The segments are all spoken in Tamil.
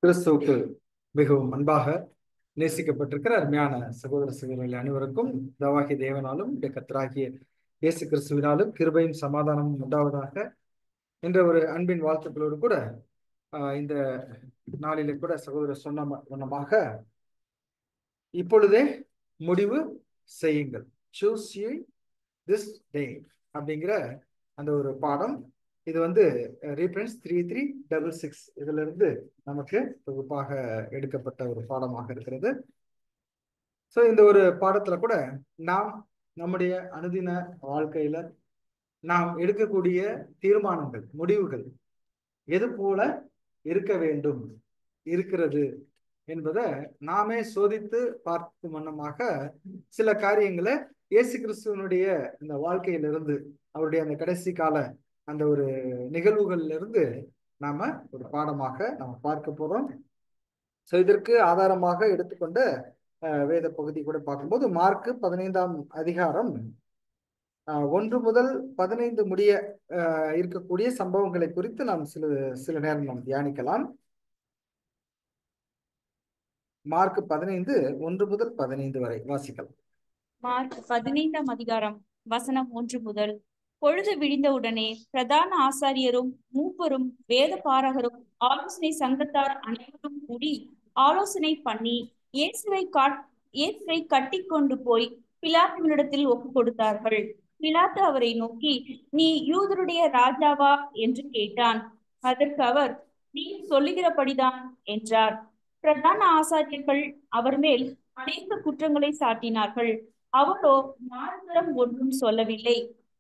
கிறிஸ்துவுக்கு மிகவும் அன்பாக நேசிக்கப்பட்டிருக்கிற அருமையான சகோதர சகோதரிகள் அனைவருக்கும் பிதாவாகிய தேவனாலும் கர்த்தராகிய இயேசு கிறிஸ்துவினாலும் கிருபையும் சமாதானமும் உண்டாவதாக என்ற ஒரு அன்பின் வாழ்த்துக்களோடு கூட இந்த நாளிலே கூட சகோதரர் சொன்ன வண்ணமாக இப்பொழுதே முடிவு செய்யுங்கள், சூஸ் யூ திஸ் டே அப்படிங்கிற அந்த ஒரு பாடம். இது ரீஃபரன்ஸ் 3366 இதுல இருந்து நமக்கு தொகுப்பாக எடுக்கப்பட்ட ஒரு பாடமாக இருக்கிறது. ஸோ இந்த ஒரு பாடத்துல கூட நாம் நம்முடைய அனுதின வாழ்க்கையில நாம் எடுக்கக்கூடிய தீர்மானங்கள், முடிவுகள் எது போல இருக்க வேண்டும் இருக்கிறது என்பதை நாமே சோதித்து பார்க்கும் வண்ணமாக சில காரியங்களை இயேசு கிறிஸ்துவனுடைய இந்த வாழ்க்கையிலிருந்து, அவருடைய அந்த கடைசி கால அந்த ஒரு நிகழ்வுகள்ல இருந்து நாம ஒரு பாடமாக நம்ம பார்க்க போறோம். ஸோ இதற்கு ஆதாரமாக எடுத்துக்கொண்ட வேத பகுதி கூட பார்க்கும்போது மார்க்கு 15ஆம் அதிகாரம் 1 முதல் 15 முடிய இருக்கக்கூடிய சம்பவங்களை குறித்து நாம் சில நேரம் நாம் தியானிக்கலாம். மார்க் 15 1 முதல் 15 வரை வாசிக்கலாம். மார்க் 15ஆம் அதிகாரம் வசனம் 1 முதல். பொழுது விடிந்தவுடனே பிரதான ஆசாரியரும் மூப்பரும் வேத பாரகரும் ஆலோசனை சங்கத்தார் அனைவரும் கூடி ஆலோசனை பண்ணி இயேசுவை கட்டி கொண்டு போய் பிலாத்துவினிடத்தில் ஒப்பு கொடுத்தார்கள். பிலாத்து அவரை நோக்கி, நீ யூதருடைய ராஜாவா என்று கேட்டான். அதற்கு அவர், நீ சொல்லுகிறபடிதான் என்றார். பிரதான ஆசாரியர்கள் அவர் மேல் அநேக குற்றங்களை சாட்டினார்கள். அவரோ மாறுதரம் ஒன்றும் சொல்லவில்லை.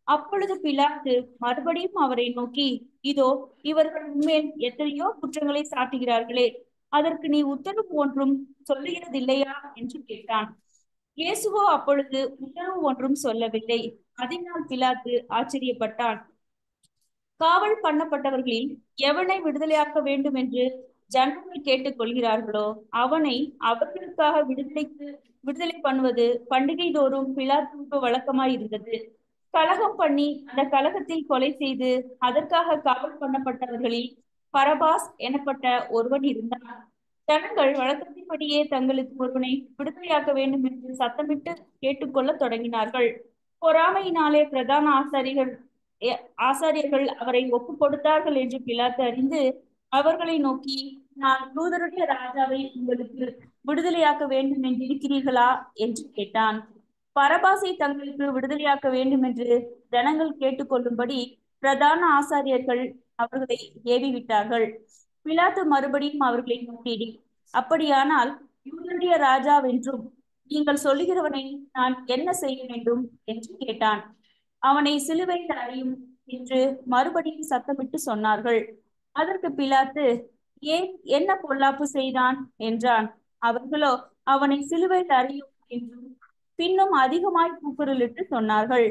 அப்பொழுது பிலாத்து மறுபடியும் அவரை நோக்கி, இதோ இவர்கள் உண்மையில் எத்தனையோ குற்றங்களை சாட்டுகிறார்களே, அதற்கு நீ உத்தரவு ஒன்றும் சொல்லுகிறதில்லையா என்று கேட்டான். இயேசுவோ அப்பொழுது உத்தரவு ஒன்றும் சொல்லவில்லை. அதனால் பிலாத்து ஆச்சரியப்பட்டான். காவல் பண்ணப்பட்டவர்களில் எவனை விடுதலையாக்க வேண்டும் என்று ஜனங்கள் கேட்டுக் கொள்கிறார்களோ அவனை அவர்களுக்காக விடுதலை பண்ணுவது பண்டிகை தோறும் பிலாத்துவுக்கு வழக்கமாய் இருந்தது. கலகம் பண்ணி அந்த கலகத்தில் கொலை செய்து அதற்காக காவல் பண்ணப்பட்டவர்களில் பரபாஸ் எனப்பட்ட ஒருவன் இருந்தான். ஜனங்கள் வழக்கத்தின்படியே தங்களுக்கு ஒருவனை விடுதலையாக்க வேண்டும் என்று சத்தமிட்டு கேட்டுக்கொள்ள தொடங்கினார்கள். பொறாமையினாலே பிரதான ஆசாரியர்கள் அவரை ஒப்பு கொடுத்தார்கள் என்று பிலாத்து அறிந்து அவர்களை நோக்கி, நான் யூதருடைய ராஜாவை உங்களுக்கு விடுதலையாக்க வேண்டும் என்று இருக்கிறீர்களா என்று கேட்டான். பரபாசை தங்களுக்கு விடுதலையாக்க வேண்டும் என்று ஜனங்கள் கேட்டுக்கொள்ளும்படி பிரதான ஆசாரியர்கள் அவர்களை ஏவி விட்டார்கள். பிலாத்து மறுபடியும் அவர்களை நோக்கி, அப்படியானால் யூதருடைய ராஜாவென்றும் நீங்கள் சொல்லுகிறவனை நான் என்ன செய்ய வேண்டும் என்று கேட்டான். அவனை சிலுவையில் அறையும் என்று மறுபடியும் சத்தமிட்டு சொன்னார்கள். அதற்கு பிலாத்து, ஏன் என்ன பொல்லாப்பு செய்தான் என்றான். அவர்களோ, அவனை சிலுவையில் அறையும் என்றும் பின்னும் அதிகமாய் கூக்குரலிட்டு சொன்னார்கள்.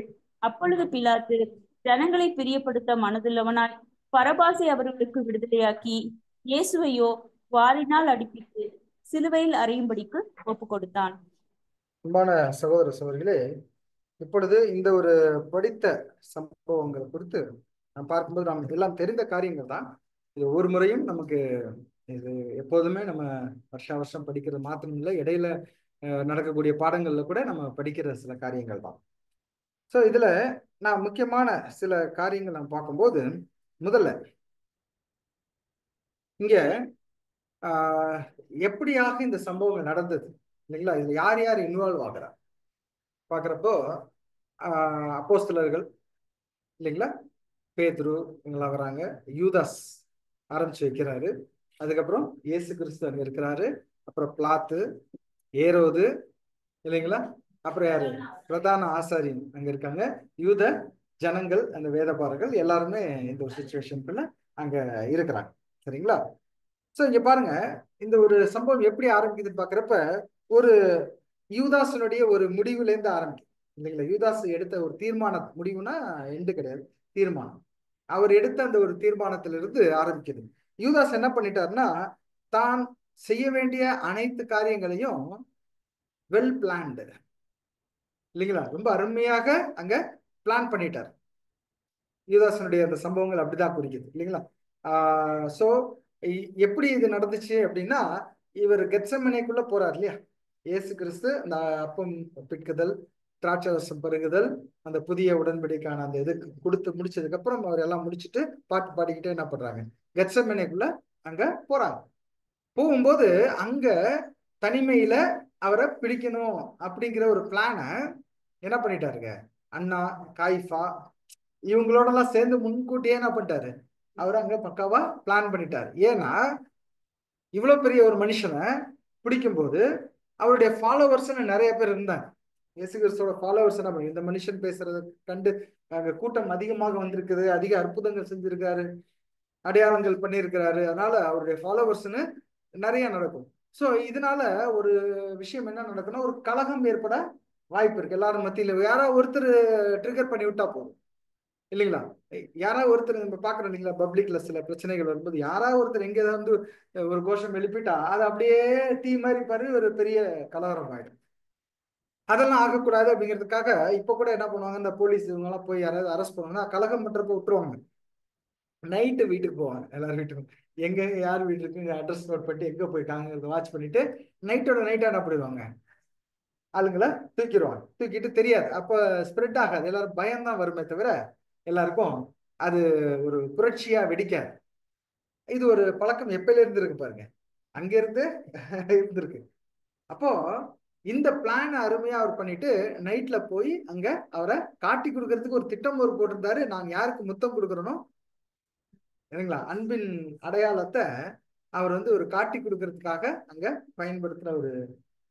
அப்பொழுது பிலாத்து ஜனங்களை பிரியப்படுத்த மனதுள்ளவனாய் பரபாசை அவர்களுக்கு விடுதலையாக்கி இயேசுவையோ வாரினால் அடிப்பித்து சிலுவையில் அறையும்படிக்கு ஒப்பு கொடுத்தான். அன்பான சகோதர சகோதரிகளே, இப்பொழுது இந்த ஒரு படித்த சம்பவங்களை குறித்து நாம் பார்க்கும்போது நாம் எல்லாம் தெரிந்த காரியங்கள் தான். இது ஒரு முறையும் நமக்கு இது எப்போதுமே நம்ம வருஷம் படிக்கிறது மாத்திரம் இல்லை, இடையில நடக்கக்கூடிய பாடங்கள்ல கூட நம்ம படிக்கிற சில காரியங்கள் தான். ஸோ இதுல நான் முக்கியமான சில காரியங்கள் நாம் பார்க்கும்போது, முதல்ல இங்க எப்படியாக இந்த சம்பவங்கள் நடந்தது இல்லைங்களா, இதுல யார் யார் இன்வால்வ் ஆகுறா பாக்குறப்போ அப்போஸ்தலர்கள் இல்லைங்களா, பேதுரு இவங்களாம் வராங்க, யூதாஸ் ஆரம்பிச்சு வைக்கிறாரு, அதுக்கப்புறம் இயேசு கிறிஸ்து அங்க இருக்கிறாரு, அப்புறம் பிலாத்து, ஏரோது இல்லைங்களா, அப்புறம் யாரு பிரதான ஆசாரியன் அங்க இருக்காங்க, யூத ஜனங்கள் அந்த வேதபாரர்கள் எல்லாருமே இந்த ஒரு சிச்சுவேஷனுக்குள்ள அங்க இருக்கிறாங்க. சரிங்களா? ஸோ இங்க பாருங்க, இந்த ஒரு சம்பவம் எப்படி ஆரம்பிக்குதுன்னு பாக்குறப்ப ஒரு யூதாசனுடைய ஒரு முடிவுல இருந்து ஆரம்பிக்கும் இல்லைங்களா. யூதாஸ் எடுத்த ஒரு தீர்மானம், முடிவுனா எண்டு கிடையாது, தீர்மானம். அவர் எடுத்த அந்த ஒரு தீர்மானத்திலிருந்து ஆரம்பிக்குது. யூதாஸ் என்ன பண்ணிட்டாருன்னா, தான் செய்ய வேண்டிய அனைத்து காரியங்களையும் வெல் பிளான்டு இல்லைங்களா, ரொம்ப அருமையாக அங்க பிளான் பண்ணிட்டார். யூதாசனுடைய அந்த சம்பவங்கள் அப்படிதான் குறிக்குது இல்லைங்களா. ஸோ எப்படி இது நடந்துச்சு அப்படின்னா, இவர் கெத்செமனேக்குள்ள போறார் இல்லையா, இயேசு கிறிஸ்து அந்த அப்பம் பிற்குதல், திராட்சரசம் பருகுதல், அந்த புதிய உடன்படிக்கான அந்த இது கொடுத்து முடிச்சதுக்கு அப்புறம் அவர் எல்லாம் முடிச்சுட்டு பாட்டு பாடிக்கிட்டே என்ன பண்றாங்க, கெத்செமனேக்குள்ள அங்க போறாங்க. போகும்போது அங்க தனிமையில அவரை பிடிக்கணும் அப்படிங்கிற ஒரு பிளானை என்ன பண்ணிட்டாருங்க, அண்ணா, காய்ஃபா இவங்களோட எல்லாம் சேர்ந்து முன்கூட்டியே என்ன பண்ணிட்டாரு, அவர் அங்க பக்காவா பிளான் பண்ணிட்டாரு. ஏன்னா இவ்வளவு பெரிய ஒரு மனுஷனை பிடிக்கும்போது அவருடைய ஃபாலோவர்ஸ்ன்னு நிறைய பேர் இருந்தாங்க. இயேசு கிறிஸ்துவோட ஃபாலோவர்ஸ் என்ன பண்ணி, இந்த மனுஷன் பேசுறத கண்டு அங்க கூட்டம் அதிகமாக வந்திருக்குது, அதிக அற்புதங்கள் செஞ்சிருக்காரு, அடையாளங்கள் பண்ணியிருக்கிறாரு, அதனால அவருடைய ஃபாலோவர்ஸ்ன்னு நிறைய நடக்கும். ஸோ இதனால ஒரு விஷயம் என்ன நடக்குன்னா, ஒரு கலகம் ஏற்பட வாய்ப்பு இருக்கு எல்லாரும் மத்தியில. யாராவது ஒருத்தர் ட்ரிகர் பண்ணி விட்டா போதும் இல்லைங்களா. யாராவது ஒருத்தர் நம்ம பாக்குறோம் இல்லைங்களா, பப்ளிக்ல சில பிரச்சனைகள் வரும்போது யாராவது ஒருத்தர் எங்க வந்து ஒரு கோஷம் எழுப்பிட்டா அது அப்படியே தீ மாதிரி பாரு ஒரு பெரிய கலவரம் ஆயிடும். அதெல்லாம் ஆகக்கூடாது அப்படிங்கிறதுக்காக இப்ப கூட என்ன பண்ணுவாங்க, இந்த போலீஸ் இவங்க எல்லாம் போய் யாராவது அரெஸ்ட் பண்ணுவாங்கன்னா கலகம் பண்றப்ப விட்டுருவாங்க. நைட்டு வீட்டுக்கு போவாங்க, எல்லாரும் வீட்டுக்கும் எங்க யார் வீட்டு இருக்கு அட்ரஸ் நோட் பண்ணிட்டு எங்க போயிருக்காங்கிறத வாட்ச் பண்ணிட்டு நைட்டோட நைட்டா என்ன பண்ணிடுவாங்க, ஆளுங்களை தூக்கிடுவாங்க. தூக்கிட்டு தெரியாது, அப்ப ஸ்ப்ரெட் ஆகாது, எல்லாரும் பயம்தான் வருமே தவிர எல்லாருக்கும் அது ஒரு புரட்சியா வெடிக்காது. இது ஒரு பழக்கம் எப்பயில இருந்து இருக்கு பாருங்க, அங்க இருந்து இருந்திருக்கு. அப்போ இந்த பிளான் அருமையா அவர் பண்ணிட்டு நைட்ல போய் அங்க அவரை காட்டி கொடுக்கறதுக்கு ஒரு திட்டம் ஒரு போட்டிருந்தாரு. நாங்க யாருக்கு முத்தம் கொடுக்கறனோ சரிங்களா, அன்பின் அடையாளத்தை அவர் வந்து ஒரு காட்டி கொடுக்கறதுக்காக அங்க பயன்படுத்துற ஒரு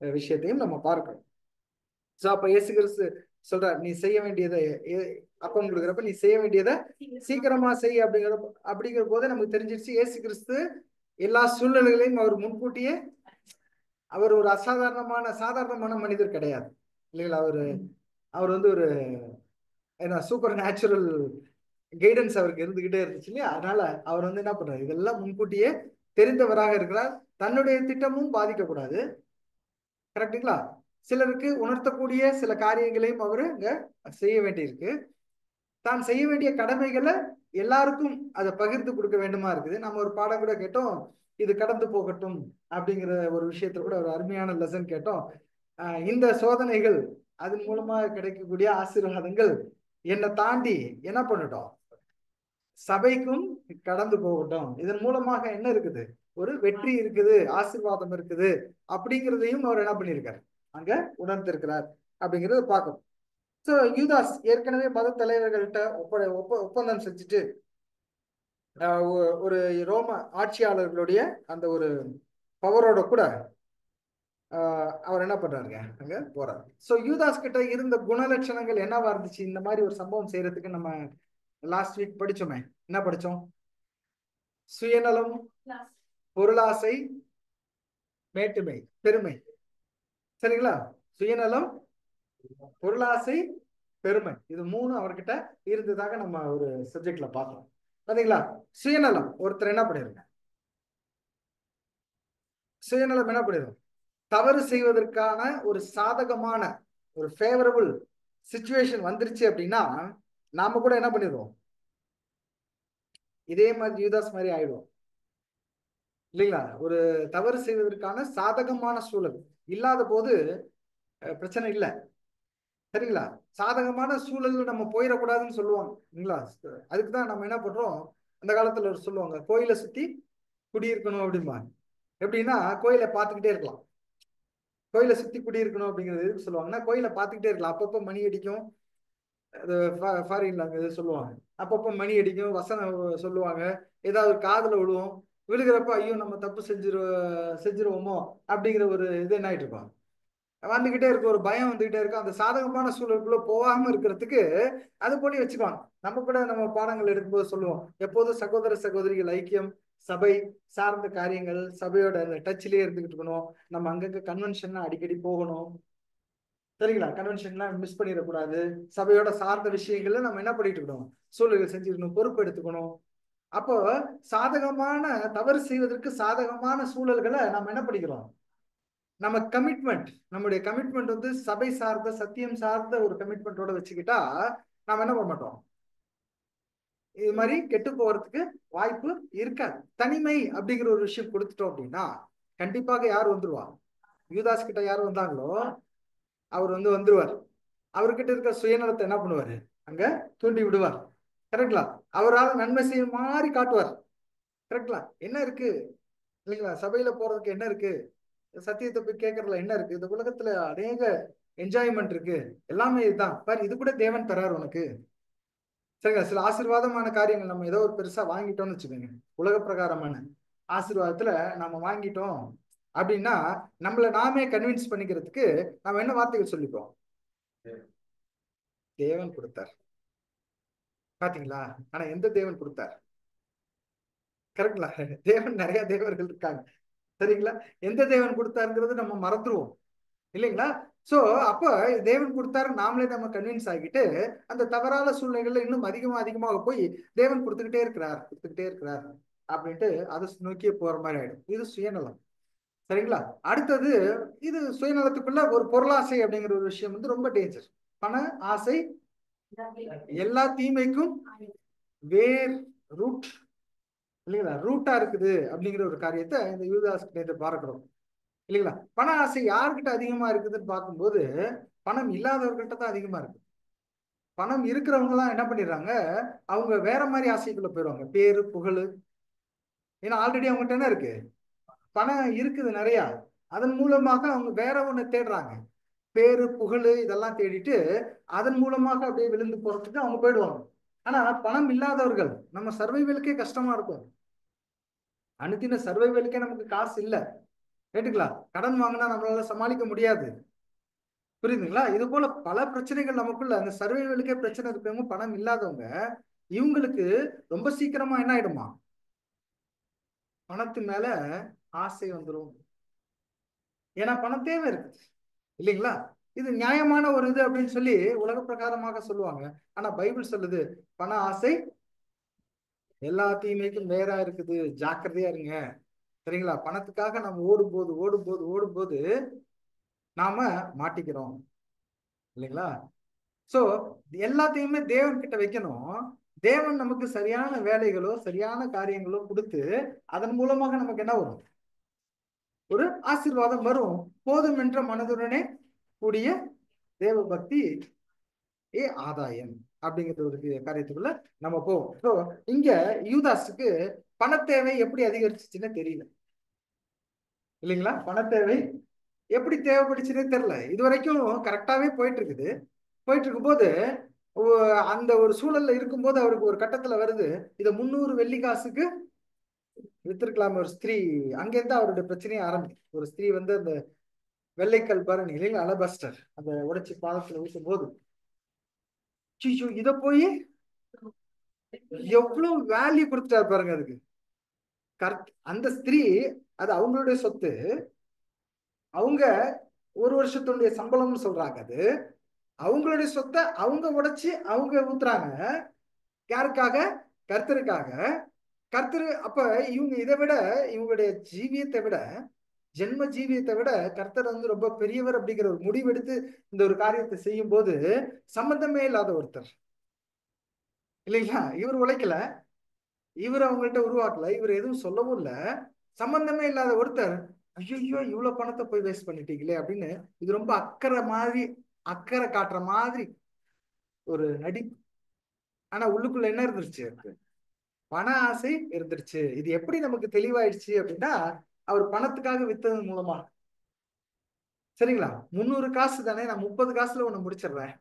விஷயத்தையும் நம்ம பார்க்கணும். சோ அப்ப இயேசு கிறிஸ்து சொல்றார், நீ செய்ய வேண்டியதை அப்பம் கொடுக்குறப்ப நீ செய்ய வேண்டியதை சீக்கிரமா செய் அப்படிங்கிற போதே நமக்கு தெரிஞ்சிருச்சு, இயேசு கிறிஸ்து எல்லா சூழ்நிலைகளையும் அவர் முன்கூட்டியே, அவர் ஒரு சாதாரணமான மனிதர் கிடையாது இல்லைங்களா. அவர் வந்து ஒரு என்ன சூப்பர் நேச்சுரல் கைடன்ஸ் அவருக்கு இருந்துகிட்டே இருந்துச்சு இல்லையா. அதனால அவர் வந்து என்ன பண்றாரு, இதெல்லாம் முன்கூட்டியே தெரிந்தவராக இருக்கிறார். தன்னுடைய திட்டமும் பாதிக்கக்கூடாது, கரெக்டுங்களா. சிலருக்கு உணர்த்தக்கூடிய சில காரியங்களையும் அவரு இங்க செய்ய வேண்டியிருக்கு. தான் செய்ய வேண்டிய கடமைகளை எல்லாருக்கும் அதை பகிர்ந்து கொடுக்க வேண்டுமா இருக்குது. நம்ம ஒரு பாடம் கூட கேட்டோம், இது கடந்து போகட்டும் அப்படிங்கிற ஒரு விஷயத்துல கூட ஒரு அருமையான லெசன் கேட்டோம். இந்த சோதனைகள் அதன் மூலமா கிடைக்கக்கூடிய ஆசீர்வாதங்கள் என்னை தாண்டி என்ன பண்ணட்டும், சபைக்கும் கடந்து போகட்டும். இதன் மூலமாக என்ன இருக்குது, ஒரு வெற்றி இருக்குது, ஆசீர்வாதம் இருக்குது அப்படிங்கிறதையும் அவர் என்ன பண்ணியிருக்காரு, அங்க உணர்ந்திருக்கிறார் அப்படிங்கிறத பார்க்கணும். சோ யூதாஸ் ஏற்கனவே மத தலைவர்கள்ட்ட ஒப்பந்தம் செஞ்சுட்டு ஒரு ரோம ஆட்சியாளர்களுடைய அந்த ஒரு பவரோட கூட அவர் என்ன பண்றாருங்க, அங்க போறாரு. சோ யூதாஸ் கிட்ட இருந்த குணலட்சணங்கள் என்னவா இருந்துச்சு, இந்த மாதிரி ஒரு சம்பவம் செய்யறதுக்கு நம்ம லாஸ்ட் வீக் படிச்சோமே, என்ன படிச்சோம், சுயநலம், பொருளாசை, மேட்டுமை, பெருமை, சரிங்களா. சுயநலம், பொருளாசை, பெருமை, இது மூணு அவர்கிட்ட இருந்ததாக நம்ம ஒரு சப்ஜெக்ட்ல பார்த்தோம் பாத்தீங்களா. சுயநலம், ஒருத்தர் என்ன பண்ணிருங்க, சுயநலம் என்ன பண்ணிடும், தவறு செய்வதற்கான ஒரு சாதகமான ஒரு ஃபேவரபிள் சிச்சுவேஷன் வந்துருச்சு அப்படின்னா நாம கூட என்ன பண்ணிடுவோம், இதே மாதிரி யூதாஸ் மாதிரி ஆயிடுவோம் இல்லைங்களா. ஒரு தவறு செய்வதற்கான சாதகமான சூழல் இல்லாத போது பிரச்சனை இல்லை, சரிங்களா. சாதகமான சூழல் நம்ம போயிடக்கூடாதுன்னு சொல்லுவாங்க இல்லைங்களா. அதுக்குதான் நம்ம என்ன பண்றோம், அந்த காலத்துல சொல்லுவாங்க கோயிலை சுத்தி குடியிருக்கணும் அப்படிம்பாங்க. எப்படின்னா கோயிலை பார்த்துக்கிட்டே இருக்கலாம், கோயிலை சுத்தி குடியிருக்கணும் அப்படிங்கிறது எதுக்கு சொல்லுவாங்கன்னா, கோயிலை பார்த்துக்கிட்டே இருக்கலாம், அப்பப்போ மணி அடிக்கும், அது ஃபாரின்ல அங்க சொல்லுவாங்க, அப்பப்போ மணி அடிக்கும், வசனம் சொல்லுவாங்க, ஏதாவது காதுல விழுவோம், விழுகிறப்ப ஐயோ நம்ம தப்பு செஞ்சிருவோமோ அப்படிங்கிற ஒரு இது என்ன ஆயிட்டு இருக்கோம், வந்துகிட்டே இருக்கு, ஒரு பயம் வந்துகிட்டே இருக்கும். அந்த சாதகமான சூழலுக்குள்ள போகாம இருக்கிறதுக்கு அது போல வச்சுக்குவாங்க. நம்ம கூட நம்ம பாடங்கள் எடுக்கும்போது சொல்லுவோம், எப்போதும் சகோதர சகோதரிகள் ஐக்கியம், சபை சார்ந்த காரியங்கள், சபையோட டச்லயே இருந்துகிட்டு இருக்கணும், நம்ம அங்கங்க கன்வென்ஷன் அடிக்கடி போகணும், சரிங்களா. கன்வென்ஷன்லாம் மிஸ் பண்ணிடக்கூடாது, சபையோட சார்ந்த விஷயங்கள்ல நம்ம என்ன பண்ணிட்டு இருக்கணும், சூழல்கள் செஞ்சுக்கணும், பொறுப்பு எடுத்துக்கணும். அப்போ சாதகமான தவறு செய்வதற்கு சாதகமான சூழல்களை நம்ம என்ன பண்ணிக்கிறோம், நம்ம கமிட்மெண்ட், நம்முடைய கமிட்மெண்ட் வந்து சபை சார்ந்த சத்தியம் சார்ந்த ஒரு கமிட்மெண்டோட வச்சுக்கிட்டா நாம என்ன பண்ண மாட்டோம், இது மாதிரி கெட்டு போறதுக்கு வாய்ப்பு இருக்காது. தனிமை அப்படிங்கிற ஒரு விஷயம் கொடுத்துட்டோம் அப்படின்னா கண்டிப்பாக யார் வந்துருவா? யூதாஸ் கிட்ட யார் வந்தாங்களோ அவர் வந்துருவார். அவர்கிட்ட இருக்க சுயநலத்தை என்ன பண்ணுவாரு? அங்க தூண்டி விடுவார். கரெக்ட்லா? அவரால் நன்மை செய்ய மாதிரி காட்டுவார். கரெக்ட்லா? என்ன இருக்கு இல்லைங்களா? சபையில போறதுக்கு என்ன இருக்கு? சத்தியத்தை போய் கேட்கறதுல என்ன இருக்கு? இந்த உலகத்துல அநேக என்ஜாய்மெண்ட் இருக்கு, எல்லாமே இதுதான் பாரு, இது கூட தேவன் தராரு உனக்கு. சரிங்களா? சில ஆசீர்வாதமான காரியங்கள் நம்ம ஏதோ ஒரு பெருசா வாங்கிட்டோம்னு வச்சுக்கோங்க, உலக பிரகாரமான ஆசீர்வாதத்துல நம்ம வாங்கிட்டோம் அப்படின்னா நம்மள நாமே கன்வின்ஸ் பண்ணிக்கிறதுக்கு நம்ம என்ன வார்த்தைகள் சொல்லிப்போம்? தேவன் கொடுத்தார். பாத்தீங்களா? ஆனா எந்த தேவன் கொடுத்தார்? கரெக்ட்லா? தேவன் நிறைய தேவர்கள் இருக்காங்க. சரிங்களா? எந்த தேவன் கொடுத்தாருங்கிறது நம்ம மறந்துருவோம் இல்லைங்களா? சோ அப்ப தேவன் கொடுத்தாரு நாமளே நம்ம கன்வின்ஸ் ஆகிட்டு அந்த தவறான சூழ்நிலைகள்ல இன்னும் அதிகமாக போய் தேவன் கொடுத்துக்கிட்டே இருக்கிறார் அப்படின்ட்டு அதை நோக்கியே போற மாதிரி ஆயிடும். இது சுயநலம். சரிங்களா? அடுத்தது, இது சுயநலத்துக்குள்ள ஒரு பொருளாசை அப்படிங்கிற ஒரு விஷயம் ரொம்ப டேஞ்சர். பண ஆசை எல்லா தீமைக்கும் வேர், ரூட் இல்லைங்களா? ரூட்டா இருக்குது அப்படிங்கிற ஒரு காரியத்தை இந்த யூதாஸ் கிட்ட பார்க்கிறோம் இல்லைங்களா? பண ஆசை யார்கிட்ட அதிகமா இருக்குதுன்னு பார்க்கும்போது பணம் இல்லாதவர்கிட்ட தான் அதிகமா இருக்கு. பணம் இருக்கிறவங்க எல்லாம் என்ன பண்ணிடுறாங்க? அவங்க வேற மாதிரி ஆசைக்குள்ள போயிடுவாங்க. பேரு, புகழ். ஏன்னா ஆல்ரெடி அவங்ககிட்ட என்ன இருக்கு? பணம் இருக்குது நிறைய. அதன் மூலமாக அவங்க வேற ஒண்ணு தேடுறாங்க. பேரு, புகழ் இதெல்லாம் தேடிட்டு அதன் மூலமாக அப்படியே விழுந்து போறதுக்கு அவங்க போயிடுவாங்க. ஆனா பணம் இல்லாதவர்கள் நம்ம சர்வைவலுக்கே கஷ்டமா இருக்கும். அனுதின சர்வைவலுக்கே நமக்கு காசு இல்லை. கேட்டுங்களா? கடன் வாங்கினா நம்மளால சமாளிக்க முடியாது. புரியுதுங்களா? இது போல பல பிரச்சனைகள் நமக்குள்ள, அந்த சர்வைவலுக்கே பிரச்சனை இருக்கவங்க, பணம் இல்லாதவங்க, இவங்களுக்கு ரொம்ப சீக்கிரமா என்ன ஆயிடுமா? பணத்து மேல ஆசை வந்துடும். ஏன்னா பணம் தேவை இருக்கு இல்லைங்களா? இது நியாயமான ஒரு இது அப்படின்னு சொல்லி உலக பிரகாரமாக சொல்லுவாங்க. ஆனா பைபிள் சொல்லுது பண ஆசை எல்லா தீமைக்கும் வேறா இருக்குது, ஜாக்கிரதையா இருங்க. சரிங்களா? பணத்துக்காக நம்ம ஓடும்போது நாம மாட்டிக்கிறோம் இல்லைங்களா? சோ எல்லாத்தையுமே தேவன் கிட்ட வைக்கணும். தேவன் நமக்கு சரியான வேலைகளோ சரியான காரியங்களோ கொடுத்து அதன் மூலமாக நமக்கு என்ன வரும்? ஒரு ஆசீர்வாதம் வரும். போதும் என்ற மனதுடனே கூடிய தேவ பக்தி ஆதாயம் அப்படிங்கிற ஒரு காரியத்துக்குள்ள நம்ம போவோம். ஸோ இங்க யூதாஸுக்கு பணத்தேவை எப்படி அதிகரிச்சுச்சுன்னு தெரியல இல்லைங்களா? பணத்தேவை எப்படி தேவைப்படுச்சுன்னே தெரியல. இது வரைக்கும் கரெக்டாவே போயிட்டு இருக்குது. போயிட்டு இருக்கும்போது அந்த ஒரு சூழல்ல இருக்கும்போது அவருக்கு ஒரு கட்டத்துல வருது, இதை 300 வெள்ளி காசுக்கு வித்திருக்கலாம் ஒரு ஸ்திரீ. அங்கேருந்து அவருடைய பிரச்சனையை ஆரம்பிக்கும். ஒரு ஸ்திரீ அந்த வெள்ளைக்கல் பரணி இல்லைங்களா, அலபஸ்டர், அந்த உடைச்சி பாதத்துல ஊற்றும் போது இத போய் எவ்வளவு வேல்யூ கொடுத்துட்டாரு பாருங்க அதுக்கு. அந்த ஸ்திரீ அது அவங்களுடைய சொத்து. அவங்க ஒரு வருஷத்துடைய சம்பளம்னு சொல்றாங்க. அது அவங்களுடைய சொத்தை அவங்க உடைச்சு அவங்க ஊத்துறாங்க. யாருக்காக? கர்த்தருக்காக. கர்த்தர் அப்ப இவங்க இதை விட, இவங்களுடைய ஜீவியத்தை விட, ஜென்ம ஜீவியத்தை விட கர்த்தர் ரொம்ப பெரியவர் அப்படிங்கிற ஒரு முடிவெடுத்து இந்த ஒரு காரியத்தை செய்யும் போது சம்பந்தமே இல்லாத ஒருத்தர் இல்லைங்களா? இவர் உழைக்கல, இவர் அவங்கள்ட்ட உருவாக்கல, இவர் எதுவும் சொல்லவும் இல்லை. சம்பந்தமே இல்லாத ஒருத்தர் ஐயோ இவ்வளவு பணத்தை போய் வேஸ்ட் பண்ணிட்டீங்களே அப்படின்னு இது ரொம்ப அக்கறை காட்டுற மாதிரி ஒரு நடிப்பு. ஆனா உள்ளுக்குள்ள என்ன இருந்துருச்சு? பண ஆசை இருந்துருச்சு. இது எப்படி நமக்கு தெளிவாயிடுச்சு அப்படின்னா, அவர் பணத்துக்காக வித்தது மூலமா. சரிங்களா? 300 காசு தானே, நான் 30 காசுல ஒண்ணு முடிச்சிடுறேன்.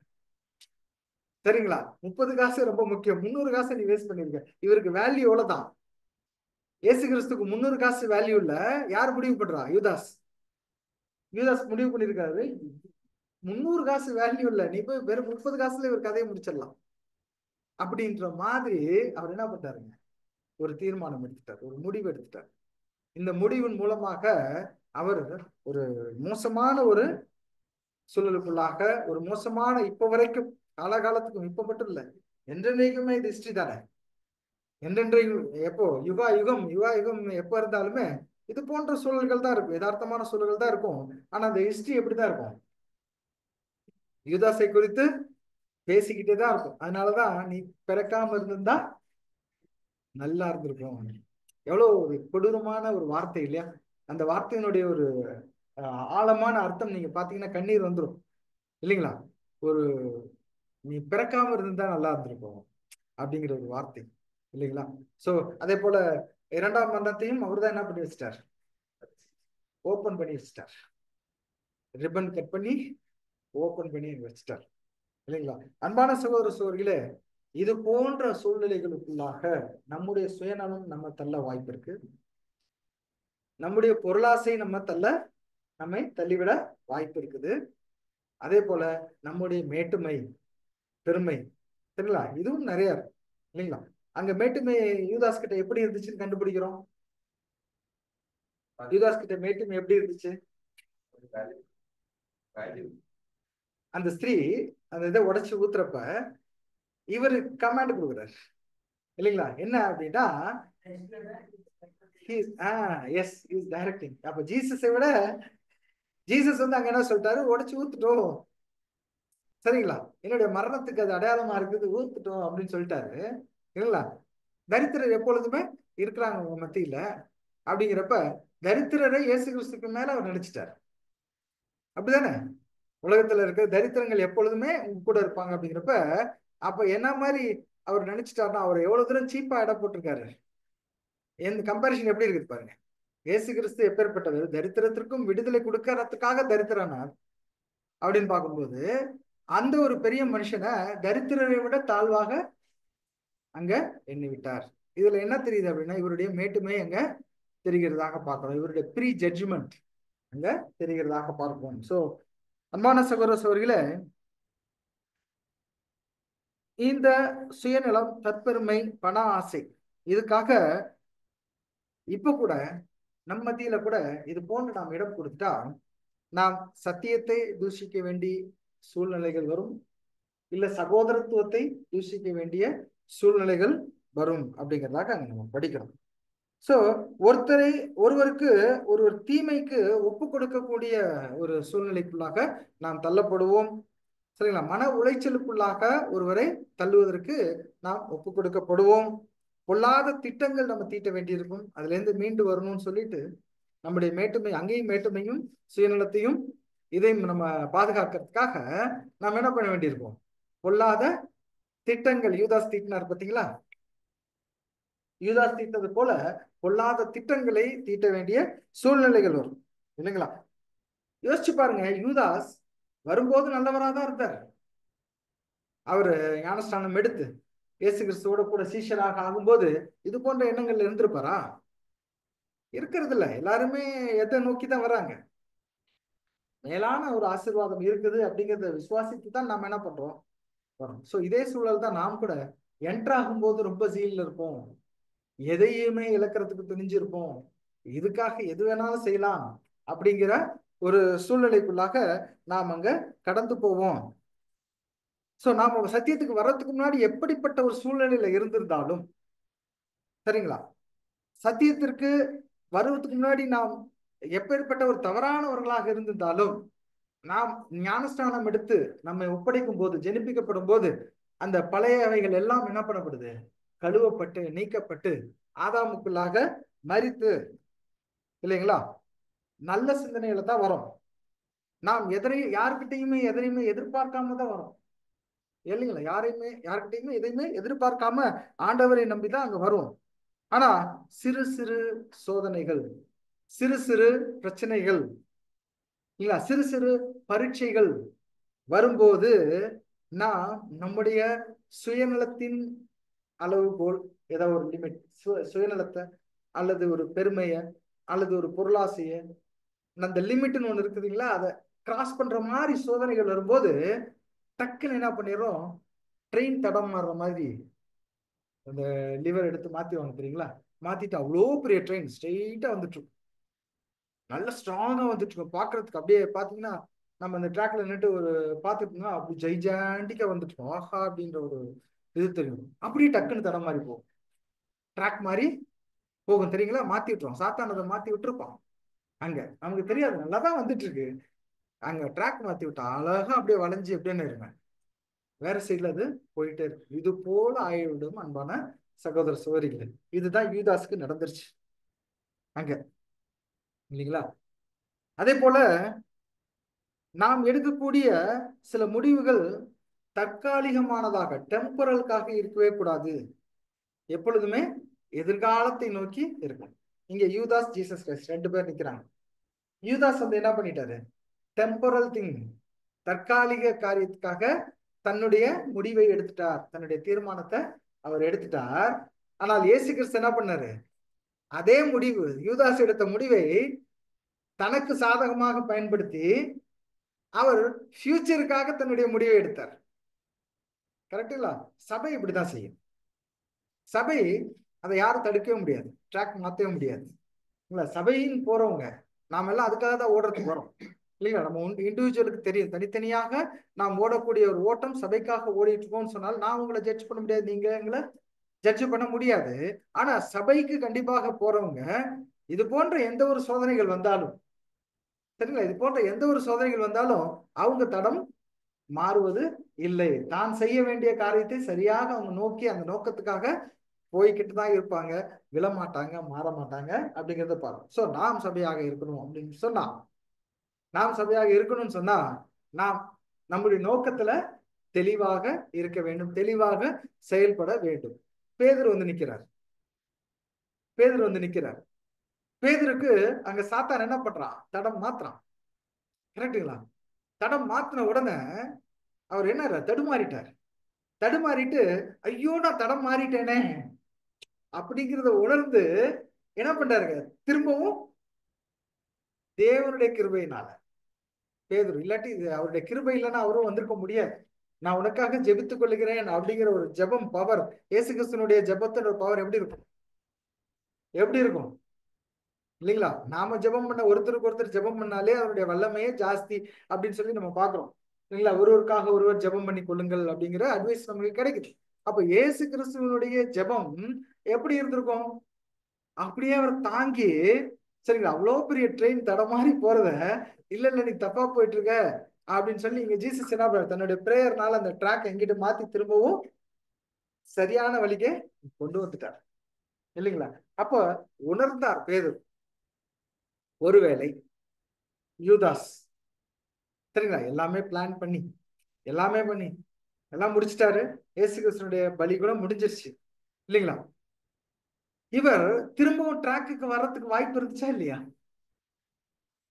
சரிங்களா? 30 காசு ரொம்ப முக்கியம். 300 காசை நீ வேஸ்ட் பண்ணிருக்க. இவருக்கு வேல்யூ எவ்வளவுதான்? இயேசு கிறிஸ்துக்கு 300 காசு வேல்யூ இல்ல. யார் முடிவு பண்றா? யூதாஸ். யூதாஸ் முடிவு பண்ணிருக்காரு 300 காசு வேல்யூ இல்ல, நீ போய் வெறும் 30 காசுல இவர் கதையை முடிச்சிடலாம் அப்படின்ற மாதிரி அவர் என்ன பண்றாருங்க? ஒரு தீர்மானம் எடுத்துட்டார், ஒரு முடிவு எடுத்துட்டார். இந்த முடிவின் மூலமாக அவர் ஒரு மோசமான ஒரு சூழலுக்குள்ளாக, ஒரு மோசமான, இப்ப வரைக்கும் காலகாலத்துக்கும், இப்ப மட்டும் இல்ல என்றென்றைக்குமே இது ஹிஸ்டரி தானே. என்றென்றைக்கும் எப்போ யுகா யுகம் எப்ப இருந்தாலுமே இது போன்ற சூழல்கள் தான் இருக்கும், யதார்த்தமான சூழல்கள் தான் இருக்கும். ஆனா அந்த ஹிஸ்டரி எப்படிதான் இருக்கும்? யூதாசை குறித்து பேசிக்கிட்டே தான் இருக்கும். அதனாலதான் நீ பிறக்காம இருந்திருந்தா நல்லா இருந்திருக்கும். எவ்வளவு ஒரு கொடூரமான ஒரு வார்த்தை இல்லையா? அந்த வார்த்தையினுடைய ஒரு ஆழமான அர்த்தம் நீங்க பாத்தீங்கன்னா கண்ணீர் வந்துடும் இல்லைங்களா? ஒரு நீ பிறக்காம இருந்தா நல்லா இருந்திருக்கும் அப்படிங்கிற ஒரு வார்த்தை இல்லைங்களா? சோ அதே போல இரண்டாம் மரணத்தையும் அவர் தான் என்ன பண்ணி வச்சிட்டார்? ஓபன் பண்ணி வச்சிட்டார். ரிப்பன் கட் பண்ணி ஓபன் பண்ணி வச்சிட்டார் இல்லைங்களா? அன்பான சகோதர சகோதரிகளே, இது போன்ற சூழ்நிலைகளுக்குள்ளாக நம்முடைய சுயநலம் நம்ம தள்ள வாய்ப்பு இருக்கு. நம்முடைய பொருளாசை நம்மை தள்ளிவிட வாய்ப்பு இருக்குது. அதே போல நம்முடைய மேட்டுமை, பெருமை, சரிங்களா, இதுவும் நிறைய இருக்கு இல்லைங்களா? அங்க மேட்டுமை யூதாஸ் கிட்ட எப்படி இருந்துச்சுன்னு கண்டுபிடிக்கிறோம். யூதாஸ் கிட்ட மேட்டுமை எப்படி இருந்துச்சு? அந்த ஸ்திரீ அந்த இதை உடைச்சு ஊத்துறப்ப இவரு கமாண்ட் கொடுக்குறாரு இல்லைங்களா? என்ன அப்படின்னா டைரக்டிங். அப்ப ஜீசஸை விட ஜீசஸ் வந்து அங்க என்ன சொல்லிட்டாரு? உடைச்சு ஊத்துட்டோம், சரிங்களா, என்னுடைய மரணத்துக்கு அது அடையாளமா இருக்குது, ஊத்துட்டோம் அப்படின்னு சொல்லிட்டாரு இல்லைங்களா? தரித்திரர் எப்பொழுதுமே இருக்கிறாங்க உங்க மத்தியில. அப்படிங்கிறப்ப தரித்திரரை இயேசு கிறிஸ்துக்கு மேல அவர் நினைச்சிட்டார். அப்படிதானே? உலகத்துல இருக்க தரித்திரங்கள் எப்பொழுதுமே உங்க கூட இருப்பாங்க அப்படிங்கிறப்ப அப்ப என்ன மாதிரி அவர் நினைச்சிட்டாருன்னா அவர் எவ்வளவு தூரம் சீப்பா இடம் போட்டிருக்காரு. எந்த கம்பாரிசன் எப்படி இருக்குது பாருங்க. இயேசு கிறிஸ்து எப்பேற்பட்டவர்? தரித்திரத்திற்கும் விடுதலை கொடுக்கறதுக்காக தரித்திரனார் அப்படின்னு பார்க்கும்போது அந்த ஒரு பெரிய மனுஷனை தரித்திரரை விட தாழ்வாக அங்க எண்ணி விட்டார். இதுல என்ன தெரியுது அப்படின்னா இவருடைய மேட்டுமை அங்க தெரிகிறதாக பார்க்கிறோம். இவருடைய ப்ரீ ஜட்ஜ்மெண்ட் அங்க தெரிகிறதாக பார்ப்போம். சோ அன்பான சகோதர சகோதரிகளே, இந்த சுயநலம், தற்பெருமை, பண ஆசை, இதுக்காக இப்ப கூட நம் மத்தியில கூட இது போன்று நாம் இடம் கொடுத்தா நாம் சத்தியத்தை தூஷிக்க வேண்டிய சூழ்நிலைகள் வரும், இல்ல சகோதரத்துவத்தை தூஷிக்க வேண்டிய சூழ்நிலைகள் வரும் அப்படிங்கிறதாக அங்க நம்ம படிக்கிறோம். சோ ஒருவருக்கு ஒருவர் தீமைக்கு ஒப்பு கொடுக்கக்கூடிய ஒரு சூழ்நிலைக்குள்ளாக நாம் தள்ளப்படுவோம், சரிங்களா? மன உளைச்சலுக்குள்ளாக ஒருவரை தள்ளுவதற்கு நாம் ஒப்பு கொடுக்கப்படுவோம். பொல்லாத திட்டங்கள் நம்ம தீட்ட வேண்டியிருக்கும். அதுல இருந்து மீண்டு வரணும்னு சொல்லிட்டு நம்முடைய மேட்டுமை, அங்கேயும் மேட்டுமையும் சுயநலத்தையும் இதையும் நம்ம பாதுகாக்கிறதுக்காக நாம் என்ன பண்ண வேண்டியிருக்கோம்? பொல்லாத திட்டங்கள் யூதாஸ் தீட்டினார் பார்த்தீங்களா? யூதாஸ் தீட்டது போல பொல்லாத திட்டங்களை தீட்ட வேண்டிய சூழ்நிலைகள் வரும் இல்லைங்களா? யோசிச்சு பாருங்க, யூதாஸ் வரும்போது நல்லவராதான் இருந்தார். அவரு ஞானஸ்தானம் எடுத்து இயேசு கிறிஸ்துவோட கூட சீஷராக ஆகும்போது இது போன்ற எண்ணங்கள்ல இருந்திருப்பாரா? இருக்கிறது இல்ல. எல்லாருமே எதை நோக்கி தான் வராங்க? மேலான ஒரு ஆசீர்வாதம் இருக்குது அப்படிங்கிறத விசுவாசித்து தான் நாம என்ன பண்றோம்? வரோம். சோ இதே சூழல் தான் நாம் கூட என்டர் ஆகும்போது ரொம்ப ஜீல்ல இருப்போம், எதையுமே இழக்கிறதுக்கு துணிஞ்சிருப்போம், இதுக்காக எது வேணாலும் செய்யலாம் அப்படிங்கிற ஒரு சூழ்நிலைக்குள்ளாக நாம் அங்க கடந்து போவோம். சோ நாம சத்தியத்துக்கு வர்றதுக்கு முன்னாடி எப்படிப்பட்ட ஒரு சூழ்நிலையில இருந்திருந்தாலும், சரிங்களா, சத்தியத்திற்கு வருவதற்கு முன்னாடி நாம் எப்பேற்பட்ட ஒரு தவறானவர்களாக இருந்திருந்தாலும் நாம் ஞானஸ்தானம் எடுத்து நம்மை ஒப்படைக்கும் போது, ஜெனிப்பிக்கப்படும் போது அந்த பழையவைகள் எல்லாம் என்ன பண்ணப்படுது? கழுவப்பட்டு நீக்கப்பட்டு ஆதாமுக்குள்ளாக மரித்து, இல்லைங்களா, நல்ல சிந்தனையில தான் வரும். நாம் யாருக்கிட்டையுமே எதையுமே எதிர்பார்க்காம தான் வரும் இல்லைங்களா? யாருக்கிட்டையுமே எதையுமே எதிர்பார்க்காம ஆண்டவரை நம்பிதான் அங்க வரும். ஆனா சிறு சிறு சோதனைகள், சிறு சிறு பிரச்சனைகள், இல்ல சிறு சிறு பரீட்சைகள் வரும்போது நாம் நம்முடைய சுயநலத்தின் அளவுகோல், ஏதாவது ஒரு லிமிட், சுயநலத்தை அல்லது ஒரு பெருமைய அல்லது ஒரு பொருளாசைய, அந்த லிமிட்னு ஒண்ணு இருக்குதுங்களா, அதை கிராஸ் பண்ற மாதிரி சோதனைகள் வரும்போது டக்குன்னு என்ன பண்ணிடுறோம்? ட்ரெயின் தடம் மாறுற மாதிரி அந்த லிவர் எடுத்து மாத்திடுவாங்க தெரியுங்களா? மாத்திட்டு அவ்வளோ பெரிய ட்ரெயின் ஸ்ட்ரெயிட்டா வந்துட்டு இருக்கும், நல்ல ஸ்ட்ராங்கா வந்துட்டு இருக்கும். பாக்குறதுக்கு அப்படியே பாத்தீங்கன்னா நம்ம அந்த ட்ராக்ல நின்று ஒரு பாத்துட்டோம்னா அப்படி ஜெய்ஜாண்டிக்கா வந்துட்டு இருக்கோம், ஆஹா அப்படின்ற ஒரு இது தெரியும். அப்படியே டக்குன்னு தடம் மாதிரி போகும், ட்ராக் மாதிரி போகும் தெரியுங்களா? மாத்தி விட்டுருவோம், சாத்தானதை மாத்தி விட்டுருப்போம். அங்க நமக்கு தெரியாது, நல்லா தான் வந்துட்டு இருக்கு, அங்க ட்ராக் மாத்தி விட்டா அழகா அப்படியே வளைஞ்சு எப்படின்னு இருங்க வேற சைட்ல அது போயிட்டே இருக்கு. இது போல ஆயிடும் அன்பான சகோதர சகோதரிகளே. இதுதான் யூதாஸுக்கு நடந்துருச்சு அங்க, இல்லைங்களா? அதே போல நாம் எடுக்கக்கூடிய சில முடிவுகள் தற்காலிகமானதாக, டெம்பரலுக்காக இருக்கவே கூடாது. எப்பொழுதுமே எதிர்காலத்தை நோக்கி இருக்கும். இங்க யூதாஸ், ஜீசஸ் கிரைஸ்ட் 2 பேர் நிக்கிறாங்க. யூதாஸ் வந்து என்ன பண்ணிட்டாரு? டெம்பரல் திங், தற்காலிக காரியத்துக்காக தன்னுடைய முடிவை எடுத்துட்டார், தன்னுடைய தீர்மானத்தை அவர் எடுத்துட்டார். ஆனால் இயேசு கிறிஸ்து என்ன பண்ணாரு? அதே முடிவு, யூதாஸ் எடுத்த முடிவை தனக்கு சாதகமாக பயன்படுத்தி அவர் ஃபியூச்சருக்காக தன்னுடைய முடிவை எடுத்தார். கரெக்டுங்களா? சபை இப்படிதான் செய்யும். சபை அதை யாரும் தடுக்கவே முடியாது, ட்ராக் மாற்றவே முடியாது. இல்ல, சபையின் போறவங்க நாம எல்லாம் அதுக்காக தான் ஓடுறதுக்கு வரோம், இல்லைங்களா? நம்ம இண்டிவிஜுவலுக்கு தெரியும், தனித்தனியாக நாம் ஓடக்கூடிய ஒரு ஓட்டம் சபைக்காக ஓடிட்டு இருக்கோம்னு சொன்னால் நான் உங்களை ஜட்ஜ் பண்ண முடியாது, நீங்க எங்களை ஜட்ஜ் பண்ண முடியாது. ஆனா சபைக்கு கண்டிப்பாக போறவங்க இது போன்ற எந்த ஒரு சோதனைகள் வந்தாலும், சரிங்களா, இது போன்ற எந்த ஒரு சோதனைகள் வந்தாலும் அவங்க தடம் மாறுவது இல்லை. தான் செய்ய வேண்டிய காரியத்தை சரியாக அவங்க நோக்கி அந்த நோக்கத்துக்காக போய்கிட்டு தான் இருப்பாங்க, விழமாட்டாங்க, மாற மாட்டாங்க அப்படிங்கிறத பார்க்கணும். ஸோ நாம் சபையாக இருக்கணும் அப்படின்னு சொன்னா, நாம் சபையாக இருக்கணும்னு சொன்னா நாம் நம்முடைய நோக்கத்துல தெளிவாக இருக்க வேண்டும், தெளிவாக செயல்பட வேண்டும். பேதுரு வந்து நிக்கிறார். பேதுரு வந்து நிக்கிறார். பேதுருக்கு அங்க சாத்தான் என்ன பண்றான்? தடம் மாத்துறான். கரெக்டுங்களா? தடம் மாத்தின உடனே அவர் என்ன தடுமாறிட்டார். தடுமாறிட்டு ஐயோ நான் தடம் மாறிட்டேனே அப்படிங்கிறத உணர்ந்து என்ன பண்றாருங்க? திரும்பவும் தேவனுடைய கிருபையினால, பேதுரு இல்லாட்டி இது அவருடைய கிருபை இல்லைன்னா அவரும் வந்திருக்க முடியாது. நான் உனக்காக ஜெபித்துக் கொள்ளுகிறேன் அப்படிங்கிற ஒரு ஜெபம் பவர், இயேசு கிறிஸ்துனுடைய ஜெபத்தின் பவர் எப்படி இருக்கும்? எப்படி இருக்கும்? இல்லைங்களா? நாம ஜெபம் பண்ண, ஒருத்தருக்கு ஒருத்தர் ஜெபம் பண்ணாலே அவருடைய வல்லமையே ஜாஸ்தி அப்படின்னு சொல்லி நம்ம பாக்குறோம், இல்லைங்களா? ஒருவருக்காக ஒருவர் ஜெபம் பண்ணி கொள்ளுங்கள் அப்படிங்கிற அட்வைஸ் நமக்கு கிடைக்குது. அப்ப இயேசு கிறிஸ்துவனுடைய ஜெபம் எப்படி இருந்திருக்கும்? அப்படியே அவர் தாங்கி, சரிங்களா, அவ்வளோ பெரிய ட்ரெயின் தடமாறி போறத இல்ல இல்ல நீ தப்பா போயிட்டு இருக்க அப்படின்னு சொல்லி இங்க ஜீசஸ் என்ன பண்ணாரு? தன்னுடைய பிரேயர்னால அந்த ட்ராக் எங்கிட்ட மாத்தி திரும்பவும் சரியான வழிக்கே கொண்டு வந்துட்டார், இல்லைங்களா? அப்ப உணர்ந்தார் பேதுரு, ஒருவேளை யூதாஸ், சரிங்களா, எல்லாமே பிளான் பண்ணி எல்லாம் முடிச்சிட்டாரு. இயேசு கிறிஸ்துனுடைய பலி கூட முடிஞ்சிருச்சு, இல்லைங்களா? இவர் திரும்பவும் ட்ராக்குக்கு வர்றதுக்கு வாய்ப்பு இருந்துச்சா இல்லையா?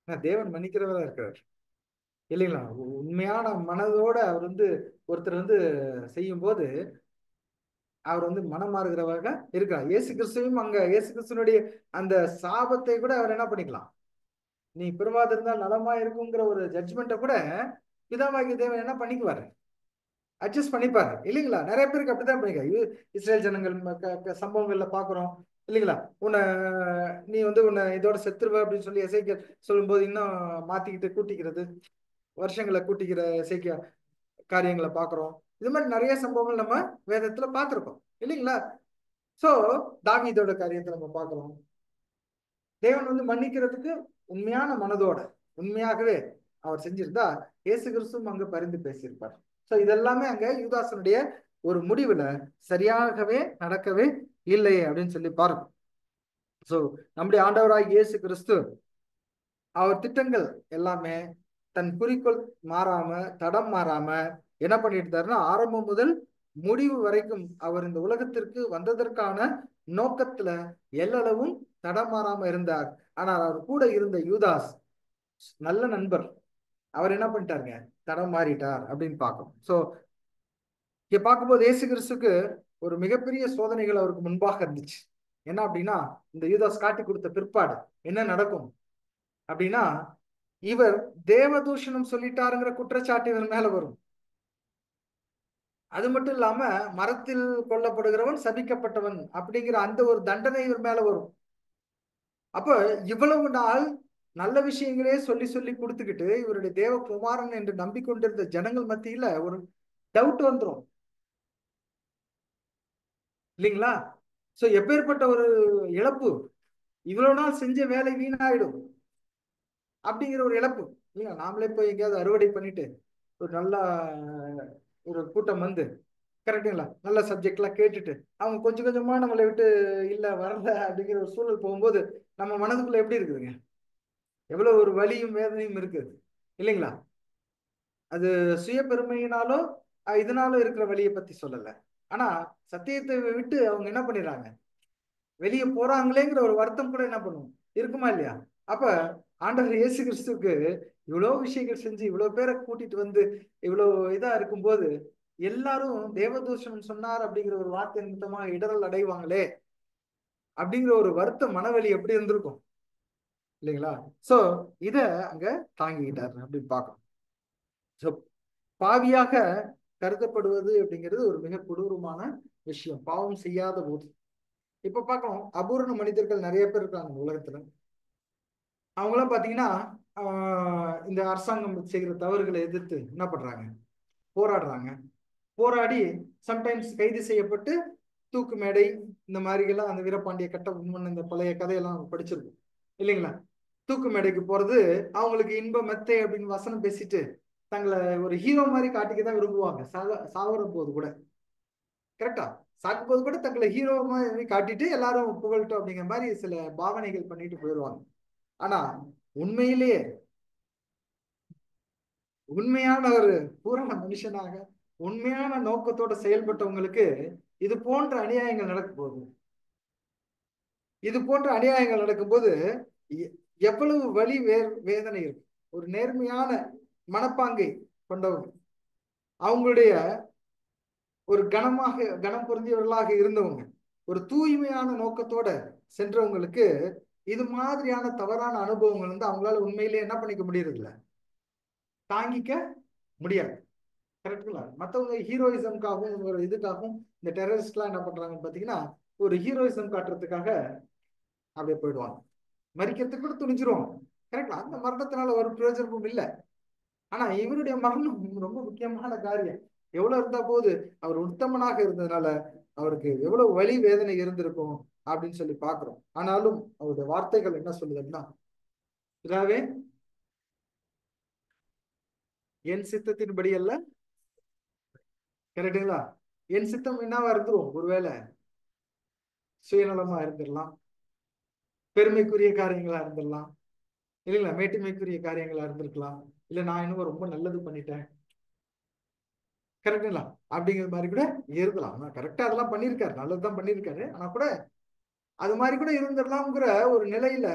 தேவன் மன்னிக்கிறவரா இருக்கிறார், இல்லைங்களா? உண்மையான மனதோட அவர் வந்து ஒருத்தர் வந்து செய்யும் போது அவர் வந்து மனம் மாறுகிறவராக இருக்கிறார். இயேசு கிறிஸ்துவும் அங்க இயேசு கிறிஸ்துவனுடைய அந்த சாபத்தை கூட அவர் என்ன பண்ணிக்கலாம்? நீ பிறவாது இருந்தால் நலமா இருக்குங்கிற ஒரு ஜட்ஜ்மெண்ட்டை கூட பிதாவாகிய தேவன் என்ன பண்ணிக்குவாரு? அட்ஜஸ்ட் பண்ணிப்பாரு, இல்லைங்களா? நிறைய பேருக்கு அப்படித்தான் பண்ணிக்க. இஸ்ரேல் ஜனங்கள் சம்பவங்கள்ல பாக்குறோம், இல்லைங்களா? நீ வந்து உன்னை இதோட செத்துருவ அப்படின்னு சொல்லி எசேக்கியேல் சொல்லும்போது இன்னும் மாத்திக்கிட்டு கூட்டிக்கிறது, வருஷங்களை கூட்டிக்கிற எசேக்கியா காரியங்களை பாக்குறோம். இது மாதிரி நிறைய சம்பவங்கள் நம்ம வேதத்துல பார்த்திருக்கோம், இல்லைங்களா? சோ தாவீதோட காரியத்தை நம்ம பார்க்கிறோம். தேவன் வந்து மன்னிக்கிறதுக்கு உண்மையான மனதோட உண்மையாகவே அவர் செஞ்சிருந்தா இயேசு கிறிஸ்துவும் அங்க பரிந்து பேசியிருப்பார். சோ இதெல்லாமே அங்க யூதாசனுடைய ஒரு முடிவுல சரியாகவே நடக்கவே இல்லை அப்படின்னு சொல்லி பாருங்க. சோ நம்முடைய ஆண்டவராய் இயேசு கிறிஸ்து அவர் திட்டங்கள் எல்லாமே தன் குறிக்கோள் மாறாம, தடம் மாறாம என்ன பண்ணிட்டு இருந்தாருன்னா, ஆரம்பம் முதல் முடிவு வரைக்கும் அவர் இந்த உலகத்திற்கு வந்ததற்கான நோக்கத்துல எல்லளவும் தடம் மாறாம இருந்தார். ஆனால் அவர் கூட இருந்த யூதாஸ் நல்ல நண்பர், அவர் என்ன பண்ணிட்டாருங்க? தடம் மாறிட்டார் அப்படின்னு பார்க்கணும். சோ இங்க பார்க்கும்போது இயேசு கிறிஸ்துக்கு ஒரு மிகப்பெரிய சோதனைகள் அவருக்கு முன்பாக இருந்துச்சு. என்ன அப்படின்னா, இந்த யூதாஸ் காட்டி கொடுத்த பிற்பாடு என்ன நடக்கும் அப்படின்னா, இவர் தேவதூஷணம் சொல்லிட்டாருங்கிற குற்றச்சாட்டு இவர் மேல வரும். அது மட்டும் இல்லாம மரத்தில் கொல்லப்படுகிறவன் சபிக்கப்பட்டவன் அப்படிங்கிற அந்த ஒரு தண்டனை இவர் மேல வரும். அப்ப இவ்வளவு நாள் நல்ல விஷயங்களே சொல்லி சொல்லி கொடுத்துக்கிட்டு இவருடைய தேவகுமாரன் என்று நம்பிக்கொண்டிருந்த ஜனங்கள் மத்தியில ஒரு டவுட் வந்துடும், இல்லைங்களா? சோ எப்பேற்பட்ட ஒரு இழப்பு, இவ்வளவு நாள் செஞ்ச வேலை வீணாயிடும் அப்படிங்கிற ஒரு இழப்பு, இல்லைங்களா? நாமளே போய் எங்கேயாவது அறுவடை பண்ணிட்டு ஒரு நல்ல ஒரு கூட்டம் வந்து கரெக்டுங்களா? நல்ல சப்ஜெக்ட்லாம் கேட்டுட்டு அவங்க கொஞ்சம் கொஞ்சமா நம்மளை விட்டு இல்ல வரல அப்படிங்கிற ஒரு சூழல் போகும்போது நம்ம மனதுக்குள்ள எப்படி இருக்குதுங்க? எவ்வளவு ஒரு வலியும் வேதனையும் இருக்குது இல்லைங்களா? அது சுய பெருமையினாலோ இதனாலும் இருக்கிற வழியை பத்தி சொல்லல. ஆனா சத்தியத்தை விட்டு அவங்க என்ன பண்ணிடுறாங்க, வெளியே போறாங்களேங்கிற ஒரு வருத்தம் கூட என்ன பண்ணுவோம், இருக்குமா இல்லையா? அப்ப ஆண்டவர் இயேசு கிறிஸ்துவுக்கு இவ்வளவு விஷயங்கள் செஞ்சு இவ்வளவு பேரை கூட்டிட்டு வந்து இவ்வளவு இதா இருக்கும்போது எல்லாரும் தேவதூஷணம் சொன்னார் அப்படிங்கிற ஒரு வார்த்தை நிமித்தமா இடரல் அடைவாங்களே அப்படிங்கிற ஒரு வருத்த மனவலி எப்படி இருந்திருக்கும் இல்லைங்களா? சோ இத அங்க தாங்கிக்கிட்டாரு அப்படின்னு பார்க்கணும். சோ பாவியாக கருதப்படுவது அப்படிங்கிறது ஒரு மிக கொடூரமான விஷயம், பாவம் செய்யாத போது. இப்ப பார்க்கணும், அபூர்ண மனிதர்கள் நிறைய பேர் இருக்காங்க இந்த உலகத்துல. அவங்களாம் பாத்தீங்கன்னா இந்த அரசாங்கம் செய்கிற தவறுகளை எதிர்த்து என்ன பண்றாங்க, போராடுறாங்க. போராடி சம்டைம்ஸ் கைது செய்யப்பட்டு தூக்கு மேடை இந்த மாதிரிலாம், அந்த வீரபாண்டிய கட்டபொம்மன் இந்த பழைய கதையெல்லாம் படிச்சிருக்கோம் இல்லைங்களா? தூக்கு மேடைக்கு போறது அவங்களுக்கு இன்ப மெத்தை அப்படின்னு வசனம் பேசிட்டு தங்களை ஒரு ஹீரோ மாதிரி காட்டிக்க தான் விரும்புவாங்க. சாகுற போது கூட கரெக்டா, சாகும் போது கூட தங்களை ஹீரோ மாதிரி காட்டிட்டு எல்லாரும் புகழட்டும் அப்படிங்கிற மாதிரி சில பாவனைகள் பண்ணிட்டு போயிடுவாங்க. ஆனா உண்மையிலேயே உண்மையான ஒரு பூரண மனுஷனாக உண்மையான நோக்கத்தோட செயல்பட்டவங்களுக்கு இது போன்ற அநியாயங்கள் நடக்க போகுது. இது போன்ற அநியாயங்கள் நடக்கும்போது எவ்வளவு வலி வேதனை இருக்கும். ஒரு நேர்மையான மனப்பாங்கை கொண்டவங்க, அவங்களுடைய ஒரு கனம் பொருந்தியவர்களாக இருந்தவங்க, ஒரு தூய்மையான நோக்கத்தோட சென்றவங்களுக்கு இது மாதிரியான தவறான அனுபவங்கள் வந்து அவங்களால உண்மையிலேயே என்ன பண்ணிக்க முடியறது இல்ல, தாங்கிக்க முடியாது. கரெக்டுங்களா? மற்றவங்க ஹீரோயிசம்காகவும் ஒரு இதுக்காகவும் இந்த டெரரிஸ்ட்லாம் என்ன பண்றாங்கன்னு பாத்தீங்கன்னா ஒரு ஹீரோயிசம் காட்டுறதுக்காக அப்படியே போயிடுவாங்க, மறிக்கிறதுக்கு கூட துணிஞ்சிருவாங்க. கரெக்டா? அந்த மரணத்தினால ஒரு பிரயோஜனமும் இல்லை. ஆனா இவருடைய மரணம் ரொம்ப முக்கியமான காரியம். எவ்வளவு இருந்தா போது அவர் உத்தமனாக இருந்ததுனால அவருக்கு எவ்வளவு வலி வேதனை இருந்திருக்கும் அப்படின்னு சொல்லி பாக்குறோம். ஆனாலும் அவருடைய வார்த்தைகள் என்ன சொல்லுதுன்னா, பிதாவே என் சித்தத்தின்படி அல்ல. கரெக்டுங்களா? என் சித்தம் என்னவா இருந்துரும், ஒருவேளை சுயநலமா இருந்துடலாம், பெருமைக்குரிய காரியங்களா இருந்துடலாம் இல்லைங்களா, மேட்டுமைக்குரிய காரியங்களா இருந்திருக்கலாம், இல்ல நான் இன்னும் ரொம்ப நல்லது பண்ணிட்டேன் கரெக்டுங்களா அப்படிங்கிற மாதிரி கூட இருக்கலாம். ஆனா கரெக்டா அதெல்லாம் பண்ணியிருக்காரு, நல்லதுதான் பண்ணியிருக்காரு. ஆனா கூட அது மாதிரி கூட இருந்துடலாம்ங்கிற ஒரு நிலையில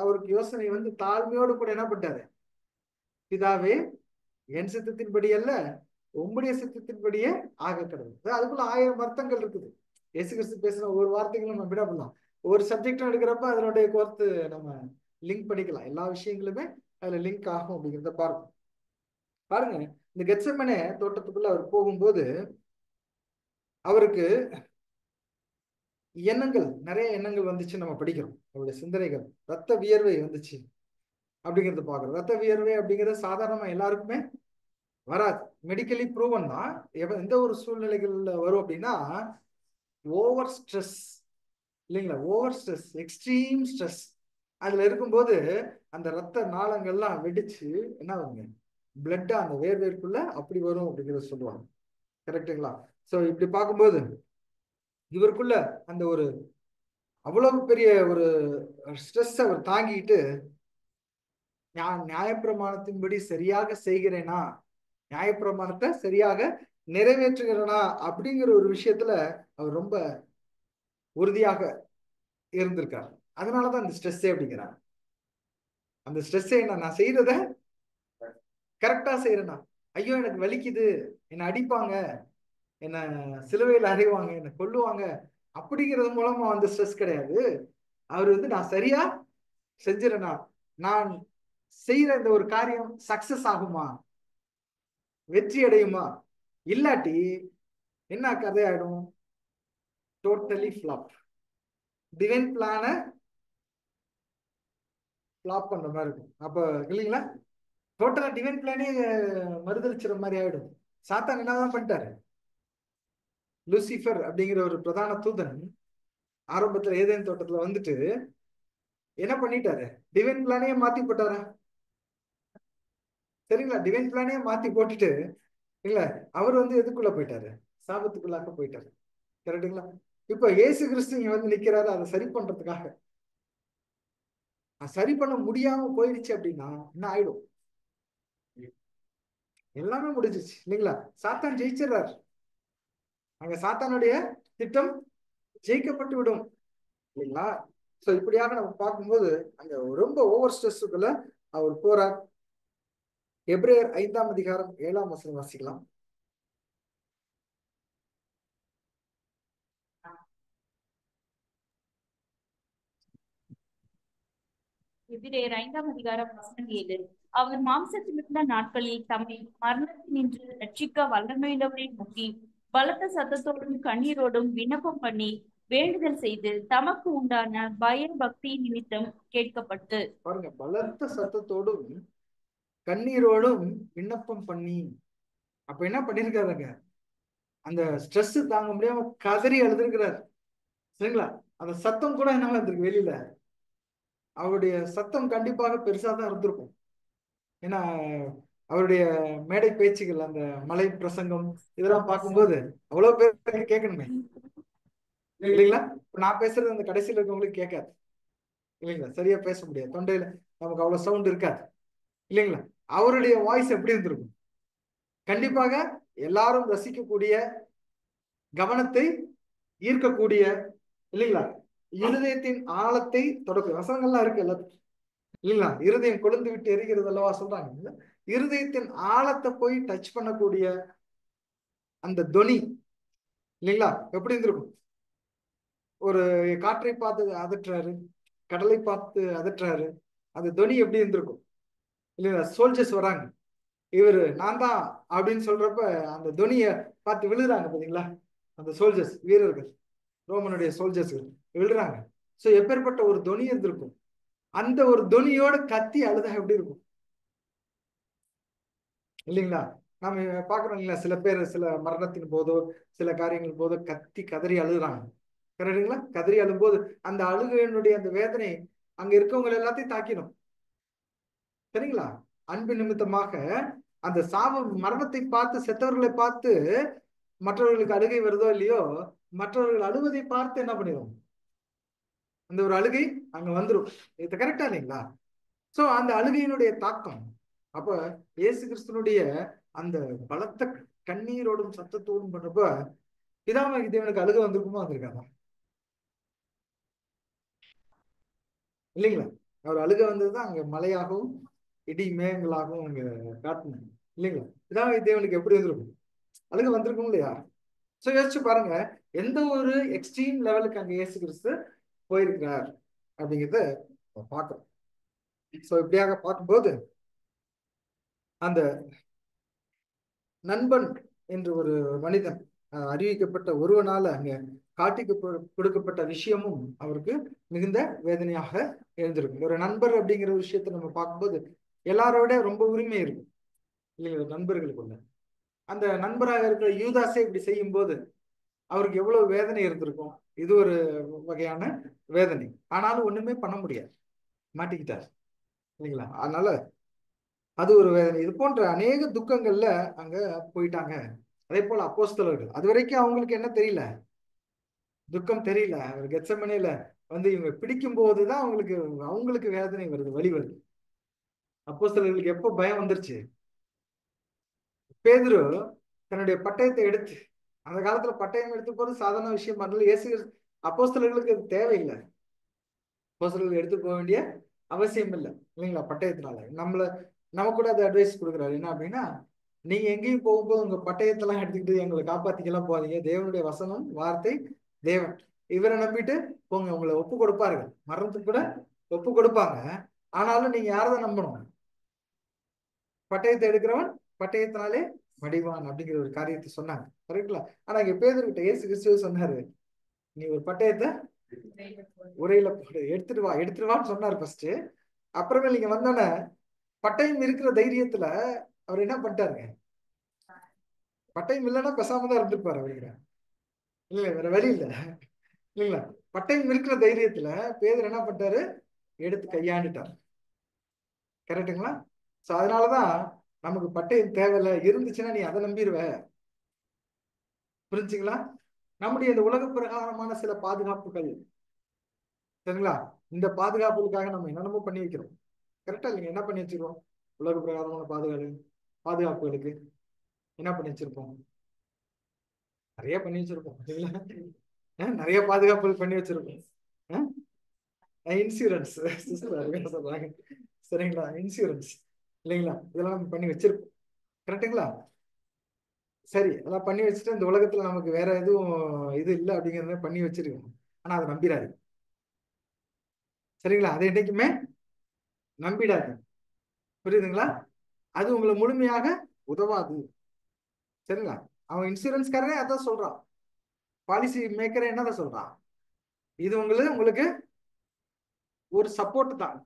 அவருக்கு யோசனை வந்து தாழ்மையோடு கூட என்ன பண்ணாரு, பிதாவே என் சித்தத்தின்படி அல்ல உம்முடைய சித்தத்தின்படியே ஆக கடவுள். அதுக்குள்ள 1000 அர்த்தங்கள் இருக்குது. இயேசு கிறிஸ்து பேசுற ஒரு வார்த்தைகளும் நம்ம விட பண்ணலாம். ஒரு சப்ஜெக்டும் எடுக்கிறப்ப அதனுடைய கோர்த்து நம்ம லிங்க் பண்ணிக்கலாம். எல்லா விஷயங்களுமே அதுல லிங்க் ஆகும் அப்படிங்கிறத பார்க்கணும். பாருங்க, இந்த கெத்செமனே தோட்டத்துக்குள்ள அவர் போகும்போது அவருக்கு எண்ணங்கள், நிறைய எண்ணங்கள் வந்துச்சு நம்ம படிக்கிறோம். அவருடைய சிந்தனைகள், ரத்த வியர்வை வந்துச்சு அப்படிங்கறத பாக்குறோம். ரத்த வியர்வை அப்படிங்கிறது சாதாரணமா எல்லாருக்குமே வராது. மெடிக்கலி ப்ரூவன் தான். எந்த ஒரு சூழ்நிலைகள்ல வரும் அப்படின்னா ஓவர் ஸ்ட்ரெஸ் இல்லைங்களா, ஓவர் ஸ்ட்ரெஸ், எக்ஸ்ட்ரீம் ஸ்ட்ரெஸ் அதுல இருக்கும்போது அந்த ரத்த நாளங்கள்லாம் வெடிச்சு என்ன ஆகுங்க, பிளட்டா அந்த வேர்வைக்குள்ள அப்படி வரும் அப்படிங்கிறத சொல்லுவாங்க. கரெக்டுங்களா? சோ இப்படி பார்க்கும்போது இவருக்குள்ள அந்த ஒரு அவ்வளவு பெரிய ஒரு ஸ்ட்ரெஸ் அவர் தாங்கிட்டு நான் நியாயப்பிரமாணத்தின்படி சரியாக செய்கிறேனா, நியாயப்பிரமாணத்தை சரியாக நிறைவேற்றுகிறேனா அப்படிங்கிற ஒரு விஷயத்துல அவர் ரொம்ப உறுதியாக இருந்திருக்காரு. அதனாலதான் அந்த ஸ்ட்ரெஸ்ஸே அப்படிங்கிறாங்க. அந்த ஸ்ட்ரெஸ்ஸே என்ன, நான் செய்யறத கரெக்டா செய்யறேனா, ஐயோ எனக்கு வலிக்குது, என்னை அடிப்பாங்க, என்ன சிலுவையில் அறைவாங்க, என்னை கொல்லுவாங்க அப்படிங்கிறது மூலமா வந்து ஸ்ட்ரெஸ் கிடையாது. அவர் வந்து நான் சரியா செஞ்சிடறேனா, நான் செய்யற இந்த ஒரு காரியம் சக்சஸ் ஆகுமா, வெற்றி அடையுமா, இல்லாட்டி என்ன கதை ஆயிடும், டோட்டலி ஃபிளாப். டிவைன் பிளான ஃபிளாப் பண்ற மாதிரி இருக்கும். அப்ப இல்லைங்களா, டோட்டலா டிவைன் பிளானே மறுதளிச்சுற மாதிரி ஆயிடும். சாத்தான் என்னதான் பண்ணிட்டாரு, லூசிஃபர் அப்படிங்கிற ஒரு பிரதான தூதன் ஆரம்பத்துல ஏதேன் தோட்டத்துல வந்துட்டு என்ன பண்ணிட்டாரு, டிவைன் பிளானே மாத்தி போட்டாரா? சரிங்களா, டிவைன் பிளானே மாத்தி போட்டுட்டு இல்ல அவர் வந்து எதுக்குள்ள போயிட்டாரு, சாபத்துக்குள்ளாக்க போயிட்டாரு. கரெக்டுங்களா? இப்ப இயேசு கிறிஸ்து இங்க வந்து நிக்கிறாரு அதை சரி பண்றதுக்காக. சரி பண்ண முடியாம போயிடுச்சு அப்படின்னா என்ன ஆயிடும்? எல்லாமே முடிஞ்சிச்சு இல்லைங்களா? சாத்தான் ஜெயிச்சிடறாரு. அங்க சாத்தானுடைய திட்டம் ஜெயிக்கப்பட்டு விடும் இல்லைங்களா? சோ இப்படியாக நம்ம பார்க்கும்போது அங்க ரொம்ப ஓவர் ஸ்ட்ரெஸ்ஸுக்குள்ள அவர் போறார். எபிரேயர் 5ஆம் அதிகாரம் 7ஆம் வசனம் வாசிக்கலாம். எபிரேயர் 5ஆம் அதிகாரம் வசனம் 7. அவர் மாம்சத்திலிருந்த நாட்களில் தம்மை மரணத்தினின்று ரட்சிக்க வல்லமையுள்ளவரை நோக்கி பலத்த சத்தத்தோடும் கண்ணீரோடும் விண்ணப்பம் பண்ணி வேண்டுதல் செய்து தமக்கு உண்டான பய பக்தி நிமித்தம் கேட்கப்பட்டு. பாருங்க, பலத்த சத்தத்தோடும் கண்ணீரோடும் விண்ணப்பம் பண்ணி. அப்ப என்ன பண்ணிருக்காருங்க? அந்த ஸ்ட்ரெஸ் தாங்க முடியாம கதறி அழுதுருக்கிறார். சரிங்களா? அந்த சத்தம் கூட என்ன இருந்திருக்கு வெளியில? அவருடைய சத்தம் கண்டிப்பாக பெருசா தான் இருந்திருக்கும். ஏன்னா அவருடைய மேடை பேச்சுகள், அந்த மலை பிரசங்கம் இதெல்லாம் பார்க்கும்போது அவ்வளவு பேர் கேட்கணுமே இல்லைங்களா? நான் பேசுறது அந்த கடைசியில இருக்கவங்களுக்கு கேட்காது இல்லைங்களா? சரியா பேச முடியாது, தொண்டையில நமக்கு அவ்வளவு சவுண்ட் இருக்காது இல்லைங்களா? அவருடைய வாய்ஸ் எப்படி இருந்திருக்கும்? கண்டிப்பாக எல்லாரும் ரசிக்கக்கூடிய, கவனத்தை ஈர்க்கக்கூடிய இல்லைங்களா? இருதயத்தின் ஆழத்தை தொடக்கும் வசனங்கள்லாம் இருக்கு எல்லாத்துக்கும் இல்லைங்களா? இருதயம் கொழுந்து விட்டு எரிகிறது அல்லவா சொல்றாங்க. இருதயத்தின் ஆழத்தை போய் டச் பண்ணக்கூடிய அந்த தொனி இல்லைங்களா எப்படி இருந்திருக்கும்? ஒரு காற்றை பார்த்து அதட்டுறாரு, கடலை பார்த்து அதட்டுறாரு, அந்த தொனி எப்படி இருந்திருக்கும் இல்லைங்களா? சோல்ஜர்ஸ் வராங்க, இவரு நான் தான் அப்படின்னு சொல்றப்ப அந்த தொனியை பார்த்து விழுறாங்க பாத்தீங்களா? அந்த சோல்ஜர்ஸ், வீரர்கள், ரோமனுடைய சோல்ஜர்ஸ்கள் விழுறாங்க. சோ எப்பேற்பட்ட ஒரு தொனி இருந்திருக்கும்? அந்த ஒரு தொனியோட கத்தி அழுதா எப்படி இருக்கும் இல்லைங்களா? நாம பாக்குறோம் இல்லைங்களா? சில பேர் சில மரணத்தின் போதோ சில காரியங்கள் போதோ கத்தி கதறி அழுகுறாங்க. கரெக்டுங்களா? கதறி அழும்போது அந்த அழுகையினுடைய அந்த வேதனை அங்க இருக்கவங்க எல்லாத்தையும் தாக்கிடும். சரிங்களா? அன்பு நிமித்தமாக அந்த மரணத்தை பார்த்து, செத்தவர்களை பார்த்து மற்றவர்களுக்கு அழுகை வருதோ இல்லையோ, மற்றவர்கள் அழுவதை பார்த்து என்ன பண்ணிடும்? அந்த ஒரு அழுகை அங்க வந்துடும். இது கரெக்டா இல்லைங்களா? சோ அந்த அழுகையினுடைய தாக்கம் அப்ப இயேசு கிறிஸ்துனுடைய அந்த பலத்த கண்ணீரோடும் சத்தத்தோடும் பண்றப்ப பிதாவாகிய தேவனுக்கு அழுகை வந்திருக்குமா வந்திருக்காதா இல்லைங்களா? அவர் அழுகை வந்ததுதான் அங்க மலையாகவும் இடி மேகங்களாகவும் அங்க காட்டணும் இல்லைங்களா? பிதாவாகிய தேவனுக்கு எப்படி வந்திருக்கும்? அழுகை வந்திருக்கும் இல்லையா? சோ யோசிச்சு பாருங்க, எந்த ஒரு எக்ஸ்ட்ரீம் லெவலுக்கு அங்க இயேசு கிறிஸ்து போயிருக்கிறார் அப்படிங்கிறத பார்க்கிறோம். சோ இப்படியாக பார்க்கும்போது அந்த நண்பன் என்று ஒரு மனிதன், அறிவிக்கப்பட்ட ஒருவனால அங்க காட்டிக்கு கொடுக்கப்பட்ட விஷயமும் அவருக்கு மிகுந்த வேதனையாக இருந்திருக்கும். ஒரு நண்பர் அப்படிங்கிற விஷயத்தை நம்ம பார்க்கும்போது எல்லாரோட ரொம்ப உரிமை இருக்கும் இல்லைங்களா? நண்பர்களுக்குள்ள அந்த நண்பராக இருக்கிற யூதாஸே இப்படி செய்யும் போது அவருக்கு எவ்வளவு வேதனை இருந்திருக்கும். இது ஒரு வகையான வேதனை. ஆனாலும் ஒண்ணுமே பண்ண முடியாது, மாட்டிக்கிட்டார் இல்லைங்களா? அதனால அது ஒரு வேதனை. இது போன்ற அநேக துக்கங்கள்ல அங்க போயிட்டாங்க. அதே போல அப்போஸ்தலர்கள், அது வரைக்கும் அவங்களுக்கு என்ன தெரியல, துக்கம் தெரியல. அவர் கெத்செமனேல வந்து இவங்க பிடிக்கும் போதுதான் அவங்களுக்கு வேதனை வருது, வலி வருது. அப்போஸ்தலர்களுக்கு எப்போ பயம் வந்துருச்சு? பேதுரு தன்னுடைய பட்டயத்தை எடுத்து, அந்த காலத்துல பட்டயம் எடுத்து போறது சாதாரண விஷயம் பண்ணல. அப்போஸ்தலர்களுக்கு அது தேவையில்லை. அப்போஸ்தலர்கள் எடுத்து போக வேண்டிய அவசியம் இல்லை இல்லைங்களா? பட்டயத்தினால நம்ம கூட அது அட்வைஸ் கொடுக்குறாரு. என்ன அப்படின்னா, நீங்க எங்கேயும் போகும்போது உங்க பட்டயத்தெல்லாம் எடுத்துக்கிட்டு எங்களை காப்பாத்திக்கலாம் போகாதீங்க. தேவனுடைய வசனம், வார்த்தை, தேவன், இவரை நம்பிட்டு போங்க. உங்களை ஒப்பு கொடுப்பாருங்க, மரணத்துக்கு கூட ஒப்பு கொடுப்பாங்க. ஆனாலும் நீங்க யாரதான் நம்பணும்? பட்டயத்தை எடுக்கிறவன் பட்டயத்தினாலே மடிவான் அப்படிங்கிற ஒரு காரியத்தை சொன்னாங்க. கரெக்டுங்களா? ஆனா இங்க பேதுருகிட்ட இயேசு கிறிஸ்துவே சொன்னாரு, நீ ஒரு பட்டயத்தை உரையில போடு, எடுத்துட்டு வான்னு சொன்னாரு ஃபர்ஸ்ட். அப்புறமே நீங்க வந்தோன்னே பட்டயம் இருக்கிற தைரியத்துல அவர் என்ன பண்ணிட்டாருங்க? பட்டயம் இல்லைன்னா பேசாம தான் இருந்திருப்பாரு அவரு. இல்ல வேற வழி இல்லை இல்லைங்களா? பட்டயம் இருக்கிற தைரியத்துல பேதர் என்ன பண்ணிட்டாரு? எடுத்து கையாண்டுட்டார். கரெக்டுங்களா? சோ அதனாலதான் நமக்கு பட்டயம் தேவையில்லை. இருந்துச்சுன்னா நீ அதை நம்பிடுவ. புரிஞ்சுங்களா? நம்முடைய இந்த உலக பிரகாரமான சில பாதுகாப்புகள், சரிங்களா? இந்த பாதுகாப்புகளுக்காக நம்ம என்னென்னமோ பண்ணி வைக்கிறோம். கரெக்டா இல்லைங்க? என்ன பண்ணி வச்சிருக்கோம்? உலக பிரகாரமான பாதுகாப்புகளுக்கு என்ன பண்ணி வச்சிருப்போம்? நிறைய பண்ணி வச்சிருப்போம் இல்லைங்களா? நிறைய பாதுகாப்புகள் பண்ணி வச்சிருப்போம். இன்சூரன்ஸ் சொல்றாங்க, சரிங்களா? இன்சூரன்ஸ் இல்லைங்களா? இதெல்லாம் நம்ம பண்ணி வச்சிருப்போம். கரெக்டுங்களா? சரி, அதெல்லாம் பண்ணி வச்சுட்டு இந்த உலகத்துல நமக்கு வேற எதுவும் இது இல்லை அப்படிங்கிறத பண்ணி வச்சிருக்கோம். ஆனா அதை நம்பிடாது, சரிங்களா? அதை என்னைக்குமே நம்பிடாது. புரியுதுங்களா? அது உங்களை முழுமையாக உதவாது, சரிங்களா? அவன் இன்சூரன்ஸ்காரனே அதான் சொல்றான், பாலிசி மேக்கரே என்னதான் சொல்றான், இது உங்களுக்கு ஒரு சப்போர்ட் தான்.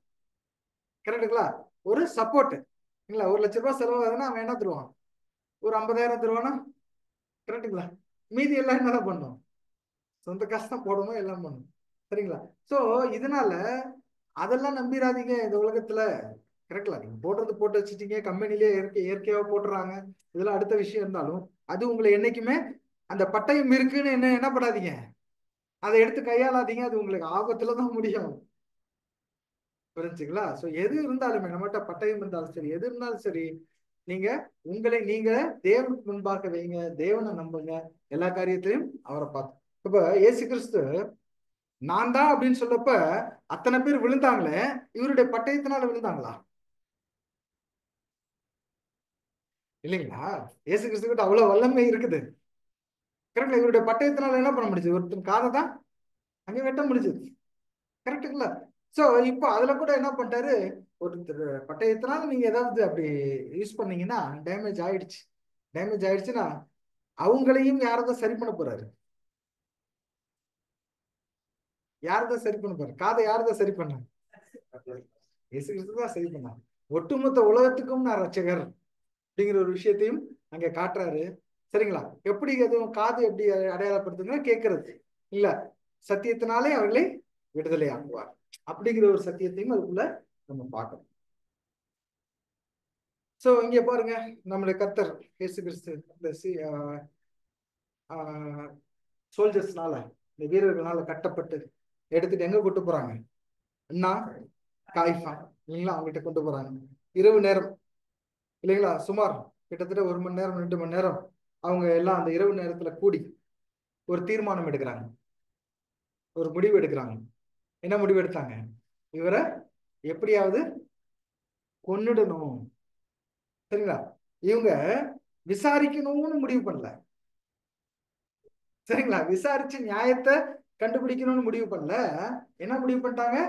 கரெக்டுங்களா? ஒரு சப்போர்ட் இல்ல. 1,00,000 ரூபாய் செலவு ஆகுதுன்னா அவன் என்ன தருவான்? ஒரு 50,000 தருவானா? கரெக்டுங்களா? மீதி எல்லாம் என்னதான் பண்ணும்? சொந்த காசு தான் போடணும், எல்லாம் பண்ணணும், சரிங்களா? சோ இதனால அதெல்லாம் நம்பிடாதீங்க இந்த உலகத்துல. கரெக்ட்ல, நீங்க போடுறது போட்டு வச்சுட்டீங்க, கம்பெனிலேயே இயற்கையாவா போட்டுறாங்க, இதெல்லாம் அடுத்த விஷயம் இருந்தாலும் அது உங்களை என்னைக்குமே அந்த பட்டயம் இருக்குன்னு என்ன படாதீங்க, அதை எடுத்து கையாளாதீங்க. அது உங்களுக்கு ஆபத்துல தான் முடியும். புரிஞ்சுங்களா? சோ எது இருந்தாலுமே நம்மகிட்ட பட்டயம் இருந்தாலும் சரி, எது இருந்தாலும் சரி, நீங்க உங்களை நீங்க தேவனுக்கு முன்பாக வைங்க, தேவனை நம்புங்க, எல்லா காரியத்திலையும் அவரை பார்த்து. இப்ப இயேசு கிறிஸ்து நான் தான் அப்படின்னு சொல்லப்ப அத்தனை பேர் விழுந்தாங்களே, இவருடைய பட்டயத்தினால விழுந்தாங்களா? இல்லைங்களா? இயேசு கிறிஸ்து கிட்ட அவ்வளவு வல்லமை இருக்குது. கரெக்ட்ல, இவருடைய பட்டயத்தினால என்ன பண்ண முடிஞ்சது? ஒருத்தன் காதை தான் அங்கே வெட்ட முடிஞ்சது. கரெக்டுங்களா? சோ இப்போ அதுல கூட என்ன பண்ணிட்டாரு, ஒருத்தர் பட்டயத்தினால நீங்க ஏதாவது அப்படி யூஸ் பண்ணீங்கன்னா டேமேஜ் ஆயிடுச்சு. டேமேஜ் ஆயிடுச்சுன்னா அவங்களையும் யாரதான் சரி பண்ண போறாரு? யாரதான் சரி பண்ண போறாரு? காதை யாரதான் சரி பண்ணாங்க? இயேசு கிறிஸ்து தான் சரி பண்ணாங்க. ஒட்டுமொத்த உலகத்துக்கும் நான் ரட்சகர் அப்படிங்கிற ஒரு விஷயத்தையும் அங்க காட்டுறாரு. சரிங்களா? எப்படி எதுவும் காது எப்படி அடையாளப்படுத்துங்க கேட்கறது இல்ல, சத்தியத்தினாலே அவர்களை விடுதலை ஆக்குவார் அப்படிங்கிற ஒரு சத்தியத்தையும் அதுக்குள்ள நம்ம பார்க்கணும். சோ இங்க பாருங்க, நம்முடைய கர்த்தர் இயேசு கிறிஸ்து இந்த சோல்ஜர்ஸ்னால, இந்த வீரர்களால கட்டப்பட்டு எடுத்துட்டு எங்க கொண்டு போறாங்க? அண்ணா காய்ஃபா இல்லைங்களா, அவங்ககிட்ட கொண்டு போறாங்க. இரவு நேரம் இல்லைங்களா, சுமார் கிட்டத்தட்ட 1 மணி நேரம் 2 மணி நேரம் அவங்க எல்லாம் அந்த இரவு நேரத்துல கூடி ஒரு தீர்மானம் எடுக்கிறாங்க, ஒரு முடிவு எடுக்கிறாங்க. என்ன முடிவு எடுத்தாங்க? இவரை எப்படியாவது கொன்னுடணும். சரிங்களா? இவங்க விசாரிக்கணும்னு முடிவு பண்ணல, சரிங்களா? விசாரிச்சு நியாயத்தை கண்டுபிடிக்கணும்னு முடிவு பண்ணல. என்ன முடிவு பண்ணிட்டாங்க?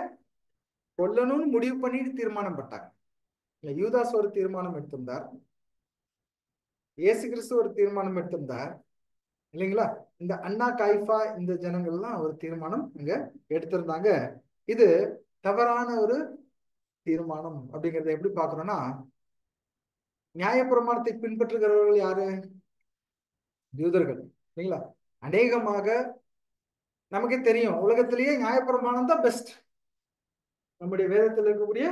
கொல்லணும்னு முடிவு பண்ணிட்டு தீர்மானம் பண்ணிட்டாங்க. யூதாஸ் ஒரு தீர்மானம் எடுத்திருந்தார், இயேசு கிறிஸ்து ஒரு தீர்மானம் எடுத்திருந்தார் இல்லைங்களா? இந்த அண்ணா காய்ஃபா இந்த ஜனங்கள்லாம் ஒரு தீர்மானம் இங்க எடுத்திருந்தாங்க. இது தவறான ஒரு தீர்மானம் அப்படிங்கறத எப்படி பாக்குறோம்னா, நியாயப்பிரமாணத்தை பின்பற்றுகிறவர்கள் யாரு? யூதர்கள் இல்லைங்களா? அநேகமாக நமக்கே தெரியும், உலகத்திலேயே நியாயப்பிரமாணம் தான் பெஸ்ட். நம்முடைய வேதத்தில் இருக்கக்கூடிய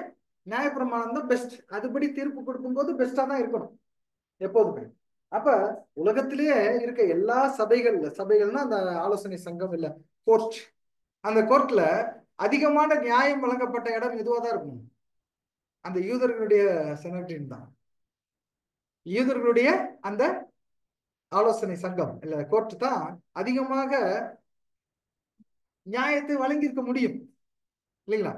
நியாயப்பிரமாணம் தான் பெஸ்ட். அதுபடி தீர்ப்பு கொடுக்கும்போது பெஸ்டா தான் இருக்கணும் எப்போதுமே. அப்ப உலகத்திலேயே இருக்க எல்லா சபைகள்னா அந்த ஆலோசனை சங்கம் இல்ல கோர்ட், அந்த கோர்ட்ல அதிகமான நியாயம் வழங்கப்பட்ட இடம் இதுவா தான் இருக்கும், அந்த யூதர்களுடைய செனட்ரின் தான். யூதர்களுடைய அந்த ஆலோசனை சங்கம் இல்ல கோர்ட் தான் அதிகமாக நியாயத்தை வழங்கியிருக்க முடியும் இல்லைங்களா?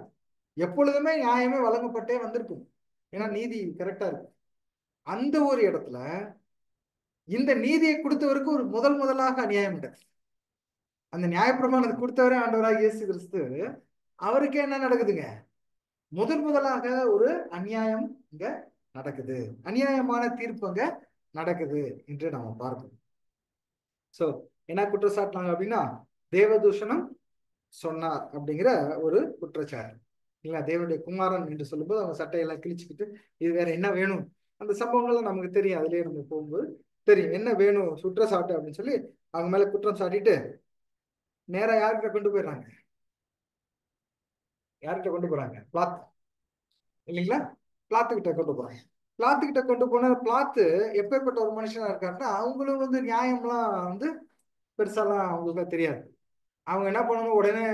எப்பொழுதுமே நியாயமே வழங்கப்பட்டே வந்திருக்கும், ஏன்னா நீதி கரெக்டா இருக்கு. அந்த ஒரு இடத்துல இந்த நீதியை கொடுத்தவருக்கு ஒரு முதலாக அநியாயம் நடக்குது. அந்த நியாயப்பிரமாணத்தை கொடுத்தவரே ஆண்டவராக இயேசு கிறிஸ்து, அவருக்கு என்ன நடக்குதுங்க? முதலாக ஒரு அநியாயம் இங்க நடக்குது, அநியாயமான தீர்ப்பு அங்க நடக்குது என்று நாம பார்க்கணும். சோ என்ன குற்றச்சாட்டுனாங்க அப்படின்னா, தேவதூஷணம் சொன்னார் அப்படிங்கிற ஒரு குற்றச்சாட்டு இல்லைங்களா? தேவனுடைய குமாரன் என்று சொல்லும்போது அவங்க சட்டையெல்லாம் கிழிச்சுக்கிட்டு இது வேற என்ன வேணும், அந்த சம்பவங்கள்லாம் நமக்கு தெரியும். அதுலயே நம்ம போகும்போது தெரியும் என்ன வேணும் குற்றச்சாட்டு அப்படின்னு சொல்லி அவங்க மேல குற்றம் சாட்டிட்டு நேரா யார்கிட்ட கொண்டு போயிடுறாங்க? யார்கிட்ட கொண்டு போறாங்க? பிளாத் இல்லைங்களா? பிளாத்து கிட்ட கொண்டு போறாங்க. பிளாத்து கிட்ட கொண்டு போன பிளாத்து எப்பேற்பட்ட ஒரு மனுஷனா இருக்காருன்னா, அவங்களும் நியாயம்லாம் பெருசாலாம் அவங்களுக்கு தெரியாது. அவங்க என்ன பண்ணணும், உடனே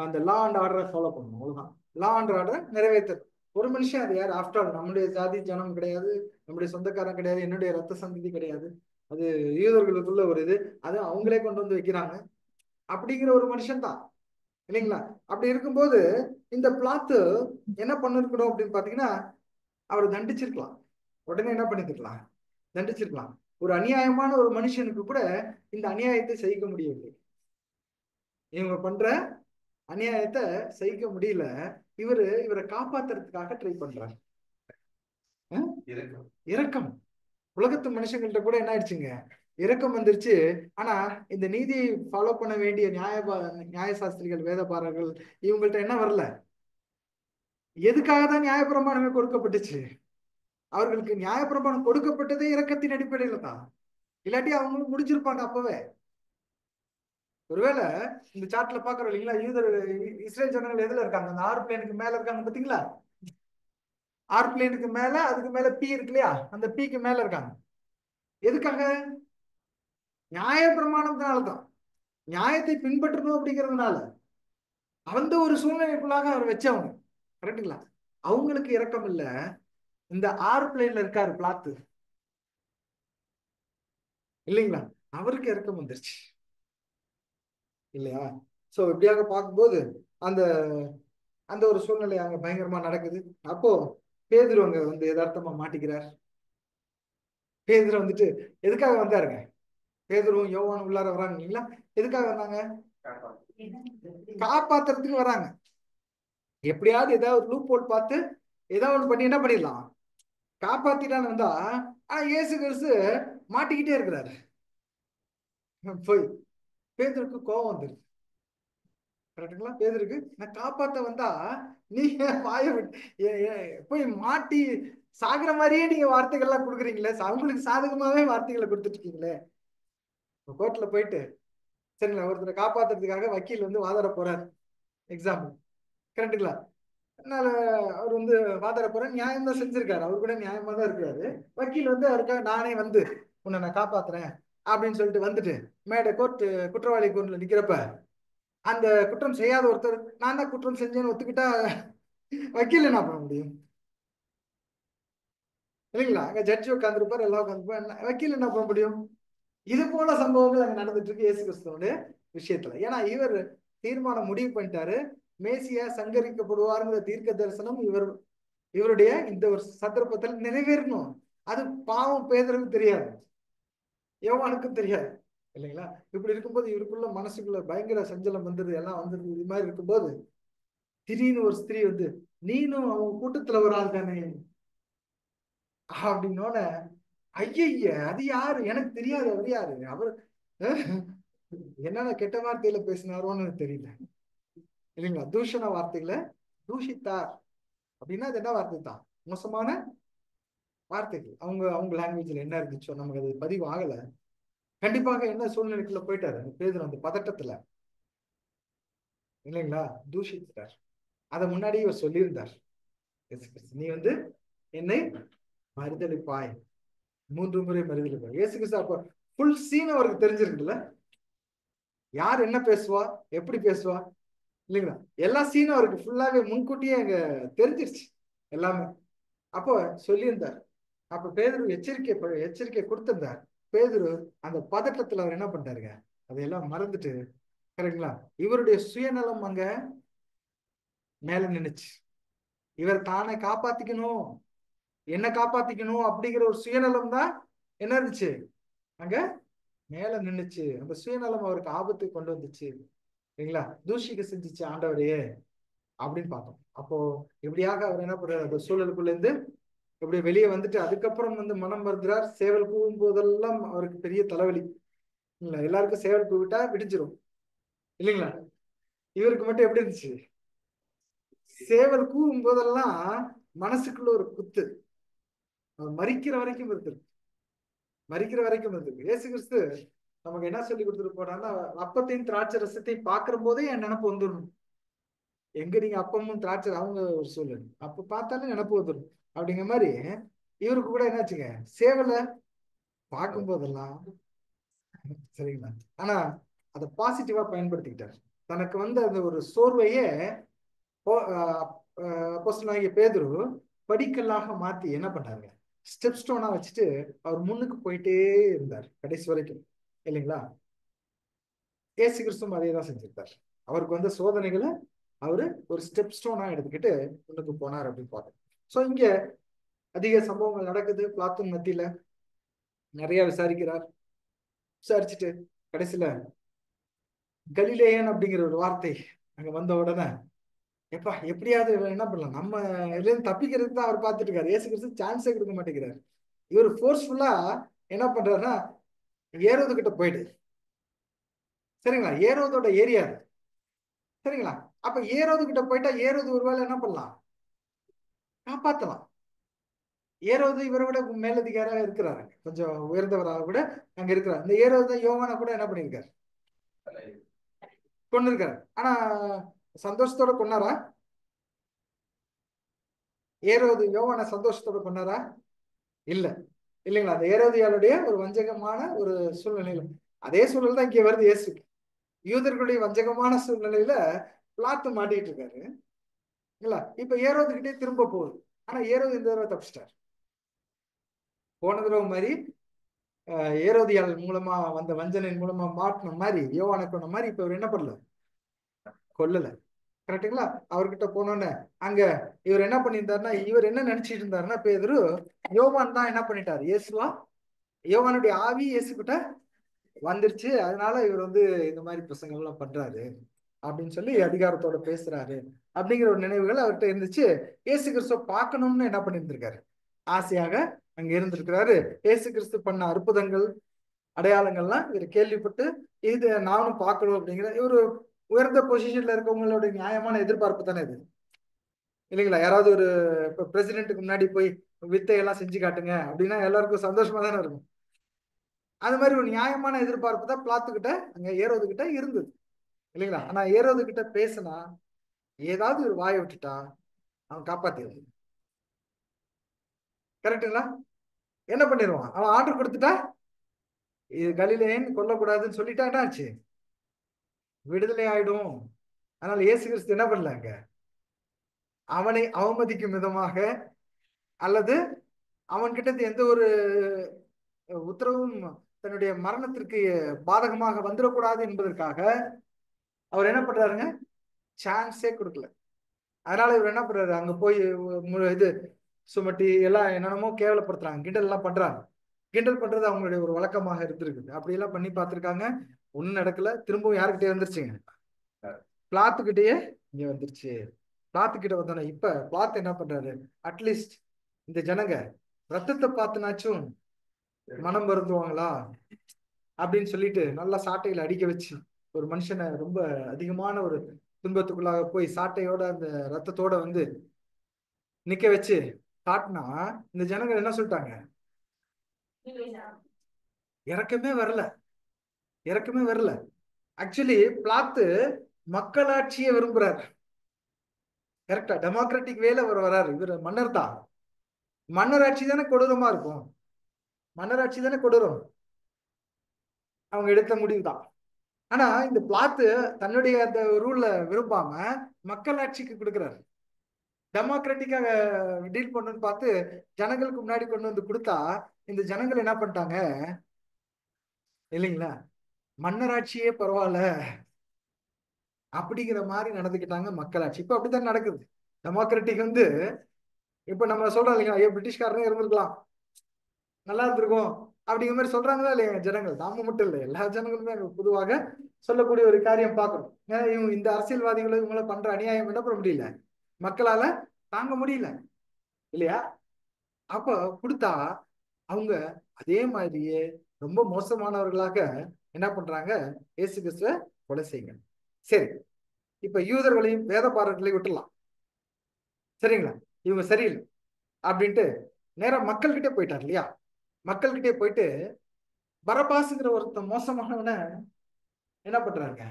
அந்த லா அண்ட் ஆர்டரை ஃபாலோ பண்ணணும், அவ்வளவுதான். லா அண்ட் ஆர்டரை நிறைவேற்று ஒரு மனுஷன். அது யார்? ஆஃப்டர் ஆல் நம்முடைய ஜாதி ஜனம் கிடையாது, நம்முடைய சொந்தக்காரன் கிடையாது, என்னுடைய ரத்த சந்ததி கிடையாது. அது யூதர்களுக்குள்ள ஒரு இது, அது அவங்களே கொண்டு வந்து வைக்கிறாங்க. அப்படிங்கிற ஒரு மனுஷன் தான், இல்லைங்களா? அப்படி இருக்கும்போது இந்த பிளாத்து என்ன பண்ணிருக்கணும் அப்படின்னு பாத்தீங்கன்னா, அவர் தண்டிச்சிருக்கலாம். உடனே என்ன பண்ணிருக்கலாம்? தண்டிச்சிருக்கலாம். ஒரு அநியாயமான ஒரு மனுஷனுக்கு கூட இந்த அநியாயத்தை சகிக்க முடியவில்லை. இவங்க பண்ற அநியாயத்தை சகிக்க முடியல. இவரை காப்பாத்துறதுக்காக ட்ரை பண்றாரு. இரக்கம். உலகத்து மனுஷங்கள்ட்ட கூட என்ன ஆயிடுச்சுங்க? இரக்கம் வந்துருச்சு. ஆனா இந்த நீதியை ஃபாலோ பண்ண வேண்டிய நியாயசாஸ்திரிகள், வேதபாரர்கள், இவங்கள்ட்ட என்ன வரல? எதுக்காக தான் நியாயப்பிரமாணமே கொடுக்கப்பட்டுச்சு? அவர்களுக்கு நியாயப்பிரமாணம் கொடுக்கப்பட்டதே இரக்கத்தின் அடிப்படையில தான். இல்லாட்டி அவங்களும் முடிஞ்சிருப்பாங்க அப்பவே. ஒருவேளை இந்த சார்ட்ல பாக்குறோம் இல்லைங்களா, இஸ்ரேல் ஜனங்கள் எதுல இருக்காங்க? அந்த 6 பிளேனுக்கு மேல இருக்காங்க பாத்தீங்களா? 6 பிளேனுக்கு மேல, அதுக்கு மேல பி இருக்கு இல்லையா, அந்த பிக்கு மேல இருக்காங்க. எதுக்காக? நியாய பிரமாணத்தினாலதான், நியாயத்தை பின்பற்றணும் அப்படிங்கிறதுனால. அந்த ஒரு சூழ்நிலைக்குள்ளாக அவர் வச்சவங்க, கரெக்டுங்களா? அவங்களுக்கு இரக்கம் இல்ல. இந்த 6 பிளேன்ல இருக்காரு பிளாத்து, இல்லைங்களா? அவருக்கு இரக்கம் வந்துருச்சு, இல்லையா? சோ இப்படியாக பார்க்கும்போது அந்த அந்த ஒரு சூழ்நிலை அங்க பயங்கரமா நடக்குது. அப்போ பேதுரு அங்க வந்து யதார்த்தமா மாட்டிக்கிறார். பேதுரு வந்துட்டு எதுக்காக வந்தாருங்க? பேதுருவும் யோவானும் உள்ளார வராங்க இல்லைங்களா? எதுக்காக வந்தாங்க? காப்பாத்துறதுக்கு வராங்க. எப்படியாவது ஏதாவது லூப் ஹோல் பார்த்து ஏதாவது ஒண்ணு பண்ணி என்ன பண்ணிடலாம், காப்பாத்திட்டான்னு வந்தா. இயேசு கிறிஸ்து மாட்டிக்கிட்டே இருக்கிறாரு. போய் பேதுருக்கு கோபம் வந்துருக்கு, கரெக்டுங்களா? பேதுருக்கு நான் காப்பாத்த வந்தா நீங்க வாய போய் மாட்டி சாகுற மாதிரியே நீங்க வார்த்தைகள்லாம் கொடுக்குறீங்களே, அவங்களுக்கு சாதகமாவே வார்த்தைகளை கொடுத்துட்டு இருக்கீங்களே. கோர்ட்ல போயிட்டு சரிங்களா, ஒருத்தரை காப்பாத்துறதுக்காக வக்கீல் வந்து வாதாட போறாரு, எக்ஸாம்பிள், கரெக்டுங்களா? அதனால அவர் வந்து வாதாட போற நியாயம் தான் செஞ்சிருக்காரு, அவர் கூட நியாயமா தான் இருக்காரு. வக்கீல் வந்து அவருக்காக நானே வந்து உன்னை நான் காப்பாத்துறேன் அப்படின்னு சொல்லிட்டு வந்துட்டு குற்றவாளி கோர்ட்ல நிக்கிறப்ப அந்த குற்றம் செய்யாத ஒருத்தர் நான் தான் குற்றம் செஞ்சேன்னு ஒத்துக்கிட்டா வக்கீல் என்ன பண்ண முடியும்? இல்லைங்களா? அங்க ஜட்ஜி உட்காந்துருப்பார், எல்லாம் உட்காந்துருப்பார், வக்கீல் என்ன பண்ண முடியும்? இது போல சம்பவங்கள் அங்க நடந்துட்டு இருக்கு இயேசு கிறிஸ்துவோட விஷயத்துல. ஏன்னா இவர் தீர்மானம் முடிவு பண்ணிட்டாரு, மேசியா சங்கரிக்கப்படுவாருங்கிற தீர்க்க தரிசனம் இவருடைய இந்த ஒரு சந்தர்ப்பத்தில் நிறைவேறணும். அது பாவம் பேதுருக்கு தெரியாது, யோவானுக்கும் தெரியாது, இல்லைங்களா? இப்படி இருக்கும்போது இவருக்குள்ள மனசுக்குள்ள பயங்கர சஞ்சலம் வந்துருது, எல்லாம் வந்துருது. இது மாதிரி இருக்கும்போது திடீர்னு ஒரு ஸ்திரீ வந்து நீனும் அவங்க கூட்டத்துல ஒரு ஆள் தானே அப்படின்னோட, ஐய அது யாரு? எனக்கு தெரியாது, அவர் யாரு? அவர் என்னென்ன கெட்ட வார்த்தையில பேசினாரோன்னு தெரியல, இல்லைங்களா? தூஷண வார்த்தைகளை தூஷித்தார் அப்படின்னா அது என்ன வார்த்தை தான்? மோசமான வார்த்தைகள். அவங்க லாங்குவேஜ்ல என்ன இருந்துச்சோ நமக்கு அது பதிவு ஆகல. கண்டிப்பாக என்ன சூழ்நிலைக்குள்ள போயிட்டாரு அந்த பேதுரு, அந்த பதட்டத்துல, இல்லைங்களா? தூஷித்தார். அதை முன்னாடியே இவர் சொல்லியிருந்தார், நீ வந்து என்னை மறுதலிப்பாய், 3 முறை மறுதலிப்பாய். இயேசு கிறிஸ்து அப்ப ஃபுல் சீன் அவருக்கு தெரிஞ்சிருக்குல்ல, யார் என்ன பேசுவா, எப்படி பேசுவா, இல்லைங்களா? எல்லா சீனும் அவருக்கு ஃபுல்லாவே முன்கூட்டியே அங்க தெரிஞ்சிருச்சு எல்லாமே. அப்போ சொல்லியிருந்தார். அப்ப பேதுரு எச்சரிக்கை கொடுத்திருந்தார். பேதுரு அந்த பதட்டத்துல அவர் என்ன பண்ணிட்டாருங்க, அதையெல்லாம் மறந்துட்டு, கரெக்டுங்களா, இவருடைய சுயநலம் அங்க மேல நின்னுச்சு. இவர் தானே காப்பாத்திக்கணும், என்ன காப்பாத்திக்கணும் அப்படிங்கிற ஒரு சுயநலம் தான் என்ன இருந்துச்சு அங்க மேல நின்னுச்சு. அந்த சுயநலம் அவருக்கு ஆபத்து கொண்டு வந்துச்சு, இல்லைங்களா? தூஷிக்க செஞ்சுச்சு ஆண்டவரையே அப்படின்னு பார்த்தோம். அப்போ எப்படியாக அவர் என்ன பண்றாரு, அந்த சூழலுக்குள்ள இருந்து இப்படி வெளியே வந்துட்டு அதுக்கப்புறம் வந்து மனம் வருகிறார். சேவல் கூவும் போதெல்லாம் அவருக்கு பெரிய தலைவலி, இல்ல எல்லாருக்கும் சேவல் கூவிட்டா விடிஞ்சிரும், இல்லைங்களா? இவருக்கு மட்டும் எப்படி இருந்துச்சு? சேவல் கூவும் போதெல்லாம் மனசுக்குள்ள ஒரு குத்து, அவர் மரிக்கிற வரைக்கும் இருந்திருக்கு, மரிக்கிற வரைக்கும் இருந்திருக்கு. இயேசு கிறிஸ்து நமக்கு என்ன சொல்லி கொடுத்துட்டு போனான்னா, அப்பத்தையும் திராட்சை ரசத்தையும் பாக்குற போதே என் நினப்பு வந்துடணும். எங்க நீங்க அப்பமும் திராட்சை அவங்க ஒரு சூழல் அப்ப பார்த்தாலும் நினப்பு வந்துடும் அப்படிங்கிற மாதிரி இவருக்கு கூட என்னாச்சுங்க, சேவலை பார்க்கும் போதெல்லாம் சரிங்களா? ஆனா அதை பாசிட்டிவா பயன்படுத்திக்கிட்டார். தனக்கு வந்து அந்த ஒரு சோர்வையே அப்போஸ்தலனாகிய பேதுரு படிக்கல்லாக மாத்தி என்ன பண்ணாருங்க, ஸ்டெப் ஸ்டோனா வச்சுட்டு அவர் முன்னுக்கு போயிட்டே இருந்தார் கடைசி வரைக்கும், இல்லைங்களா? இயேசு கிறிஸ்துவும் அதே தான் செஞ்சிருக்கார். அவருக்கு வந்து சோதனைகளை அவரு ஒரு ஸ்டெப் ஸ்டோனா எடுத்துக்கிட்டு முன்னுக்கு போனார் அப்படின்னு பார்த்தோம். ஸோ இங்க அதிக சம்பவங்கள் நடக்குது. பிளாத்தூன் மத்தியில நிறைய விசாரிக்கிறார். விசாரிச்சுட்டு கடைசியில கலிலேயன் அப்படிங்கிற ஒரு வார்த்தை அங்க வந்த உடனே, எப்பா எப்படியாவது இவன் என்ன பண்ணலாம், நம்ம இதுல இருந்து தப்பிக்கிறதுக்கு தான் அவர் பார்த்துட்டு இருக்காரு. இயேசு கிறிஸ்து சான்ஸே கொடுக்க மாட்டேங்கிறார். இவர் ஃபோர்ஸ்ஃபுல்லா என்ன பண்றாருன்னா, ஏரோது கிட்ட போயிடு. சரிங்களா? ஏரோதோட ஏரியா அது. சரிங்களா? அப்ப ஏரோது கிட்ட போயிட்டா ஏரோது ஒருவேளை என்ன பண்ணலாம், காப்பாத்தலாம். ஏரோது இவரை விட மேலதிகாரியாக இருக்கிறாரு, கொஞ்சம் உயர்ந்தவராக கூட அங்க இருக்கிறார். இந்த ஏரோது யோவானை கூட என்ன பண்ணியிருக்காரு, கொண்டு இருக்காரு. ஆனா சந்தோஷத்தோட கொண்டாரா? ஏரோது யோவானை சந்தோஷத்தோட கொண்டாரா? இல்ல, இல்லைங்களா? அந்த ஏரோதியாளுடைய ஒரு வஞ்சகமான ஒரு சூழ்நிலையில அதே சூழ்நிலை தான் இங்க வருது இயேசுக்கு. யூதர்களுடைய வஞ்சகமான சூழ்நிலையில பிளாத்து மாட்டிட்டு இருக்காரு, இல்ல? இப்ப ஏரோதுகிட்டே திரும்ப போகுது. ஆனா ஏரோது இந்த தடவை தப்பிச்சிட்டார். போன தடவை மாதிரி ஏரோதியால் மூலமா வந்த வஞ்சனின் மூலமா மாட்டின மாதிரி, யோவானை கொண்ட மாதிரி இப்ப இவர் என்ன பண்ணல, கொல்லல. கரெக்டுங்களா? அவர்கிட்ட போனோன்னு அங்க இவர் என்ன பண்ணியிருந்தாருன்னா, இவர் என்ன நினைச்சிட்டு இருந்தாருன்னா, பேதுரு யோவான் தான் என்ன பண்ணிட்டாரு, இயேசுவா, யோவானுடைய ஆவி இயேசு கிட்ட வந்துருச்சு, அதனால இவர் வந்து இந்த மாதிரி பிரசங்கம் எல்லாம் பண்றாரு அப்படின்னு சொல்லி அதிகாரத்தோட பேசுறாரு அப்படிங்கிற ஒரு நினைவுகள் அவர்கிட்ட இருந்துச்சு. இயேசு கிறிஸ்துவ பார்க்கணும்னு என்ன பண்ணியிருந்திருக்காரு, ஆசையாக அங்க இருந்திருக்கிறாரு. இயேசு கிறிஸ்து பண்ண அற்புதங்கள் அடையாளங்கள்லாம் இவர் கேள்விப்பட்டு இது நானும் பார்க்கணும் அப்படிங்கிற ஒரு உயர்ந்த பொசிஷன்ல இருக்கவங்களோட நியாயமான எதிர்பார்ப்பு தானே இது, இல்லைங்களா? யாராவது ஒரு இப்போ பிரசிடென்ட்டுக்கு முன்னாடி போய் வித்தையெல்லாம் செஞ்சு காட்டுங்க அப்படின்னா எல்லாருக்கும் சந்தோஷமா தானே இருக்கும். அது மாதிரி ஒரு நியாயமான எதிர்பார்ப்பு தான் பிளாத்துக்கிட்ட அங்க ஏரோது கிட்ட இருந்தது, இல்லைங்களா? ஆனா ஏரோது கிட்ட பேசினா ஏதாவது ஒரு வாயை விட்டுட்டா அவன் காப்பாத்திடுவான். கரெக்டுங்களா? என்ன பண்ணிடுவான், அவன் ஆர்டர் கொடுத்துட்டா இது கலிலேயன் கொல்லக்கூடாதுன்னு சொல்லிட்டா என்ன ஆச்சு, விடுதலை ஆயிடும். அதனால இயேசு கிறிஸ்து என்ன பண்ணலாங்க, அவனை அவமதிக்கும் விதமாக அல்லது அவன்கிட்ட எந்த ஒரு உத்தரவும் தன்னுடைய மரணத்திற்கு பாதகமாக வந்துடக்கூடாது என்பதற்காக அவர் என்ன பண்றாருங்க, சான்ஸே கொடுக்கல. அதனால இவர் என்ன பண்றாரு, அங்க போய் இது சுமட்டி எல்லாம் என்னென்னமோ கேவலப்படுத்துறாங்க, கிண்டல் எல்லாம் பண்றாங்க. கிண்டல் பண்றது அவங்களுடைய ஒரு வழக்கமாக இருந்திருக்குது. அப்படி எல்லாம் பண்ணி பார்த்திருக்காங்க, ஒண்ணும் நடக்கல. திரும்பவும் யாருக்கிட்டே வந்துருச்சுங்க, பிளாத்துக்கிட்டயே இங்க வந்துருச்சு. பிளாத்துக்கிட்ட வந்தோன்னா இப்ப பிளாத் என்ன பண்றாரு, அட்லீஸ்ட் இந்த ஜனங்க ரத்தத்தை பார்த்துனாச்சும் மனம் வருந்துவாங்களா அப்படின்னு சொல்லிட்டு நல்லா சாட்டையில அடிக்க வச்சு ஒரு மனுஷனை ரொம்ப அதிகமான ஒரு துன்பத்துக்குள்ளாக போய் சாட்டையோட அந்த ரத்தத்தோட வந்து நிக்க வச்சு காட்டினா இந்த ஜனங்கள் என்ன சொல்லிட்டாங்க, இறக்கமே வரல, இறக்கமே வரல. ஆக்சுவலி பிளாத்து மக்களாட்சியை விரும்புறாரு. கரெக்டா? டெமோக்ராட்டிக் வேல அவர் வராரு. இவர் மன்னர் தான். மன்னராட்சி தானே கொடூரமா இருக்கும், மன்னராட்சி தானே கொடூரம். அவங்க எடுத்த முடிவு தான். ஆனா இந்த பிளாத்து தன்னுடைய அந்த ரூல்ல விரும்பாம மக்களாட்சிக்கு கொடுக்குறாரு. டெமோக்ராட்டிக்காக டீல் பண்ணணும்னு பார்த்து ஜனங்களுக்கு முன்னாடி கொண்டு வந்து கொடுத்தா இந்த ஜனங்கள் என்ன பண்ணிட்டாங்க, இல்லைங்களா, மன்னராட்சியே பரவாயில்ல அப்படிங்கிற மாதிரி நடந்துக்கிட்டாங்க. மக்களாட்சி இப்ப அப்படித்தான் நடக்குது. டெமோக்ராட்டிக் வந்து இப்ப நம்ம சொல்றோம் இல்லைங்களா, ஐயோ பிரிட்டிஷ்காரனே இருந்திருக்கலாம் நல்லா இருந்திருக்கும் அப்படிங்கிற மாதிரி சொல்றாங்களா இல்லையா ஜனங்கள். நாம மட்டும் இல்லை, எல்லா ஜனங்களுமே பொதுவாக சொல்லக்கூடிய ஒரு காரியம் பார்க்கணும். ஏன்னா இவங்க இந்த அரசியல்வாதிகளை இவங்கள பண்ற அநியாயம் என்ன பண்ண முடியல, மக்களால தாங்க முடியல, இல்லையா? அப்ப கொடுத்தா அவங்க அதே மாதிரியே ரொம்ப மோசமானவர்களாக என்ன பண்றாங்க, இயேசு கிறிஸ்துவ கொலை செய்யுங்க. சரி, இப்ப யூதர்களையும் வேத பாரர்களையும் விட்டுலாம், சரிங்களா? இவங்க சரியில்லை அப்படின்ட்டு நேரா மக்கள்கிட்டே போயிட்டார், இல்லையா? மக்கள்கிட்டே போயிட்டு பரபாசுங்கிற ஒருத்தன் மோசமானவனை என்ன பண்றாங்க,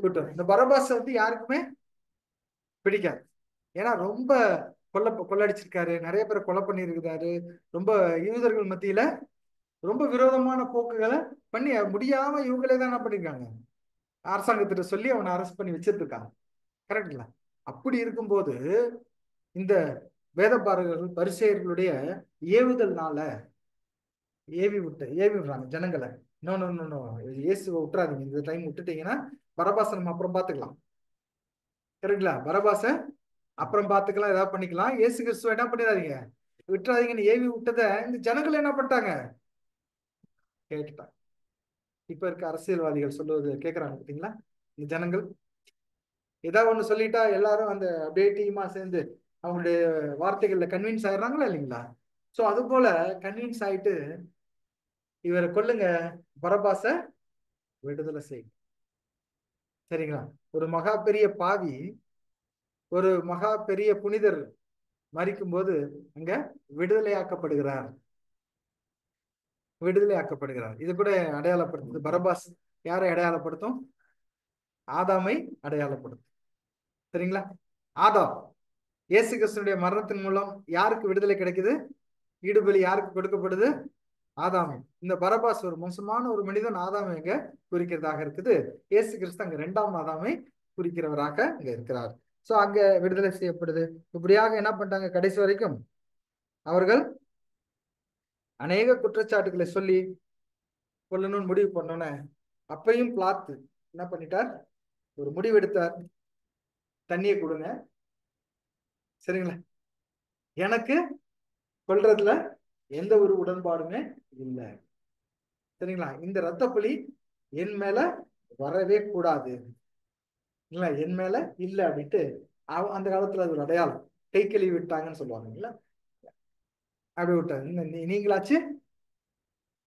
கூட்டம். இந்த பரபாஸ் வந்து யாருக்குமே பிடிக்காது. ஏன்னா ரொம்ப கொள்ளடிச்சிருக்காரு, நிறைய பேரை கொலை பண்ணியிருக்கிறாரு, ரொம்ப யூதர்கள் மத்தியில ரொம்ப விரோதமான போக்குகளை பண்ணி முடியாம இவங்களே தான் என்ன பண்ணிருக்காங்க, அரசாங்கத்திட்ட சொல்லி அவனை அரெஸ்ட் பண்ணி வச்சிருக்காங்க. கரெக்டுங்களா? அப்படி இருக்கும்போது இந்த வேதபாரகர்கள் பரிசேயர்களுடைய ஏவுதல்னால ஏவி விடுறாங்க ஜனங்களை. நோ நோ நோ நோ, இயேசுவை விட்டுறாதீங்க, இந்த டைம் விட்டுட்டீங்கன்னா பரபாசை நம்ம அப்புறம் பார்த்துக்கலாம். கரெக்டுங்களா? பரபாசை அப்புறம் பார்த்துக்கலாம், ஏதாவது பண்ணிக்கலாம். இயேசு கிறிஸ்துவ என்ன பண்ணிடாதீங்க, விட்டுறாதீங்கன்னு ஏவி விட்டதை இந்த ஜனங்கள் என்ன பண்ணிட்டாங்க, கேட்டுட்டாங்க. இப்ப இருக்க அரசியல்வாதிகள் சொல்லுவது கேட்கறாங்க பார்த்தீங்களா? இந்த ஜனங்கள் ஏதாவது ஒண்ணு சொல்லிட்டா எல்லாரும் அந்த அப்படியே டீமா சேர்ந்து அவங்களுடைய வார்த்தைகள்ல கன்வின்ஸ் ஆயிடுறாங்களா இல்லைங்களா? சோ அது போல கன்வின்ஸ் ஆயிட்டு இவரை கொல்லுங்க, பரபாச விடுதலை செய்யுங்க. சரிங்களா? ஒரு மகா பெரிய பாவி, ஒரு மகா பெரிய புனிதர் மரிக்கும் போது அங்க விடுதலையாக்கப்படுகிறார். இது கூட அடையாளப்படுத்துது. பரபாஸ் யாரை அடையாளப்படுத்தும்? ஆதாமை அடையாளப்படுத்தும். சரிங்களா? ஆதாம் இயேசு கிறிஸ்துடைய மரணத்தின் மூலம் யாருக்கு விடுதலை கிடைக்குது? ஈடுபலி யாருக்கு கொடுக்கப்படுது? ஆதாமை. இந்த பரபாஸ் ஒரு மோசமான ஒரு மனிதன் ஆதாமை இங்க குறிக்கிறதாக இருக்குது. இயேசு கிறிஸ்து அங்க 2ஆம் ஆதாமை குறிக்கிறவராக இங்க இருக்கிறார். சோ அங்க விடுதலை செய்யப்படுது. இப்படியாக என்ன பண்ணிட்டாங்க, கடைசி வரைக்கும் அவர்கள் அநேக குற்றச்சாட்டுகளை சொல்லி கொல்லணும்னு முடிவு பண்ணோன்னே அப்பையும் பிளாத்து என்ன பண்ணிட்டார், ஒரு முடிவு எடுத்தார். தண்ணியை கொடுங்க, சரிங்களா, எனக்கு கொல்றதுல எந்த ஒரு உடன்பாடுமே இல்லை, சரிங்களா, இந்த ரத்த பலி என் மேல வரவே கூடாது, இல்ல என் மேல இல்லை அப்படின்ட்டு அந்த காலத்துல அது ஒரு அடையாளம். கை கழுவி விட்டாங்கன்னு சொல்லுவாங்க இல்ல, அப்படி விட்டாங்க. நீங்களாச்சு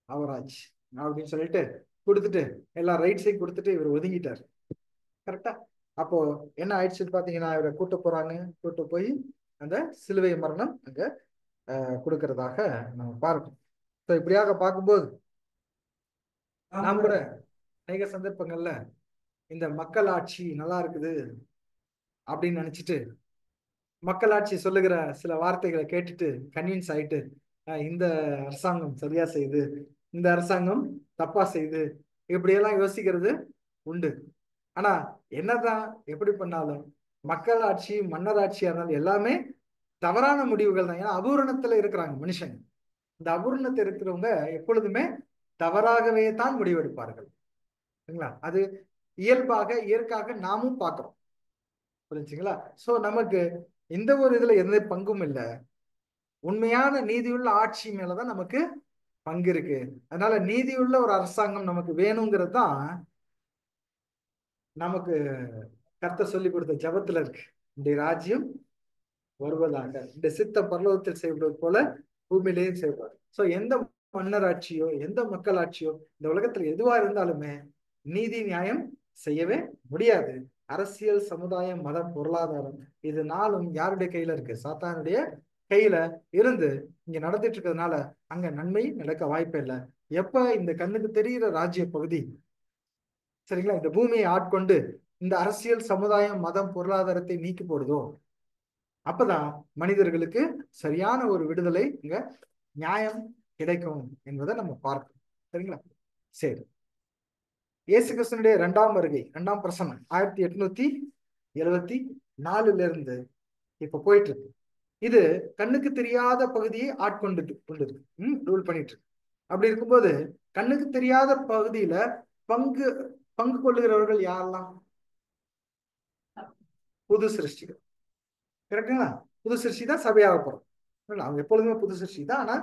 அவராச்சு அப்படின்னு சொல்லிட்டு கொடுத்துட்டு எல்லா ரைட்ஸையும் கொடுத்துட்டு இவர் ஒதுங்கிட்டார். கரெக்டா? அப்போ என்ன ஆயிடுச்சுன்னு பாத்தீங்கன்னா, இவரை கூட்டு போய் அந்த சிலுவை மரணம் அங்க கொடுக்கறதாக நம்ம பார்க்கணும். ஸோ இப்படியாக பார்க்கும்போது நாம் கூட அநேக சந்தர்ப்பங்கள்ல இந்த மக்கள் ஆட்சி நல்லா இருக்குது அப்படின்னு நினைச்சிட்டு மக்களாட்சி சொல்லுகிற சில வார்த்தைகளை கேட்டுட்டு கன்வின்ஸ் ஆயிட்டு இந்த அரசாங்கம் சரியா செய்யுது, இந்த அரசாங்கம் தப்பா செய்யுது, இப்படியெல்லாம் யோசிக்கிறது உண்டு. ஆனா என்னதான் எப்படி பண்ணாலும் மக்கள் ஆட்சி மன்னர் ஆட்சியா இருந்தாலும் எல்லாமே தவறான முடிவுகள் தான். ஏன்னா அபூரணத்துல இருக்கிறாங்க மனுஷங்க. இந்த அபூரணத்தில் இருக்கிறவங்க எப்பொழுதுமே தவறாகவே தான் முடிவெடுப்பார்கள். சரிங்களா? அது இயற்காக நாமும் பார்க்கிறோம். புரிஞ்சுங்களா? சோ நமக்கு இந்த ஒரு இதுல எந்த பங்கும் இல்லை. உண்மையான நீதியுள்ள ஆட்சி மேலதான் நமக்கு பங்கு இருக்கு. அதனால நீதியுள்ள ஒரு அரசாங்கம் நமக்கு வேணுங்கிறது தான் நமக்கு கர்த்தர் சொல்லி கொடுத்த ஜபத்துல இருக்கு. இந்த ராஜ்யம் வருவதாக, இந்த சித்தம் பரலோகத்தில் செய்வது போல பூமியிலேயும் செய்வார். சோ எந்த மன்னர் ஆட்சியோ எந்த மக்கள் ஆட்சியோ இந்த உலகத்துல எதுவா இருந்தாலுமே நீதி நியாயம் செய்யவே முடியாது. அரசியல், சமுதாயம், மதம், பொருளாதாரம் இது நாளும் யாருடைய கையில இருக்கு? சாத்தானுடைய கையில இருந்து இங்க நடந்துட்டு இருக்கிறதுனால அங்க நன்மை நடக்க வாய்ப்பே இல்லை. எப்ப இந்த கண்ணுக்கு தெரிகிற ராஜ்ய பகுதி, சரிங்களா, இந்த பூமியை ஆட்கொண்டு இந்த அரசியல், சமுதாயம், மதம், பொருளாதாரத்தை நீக்கி போடுதோ அப்பதான் மனிதர்களுக்கு சரியான ஒரு விடுதலை, இங்க நியாயம் கிடைக்கும் என்பதை நம்ம பார்க்கணும். சரிங்களா? சரி, இயேசு கிறிஸ்துனுடைய 2ஆம் வருகை, 2ஆம் பிரசனம் 1874 இருந்து இப்ப போயிட்டு இருக்கு. இது கண்ணுக்கு தெரியாத பகுதியை ஆட்கொண்டு ரூல் பண்ணிட்டு இருக்கு. அப்படி இருக்கும்போது கண்ணுக்கு தெரியாத பகுதியில பங்கு கொள்ளுகிறவர்கள் யாரெல்லாம்? புது சிருஷ்டிகள். கரெக்டுங்களா? புது சிருஷ்டி தான் சபையாக போறோம். அவங்க எப்பொழுதுமே புது சிருஷ்டி தான். ஆனா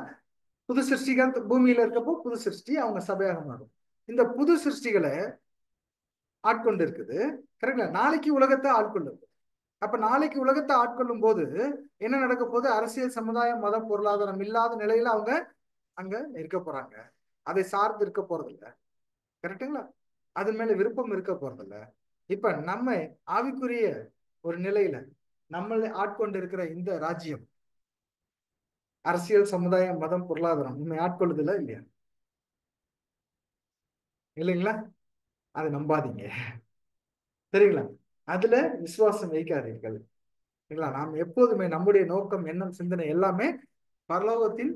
புது சிருஷ்டிகள் பூமியில இருக்கப்போ புது சிருஷ்டி அவங்க சபையாக மாறும். இந்த புது சிருஷ்டிகளை ஆட்கொண்டு இருக்குது. கரெக்டா? நாளைக்கு உலகத்தை ஆட்கொள்ளும். அப்ப நாளைக்கு உலகத்தை ஆட்கொள்ளும் போது என்ன நடக்க போகுது? அரசியல், சமுதாயம், மதம், பொருளாதாரம் இல்லாத நிலையில அவங்க அங்க இருக்க போறாங்க. அதை சார்ந்து இருக்க போறது இல்லை. கரெக்டுங்களா? அது மேல விருப்பம் இருக்க போறது இல்லை. இப்ப நம்ம ஆவிக்குரிய ஒரு நிலையில நம்மளை ஆட்கொண்டு இருக்கிற இந்த ராஜ்யம், அரசியல், சமுதாயம், மதம், பொருளாதாரம் நம்ம ஆட்கொள்ளுதுல இல்லையா? இல்லைங்களா? அதை நம்பாதீங்க. சரிங்களா? அதுல விசுவாசம் வைக்காதீர்கள். சரிங்களா? நாம் எப்போதுமே நம்முடைய நோக்கம், எண்ணம், சிந்தனை எல்லாமே பரலோகத்தின்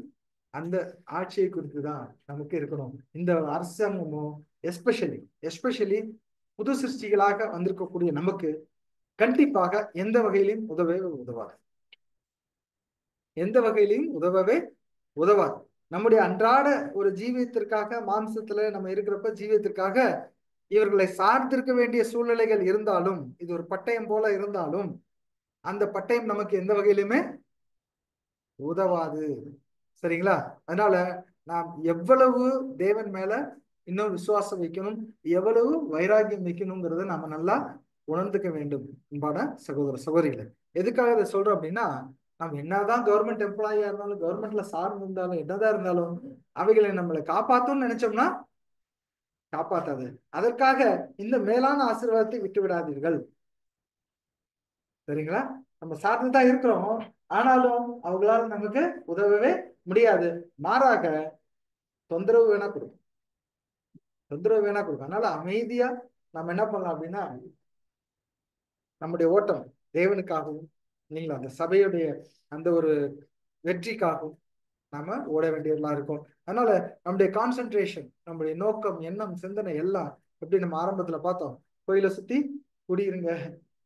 அந்த ஆட்சியை குறித்து தான் நமக்கு இருக்கணும். இந்த அரசாங்கமும் எஸ்பெஷலி புது சிருஷ்டிகளாக வந்திருக்கக்கூடிய நமக்கு கண்டிப்பாக எந்த வகையிலும் உதவாது. எந்த வகையிலையும் உதவாது. நம்முடைய அன்றாட ஒரு ஜீவியத்திற்காக, மாம்சத்துல நம்ம இருக்கிறப்ப ஜீவியத்திற்காக இவர்களை சார்ந்திருக்க வேண்டிய சூழ்நிலைகள் இருந்தாலும், இது ஒரு பட்டயம் போல இருந்தாலும், அந்த பட்டயம் நமக்கு எந்த வகையிலுமே உதவாது. சரிங்களா? அதனால நாம் எவ்வளவு தேவன் மேல இன்னும் விசுவாசம் வைக்கணும், எவ்வளவு வைராக்கியம் வைக்கணுங்கிறத நாம நல்லா உணர்ந்துக்க வேண்டும். அன்பான சகோதர சகோதரிகளை, எதுக்காக இதை சொல்றோம் அப்படின்னா, நம்ம என்னதான் கவர்மெண்ட் எம்ப்ளாயியா இருந்தாலும், கவர்மெண்ட்ல சார்ந்து இருந்தாலும், என்னதான் இருந்தாலும், அவைகளை நம்மளை காப்பாத்தும்னு நினைச்சோம்னா காப்பாத்தாது. அதற்காக இந்த மேலான ஆசீர்வாதத்தை விட்டு விடாதீர்கள். சரிங்களா? நம்ம சார்ந்துதான் இருக்கிறோம், ஆனாலும் அவங்களால நமக்கு உதவவே முடியாது. மாறாக தொந்தரவு வேணா கொடுக்கும். அதனால அமைதியா நம்ம என்ன பண்ணலாம் அப்படின்னா, நம்முடைய ஓட்டம் தேவனுக்காகவும், இல்லைங்களா, அந்த சபையுடைய அந்த ஒரு வெற்றிக்காகவும் நாம ஓட வேண்டியதெல்லாம் இருக்கும். அதனால நம்முடைய கான்சென்ட்ரேஷன், நம்முடைய நோக்கம், எண்ணம், சிந்தனை எல்லாம் எப்படி நம்ம ஆரம்பத்துல பார்த்தோம், கோயிலை சுத்தி குடியிருங்க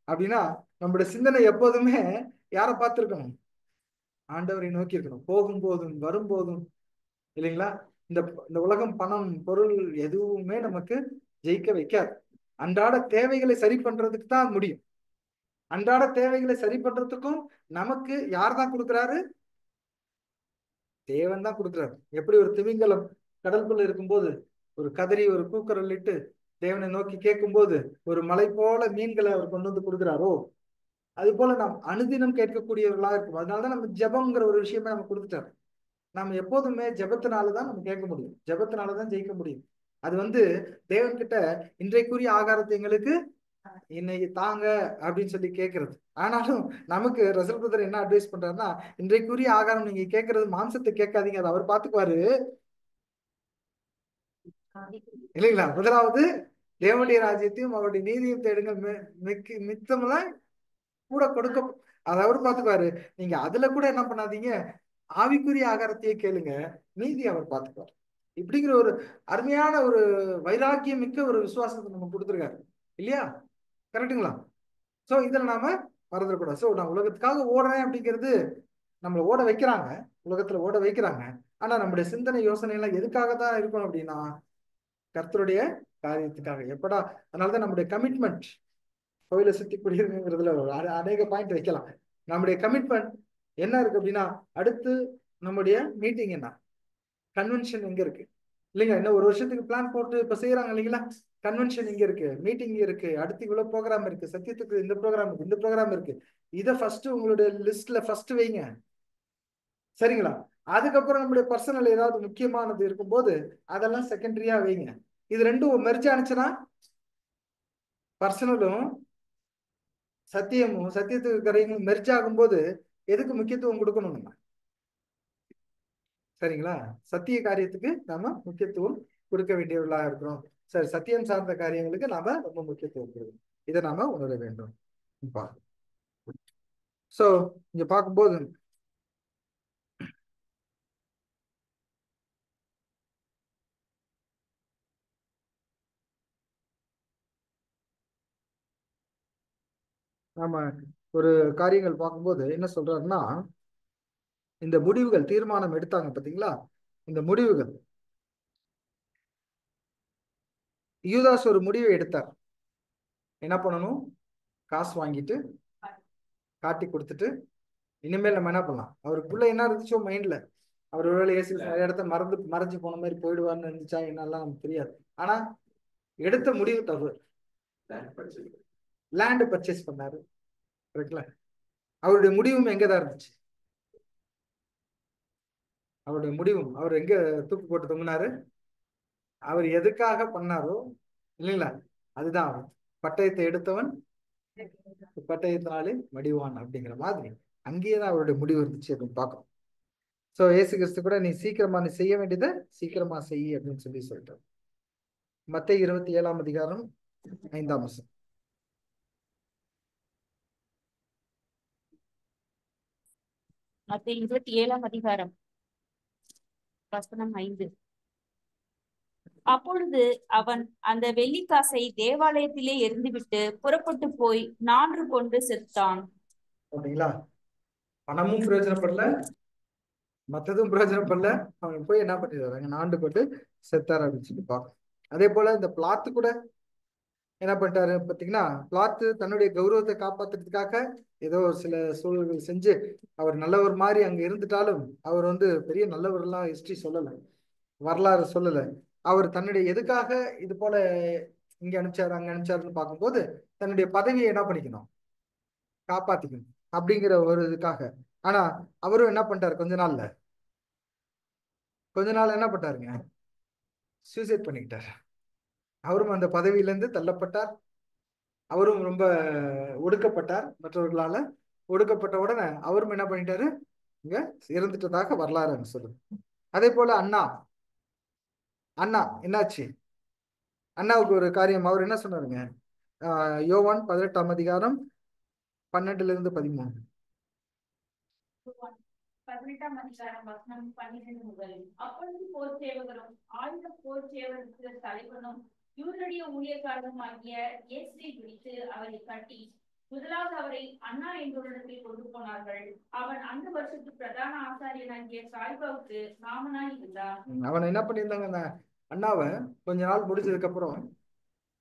அப்படின்னா, நம்முடைய சிந்தனை எப்போதுமே யாரை பார்த்திருக்கணும்? ஆண்டவரை நோக்கி இருக்கணும். போகும்போதும் வரும்போதும், இல்லைங்களா? இந்த இந்த உலகம், பணம், பொருள் எதுவுமே நமக்கு ஜெயிக்க வைக்காது. அன்றாட தேவைகளை சரி பண்றதுக்கு தான் முடியும். அன்றாட தேவைகளை சரி பண்றதுக்கும் நமக்கு யார் தான் கொடுக்குறாரு? தேவன் தான் கொடுக்குறாரு. எப்படி ஒரு திமிங்கலம் கடலுக்குள்ள இருக்கும்போது ஒரு கதறி ஒரு கூக்குரல் இட்டு தேவனை நோக்கி கேட்கும்போது ஒரு மலை போல மீன்களை அவர் கொண்டு வந்து கொடுக்குறாரோ, அது போல நாம் அனுதினம் கேட்கக்கூடியவர்களா இருக்கும். அதனாலதான் நம்ம ஜெபம்ங்கிற ஒரு விஷயமே நம்ம கொடுத்துட்டாரு. நம்ம எப்போதுமே ஜெபத்தினாலதான் நம்ம கேட்க முடியும், ஜெபத்தினாலதான் ஜெயிக்க முடியும். அது தேவன் கிட்ட இன்றைக்குரிய ஆகாரத்தை எங்களுக்கு இன்னைக்கு தாங்க அப்படின்னு சொல்லி கேட்கறது. ஆனாலும் நமக்கு ரசல் பிரதர் என்ன அட்வைஸ் பண்றாருன்னா, இன்றைக்குரிய ஆகாரம் நீங்க கேட்கறது மாம்சத்தை கேட்காதீங்க, அதை அவர் பார்த்துக்குவாரு, இல்லைங்களா? முதலாவது தேவனுடைய ராஜ்யத்தையும் அவருடைய நீதியும் தேடுங்கள், மித்தமெல்லாம் கூட கொடுக்க, அதை அவர் பார்த்துக்குவாரு. நீங்க அதுல கூட என்ன பண்ணாதீங்க, ஆவிக்குரிய ஆகாரத்தையே கேளுங்க, நீதி அவர் பார்த்துக்குவார். இப்படிங்கிற ஒரு அருமையான ஒரு வைராக்கியம் மிக்க ஒரு விசுவாசத்தை நம்ம கொடுத்துருக்காரு, இல்லையா? கரெக்டுங்களா? சோ இதுல நாம மறந்துடக்கூடாது. சோ நான் உலகத்துக்காக ஓடுறேன் அப்படிங்கிறது, நம்மளை ஓட வைக்கிறாங்க, உலகத்துல ஓட வைக்கிறாங்க. ஆனா நம்முடைய சிந்தனை யோசனை எல்லாம் எதுக்காக தான் இருக்கணும் அப்படின்னா, கர்த்தருடைய காரியத்துக்காக. எப்படா, அதனாலதான் நம்முடைய கமிட்மெண்ட், கோயிலை சுத்தி குடியிருங்கிறதுல அநேக பாயிண்ட் வைக்கலாம். நம்முடைய கமிட்மெண்ட் என்ன இருக்கு அப்படின்னா, அடுத்து நம்முடைய மீட்டிங் என்ன, கன்வென்ஷன் எங்க இருக்கு, இல்லைங்க? இன்னும் ஒரு வருஷத்துக்கு பிளான் போட்டு இப்ப செய்யறாங்க, இல்லைங்களா? கன்வென்ஷன் இங்க இருக்கு, மீட்டிங் இருக்கு, அடுத்து இவ்வளவு ப்ரோக்ராம் இருக்கு, சத்தியத்துக்கு இந்த ப்ரோக்ராம் இருக்கு, இந்த ப்ரோக்ராம் இருக்கு. இதை ஃபர்ஸ்ட் உங்களுடைய லிஸ்ட்ல ஃபர்ஸ்ட் வைங்க. சரிங்களா? அதுக்கப்புறம் நம்முடைய பர்சனல் ஏதாவது முக்கியமானது இருக்கும்போது அதெல்லாம் செகண்டரியா வைங்க. இது ரெண்டும் மெர்ஜ் ஆனிச்சுன்னா, பர்சனலும் சத்தியத்துக்கு கரையும் மெர்ஜ் ஆகும்போது எதுக்கு முக்கியத்துவம் கொடுக்கணும் நம்ம? சரிங்களா? சத்திய காரியத்துக்கு நாம முக்கியத்துவம் கொடுக்க வேண்டியவர்களாக இருக்கிறோம். சரி, சத்தியம் சார்ந்த காரியங்களுக்கு நாம ரொம்ப முக்கியத்துவம் கொடுக்கணும். இதை நாம உணர வேண்டும். சோ இங்க பார்க்கும்போது நாம ஒரு காரியங்கள் பார்க்கும்போது என்ன சொல்றாருன்னா, இந்த முடிவுகள், தீர்மானம் எடுத்தாங்க பாத்தீங்களா, இந்த முடிவுகள், யூதாஸ் ஒரு முடிவை எடுத்தார். என்ன பண்ணணும்? காசு வாங்கிட்டு காட்டி கொடுத்துட்டு, இனிமேல் நம்ம என்ன பண்ணலாம், அவருக்குள்ள என்ன இருந்துச்சோ மைண்ட்ல, அவர் ஒருவேளை இயேசு நிறைய இடத்த மறைஞ்சு போன மாதிரி போயிடுவார்னு இருந்துச்சா என்னெல்லாம் நமக்கு தெரியாது. ஆனா எடுத்த முடிவு தவறு. லேண்ட் பர்ச்சேஸ் பண்ணாரு, கரெக்ட்ல? அவருடைய முடிவும் எங்கதான் இருந்துச்சு? அவருடைய முடிவும், அவர் எங்க தூக்கு போட்டு தொங்கினாரு? அவர் எதுக்காக பண்ணாரோ, இல்லைங்களா, அதுதான் அவர். பட்டயத்தை எடுத்தவன் பட்டயத்தினாலே மடிவான் அப்படிங்கிற மாதிரி அங்கேயேதான் அவருடைய முடிவு இருந்துச்சு அப்படின்னு பார்க்கணும். சோ ஏசு கிறிஸ்து கூட, நீ சீக்கிரமா நீ செய்ய வேண்டியதை சீக்கிரமா செய் அப்படின்னு சொல்லிட்டார். மத்தேயு 27ஆம் அதிகாரம் 5ஆம் வசனம். மத்தேயு 27ஆம் அதிகாரம் வசனம் 5. அப்பொழுது அவன் அந்த வெள்ளிக்காசை தேவாலயத்திலே எறிந்துவிட்டு புறப்பட்டு போய் நான்று கொண்டு செத்தான். அப்படிங்களா? பணமும் பிரயோஜனப்படல, மற்றதும் பிரயோஜனப்படல. அவன் போய் என்ன பண்ணிடுறாங்க, நாண்டு கொண்டு செத்தார் அப்படின்னு சொல்லி பார்க்கணும். அதே போல இந்த பிளாத்து கூட என்ன பண்ணிட்டாரு பார்த்தீங்கன்னா, பிளாத்து தன்னுடைய கௌரவத்தை காப்பாத்துறதுக்காக ஏதோ ஒரு சில சூழல்கள் செஞ்சு அவர் நல்லவர் மாதிரி அங்க இருந்துட்டாலும் அவர் வந்து பெரிய நல்லவர்லாம் ஹிஸ்டரி சொல்லலை, வரலாறு சொல்லலை. அவர் தன்னுடைய எதுக்காக இது போல இங்க அனுப்பிச்சாரு அங்க அனுப்பிச்சாருன்னு பார்க்கும்போது தன்னுடைய பதவியை என்ன பண்ணிக்கணும், காப்பாத்திக்கணும் அப்படிங்கிற ஒரு இதுக்காக. ஆனா அவரும் என்ன பண்ணிட்டாரு, கொஞ்ச நாள் என்ன பண்ணிட்டாருங்க, சூசைட் பண்ணிக்கிட்டார். அவரும் அந்த பதவியிலிருந்து தள்ளப்பட்டார். அவரும் ரொம்ப ஒடுக்கப்பட்டார், மற்றவர்களால ஒடுக்கப்பட்ட உடனே அவரும் என்ன பண்ணிட்டாரு, இங்க இறந்துட்டதாக வரலாறு சொல்லுது. அதே போல அண்ணா என்னாச்சு, அண்ணாவுக்கு ஒரு காரியம் அவர் என்ன சொன்னாருங்க, யோவான் 18ஆம் அதிகாரம் 12-13. 18ஆம் அதிகாரம் வசனம் 12 முதல். அப்பொழுது போர் சேவகரும் ஆயுத போர் சேவகருக்கு தலைவனும் யூதருடைய ஊழியக்காரருமாகிய இயேசுவை பிடித்து அவரை கட்டி முதலாவது அவரை அண்ணா என்பவரிடத்தில் கொண்டு போனார்கள். அவன் அந்த வருஷத்து பிரதான ஆசாரியனாகிய காய்பாவுக்கு மாமனாய் இருந்தான். அவனை என்ன பண்ணியிருந்தாங்க, அந்த அண்ணாவை கொஞ்ச நாள் முடிஞ்சதுக்கு அப்புறம்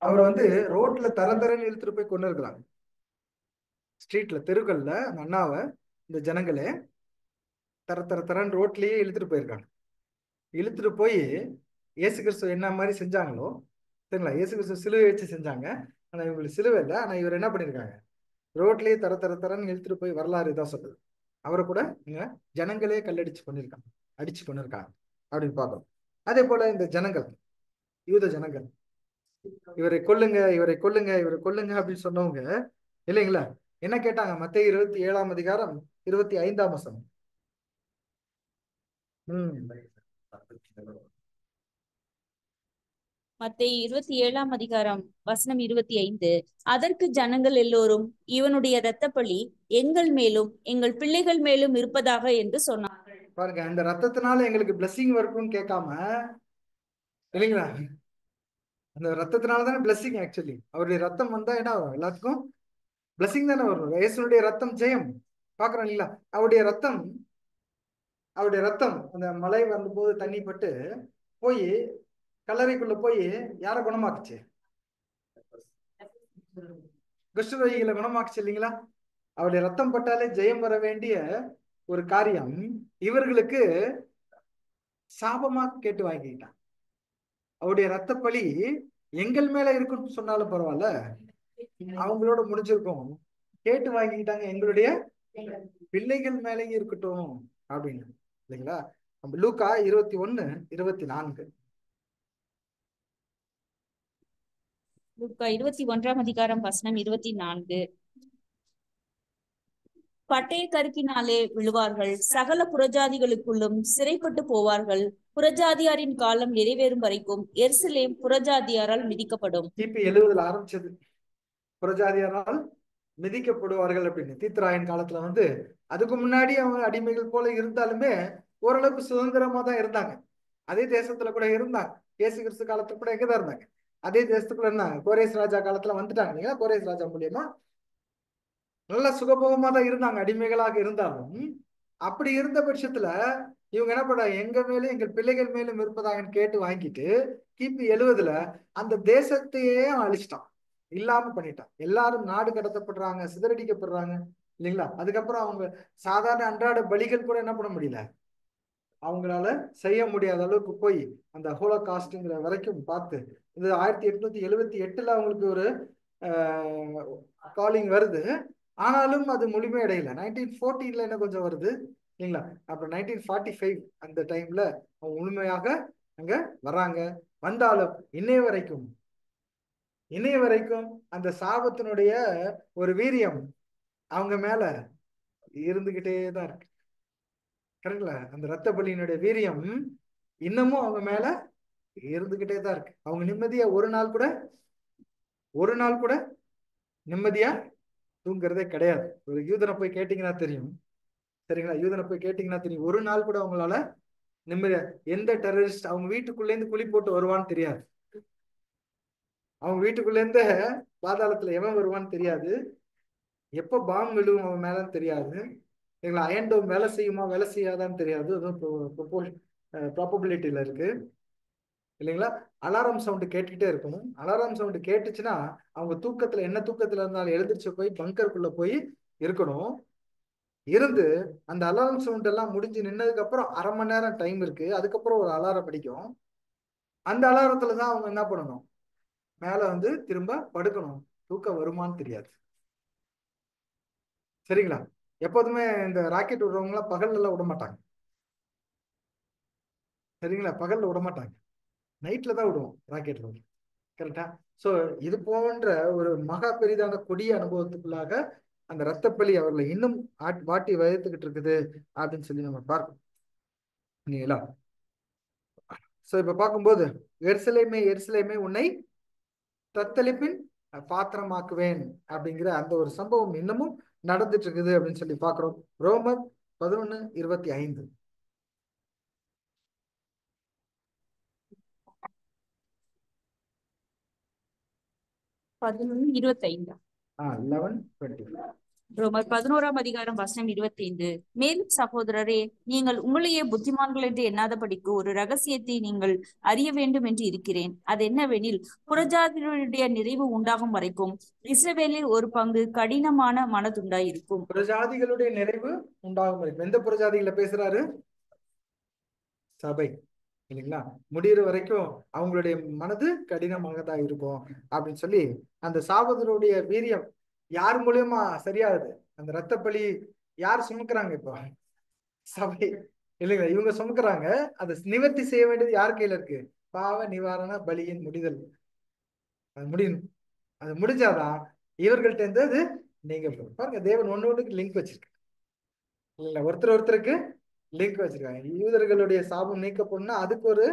அவரை வந்து ரோட்ல தரன்னு இழுத்துட்டு போய் கொண்டு இருக்கிறாங்க. ஸ்ட்ரீட்ல தெருக்கள்ல அந்த அண்ணாவை இந்த ஜனங்களே தரன்னு ரோட்லயே இழுத்துட்டு போயிருக்காங்க. இழுத்துட்டு போய் இயேசு கிறிஸ்து என்ன மாதிரி செஞ்சாங்களோ சரிங்களா, இயேசு கிறிஸ்து சிலுவை வச்சு செஞ்சாங்க. ஆனா இவங்களுக்கு சிலுவை இல்லை, ஆனா இவர் என்ன பண்ணிருக்காங்க, ரோட்லயே தரன்னு இழுத்துட்டு போய் வரலாறு இதான் சொல்றது. அவரை கூட இங்க ஜனங்களே அடிச்சு கொண்டிருக்காங்க அப்படின்னு பார்க்கணும். அதே போல இந்த ஜனங்கள், யூத ஜனங்கள் இவரை கொல்லுங்க அப்படின்னு சொன்னவங்க இல்லைங்களா, என்ன கேட்டாங்க, மத்தேயு 27ஆம் அதிகாரம் 25ஆம் வசனம். மத்தேயு 27ஆம் அதிகாரம் வசனம் 25. அதற்கு ஜனங்கள் எல்லோரும், இவனுடைய இரத்தப்பழி எங்கள் மேலும் எங்கள் பிள்ளைகள் மேலும் இருப்பதாக என்று சொன்னார்கள். பாருங்க, அந்த ரத்தத்தினால எங்களுக்கு பிளஸிங் வரும்னு கேட்காம இல்லைங்களா, அந்த ரத்தத்தினாலதானே பிளஸிங். ஆக்சுவலி அவருடைய ரத்தம் வந்தா என்ன வரும், எல்லாத்துக்கும் பிளஸிங் தானே வரும். இயேசுனுடைய ரத்தம் ஜெயம் பாக்குறோம் இல்லைங்களா. அவருடைய ரத்தம் அந்த மழை வந்தபோது தண்ணி பட்டு போய் கல்லறைக்குள்ள போய் யாரை குணமாக்குச்சு, குஷ்டரோகிகளை குணமாக்குச்சு இல்லைங்களா. அவருடைய ரத்தம் பட்டாலே ஜெயம் வர வேண்டிய ஒரு காரியம் இவர்களுக்கு சாபமா கேட்டு வாங்கிக்கிட்டான். அவருடைய ரத்தப்பழி எங்கள் மேல இருக்குன்னு சொன்னாலும் பரவாயில்ல, அவங்களோட முடிஞ்சிருக்கும், கேட்டு வாங்கிக்கிட்டாங்க எங்களுடைய பிள்ளைகள் மேலேயும் இருக்கட்டும் அப்படின்னு இல்லைங்களா. நம்ம லூக்கா 21:24. லூக்கா 21ஆம் அதிகாரம் வசனம் 24. பட்டய கருக்கினாலே விழுவார்கள், சகல புறஜாதிகளுக்குள்ளும் சிறைப்பட்டு போவார்கள். புறஜாதியாரின் காலம் நிறைவேறும் வரைக்கும் எருசலேம் புறஜாதியாரால் மிதிக்கப்படும். கிபி 70 ஆரம்பிச்சது, புறஜாதியாரால் மிதிக்கப்படுவார்கள் அப்படின்னு. தீத்ராயன் காலத்துல வந்து அதுக்கு முன்னாடி அவங்க அடிமைகள் போல இருந்தாலுமே ஓரளவுக்கு சுதந்திரமா தான் இருந்தாங்க. அதே தேசத்துல கூட இருந்தாங்க. இயேசு கிறிஸ்து காலத்துல கூட எங்கதான் இருந்தாங்க, அதே தேசத்துக்குள்ள இருந்தாங்க. கோரேஸ் ராஜா காலத்துல வந்துட்டாங்க இல்லைங்களா. கோரேஸ் ராஜா மூலியமா நல்ல சுகபோகமா தான் இருந்தாங்க அடிமைகளாக இருந்தாலும். அப்படி இருந்த பட்சத்துல இவங்க என்ன பண்ண, எங்க மேலும் எங்கள் பிள்ளைகள் மேலும் இருப்பதாக கேட்டு வாங்கிட்டு கிபி 70 அந்த தேசத்தையே அழிச்சிட்டான், இல்லாம பண்ணிட்டான். எல்லாரும் நாடு கடத்தப்படுறாங்க, சிதறடிக்கப்படுறாங்க இல்லைங்களா. அதுக்கப்புறம் அவங்க சாதாரண அன்றாட பலிகள் கூட என்ன பண்ண முடியல, அவங்களால செய்ய முடியாத அளவுக்கு போய் அந்த ஹோலோகாஸ்ட்ங்கிற வரைக்கும் பார்த்து இது 1878 அவங்களுக்கு ஒரு காலிங் வருது. ஆனாலும் அது முழுமையடையல. 1914 என்ன கொஞ்சம் வருது இல்லைங்களா. அப்புறம் 1945 அந்த டைம்ல அவங்க முழுமையாக அங்க வர்றாங்க. வந்தாலும் இன்னைய வரைக்கும் அந்த சாபத்தினுடைய ஒரு வீரியம் அவங்க மேல இருந்துகிட்டே தான் இருக்கு. கரெக்டுங்களா. அந்த ரத்த பலியினுடைய வீரியம் இன்னமும் அவங்க மேல இருந்துகிட்டே தான் இருக்கு. அவங்க நிம்மதியா ஒரு நாள் கூட நிம்மதியா தூங்குறதே கிடையாது. ஒரு யூதனை போய் கேட்டீங்கன்னா தெரியும் சரிங்களா, யூதனை போய் கேட்டீங்கன்னா தெரியும், ஒரு நாள் கூட அவங்களால நிம்மதியா எந்த டெரரிஸ்ட் அவங்க வீட்டுக்குள்ள இருந்து குழி போட்டு வருவான்னு தெரியாது. அவங்க வீட்டுக்குள்ள இருந்து பாதாளத்துல எவன் வருவான்னு தெரியாது. எப்ப பாம்பு விழுவும் அவன் மேலன்னு தெரியாது. எங்களை அயன்டோம் வேலை செய்யுமா வேலை செய்யாதான்னு தெரியாது. அதுவும் ப்ராபபிலிட்டியில இருக்கு இல்லைங்களா. அலாரம் சவுண்டு கேட்டுக்கிட்டே இருக்கணும். அலாரம் சவுண்டு கேட்டுச்சுன்னா அவங்க தூக்கத்துல என்ன தூக்கத்துல இருந்தாலும் எழுந்திரிச்சு போய் பங்கருக்குள்ள போய் இருக்கணும். இருந்து அந்த அலாரம் சவுண்ட் எல்லாம் முடிஞ்சு நின்னதுக்கு அப்புறம் 1/2 மணி நேரம் டைம் இருக்கு. அதுக்கப்புறம் ஒரு அலாரம் அடிக்கும். அந்த அலாரத்துல தான் அவங்க என்ன பண்ணணும், மேல வந்து திரும்ப படுக்கணும். தூக்கம் வருமான்னு தெரியாது. சரிங்களா. எப்போதுமே இந்த ராக்கெட் விடுறவங்க எல்லாம் பகல்ல எல்லாம் விட மாட்டாங்க. சரிங்களா, பகல்ல விட மாட்டாங்க, நைட்ல தான் விடுவோம் ராக்கெட். கரெக்டா. சோ இது போன்ற ஒரு மகா பெரிதான கொடிய அனுபவத்துக்குள்ளாக அந்த ரத்தப்பலி அவர்களை இன்னும் வாட்டி வதைத்துக்கிட்டு இருக்குது அப்படின்னு சொல்லி நம்ம பார்க்கணும் இல்லைங்களா. சோ இப்ப பார்க்கும்போது எருசலேமே எருசலேமே உன்னை தத்தளிப்பின் பாத்திரமாக்குவேன் அப்படிங்கிற அந்த ஒரு சம்பவம் இன்னமும் நடந்துட்டு இருக்குது அப்படின்னு சொல்லி பார்க்கிறோம். ரோமர் 11:25. 11:25. 11:25. ரோமர் 11 வசனம் 25. மேலும் சகோதரரே, நீங்கள் உங்களையே புத்திமான்கள் என்று எண்ணாதபடிக்கு ஒரு ரகசியத்தை நீங்கள் அறிய வேண்டும் என்று இருக்கிறேன். அது என்னவெனில், புறஜாதிகளுடைய நிறைவு உண்டாகும் வரைக்கும் இஸ்ரவேலில் ஒரு பங்கு கடினமான மனதுண்டாயிருக்கும். புறஜாதிகளுடைய நிறைவு உண்டாகும் வரைக்கும் எந்த புறஜாதிகளை பேசுறாரு? சபை இல்லைங்களா. முடிகிற வரைக்கும் அவங்களுடைய மனது கடினமாக தான் இருக்கும் அப்படின்னு சொல்லி அந்த சாபத்தினுடைய வீரியம் யார் மூலியமா சரியாகுது? அந்த ரத்தப்பலி யார் சுமக்குறாங்க? இப்போ சபை இல்லைங்களா. இவங்க சுமக்குறாங்க. அதை நிவர்த்தி செய்ய வேண்டியது யார் கையில இருக்கு? பாவ நிவாரண பலியின் முடிதல். அது முடியணும். அது முடிஞ்சாதான் இவர்கள்ட்ட இருந்து அது நீங்க பாருங்க, தேவன் ஒண்ணுக்கு லிங்க் வச்சிருக்கு இல்லைங்களா. ஒருத்தருக்கு லிங்க் வச்சிருக்காங்க. யூதர்களுடைய சாபம் நீக்கப்படணும்னா அதுக்கு ஒரு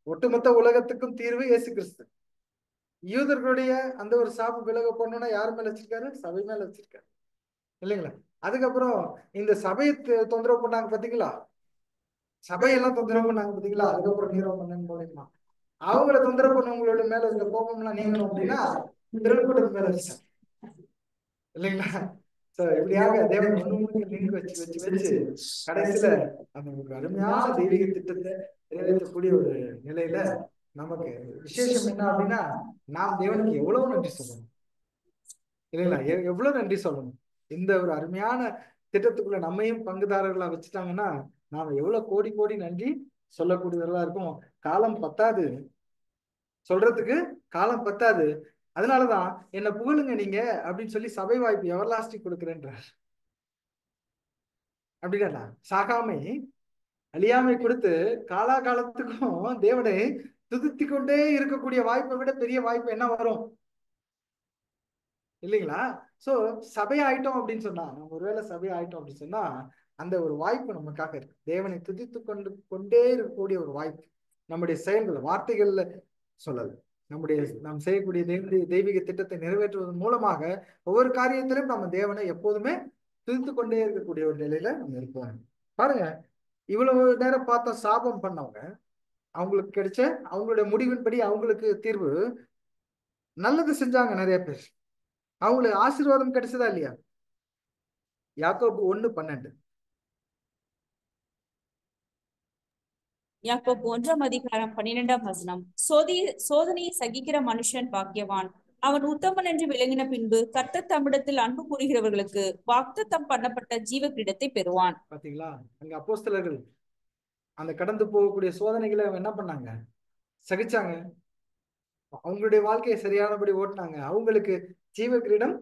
ஒட்டுமொத்த உலகத்துக்கும் தீர்வு இயேசு கிறிஸ்து. யூதர்களுடைய அந்த ஒரு சாபம் விலக போடணும்னா யார் மேல வச்சிருக்காரு? சபை மேல வச்சிருக்காரு இல்லைங்களா. அதுக்கப்புறம் இந்த சபையை தொந்தரவு பண்ணாங்க பாத்தீங்களா, சபையெல்லாம் தொந்தரவு பண்ணாங்க பாத்தீங்களா. அதுக்கப்புறம் நீரோ மன்னன் மூலியமா அவங்கள தொந்தரவு பண்ணவங்களோட மேல இந்த கோபம் எல்லாம் நீங்கணும் அப்படின்னா திரள்கூட்டத்து மேல வச்சிட்டாங்க இல்லைங்களா. சோ இப்படியாக தேவன் ஒண்ணுக்கு லிங்க் வச்சு வச்சு வச்சு கடைசியில அந்த ஒரு அருமையான தெய்வீக திட்டத்தை நிறைவேற்றக்கூடிய ஒரு நிலையில நமக்கு விசேஷம் என்ன அப்படின்னா, நாம் தேவனுக்கு எவ்வளவு நன்றி சொல்லணும் இல்லைங்களா. எவ்வளவு நன்றி சொல்லணும். இந்த ஒரு அருமையான திட்டத்துக்குள்ள நம்மையும் பங்குதாரர்களா வச்சுட்டாங்கன்னா நாம எவ்வளவு கோடி கோடி நன்றி சொல்லக்கூடியவர்களா இருக்கும். காலம் பத்தாது, சொல்றதுக்கு காலம் பத்தாது. அதனாலதான் என்ன புகழுங்க நீங்க அப்படின்னு சொல்லி சபை வாய்ப்பு எவர்லாஸ்டிக் கொடுக்குறேன்றார். அப்படின்னா சாகாமை அழியாமை கொடுத்து காலாகாலத்துக்கும் தேவனை துதித்து கொண்டே இருக்கக்கூடிய வாய்ப்பை விட பெரிய வாய்ப்பு என்ன வரும் இல்லைங்களா. சோ சபை ஆயிட்டோம் அப்படின்னு சொன்னா, நம்ம ஒருவேளை சபை ஆயிட்டோம் அப்படின்னு சொன்னா அந்த ஒரு வாய்ப்பு நமக்காக இருக்கு. தேவனை துதித்து கொண்டே இருக்கக்கூடிய ஒரு வாய்ப்பு நம்முடைய செயல்கள் வார்த்தைகள்ல சொல்லல, நாம் செய்யக்கூடிய தெய்வீக திட்டத்தை நிறைவேற்றுவதன் மூலமாக ஒவ்வொரு காரியத்திலும் நம்ம தேவனை எப்போதுமே துதித்து கொண்டே இருக்கக்கூடிய ஒரு நிலையில நம்ம இருப்போம். பாருங்க, இவ்வளவு நேரம் பார்த்தா சாபம் பண்ணவங்க அவங்களுக்கு கிடைச்ச அவங்களுடைய முடிவின்படி அவங்களுக்கு தீர்வு நல்லது செஞ்சாங்க. நிறைய பேர் அவங்களுக்கு ஆசீர்வாதம் கிடைச்சதா இல்லையா? யாக்கோபு 1:12. யாக்கோபு 1:12 வசனம். சோதனையை சகிக்கிற மனுஷன் பாக்கியவான், அவன் உத்தமன் என்று விளங்கின பின்பு கர்த்தர் தம்மிடத்தில் அன்பு கூறுகிறவர்களுக்கு வாக்குத்தத்தம் பண்ணப்பட்ட ஜீவ கிரீடத்தை பெறுவான். பாத்தீங்களா, அங்க அப்போஸ்தலர்கள் அந்த கடந்து போகக்கூடிய சோதனைகளை என்ன பண்ணாங்க? சகிச்சாங்க. அவங்களுடைய வாழ்க்கையை சரியானபடி ஓட்டினாங்க. அவங்களுக்கு ஜீவ கிரீடம்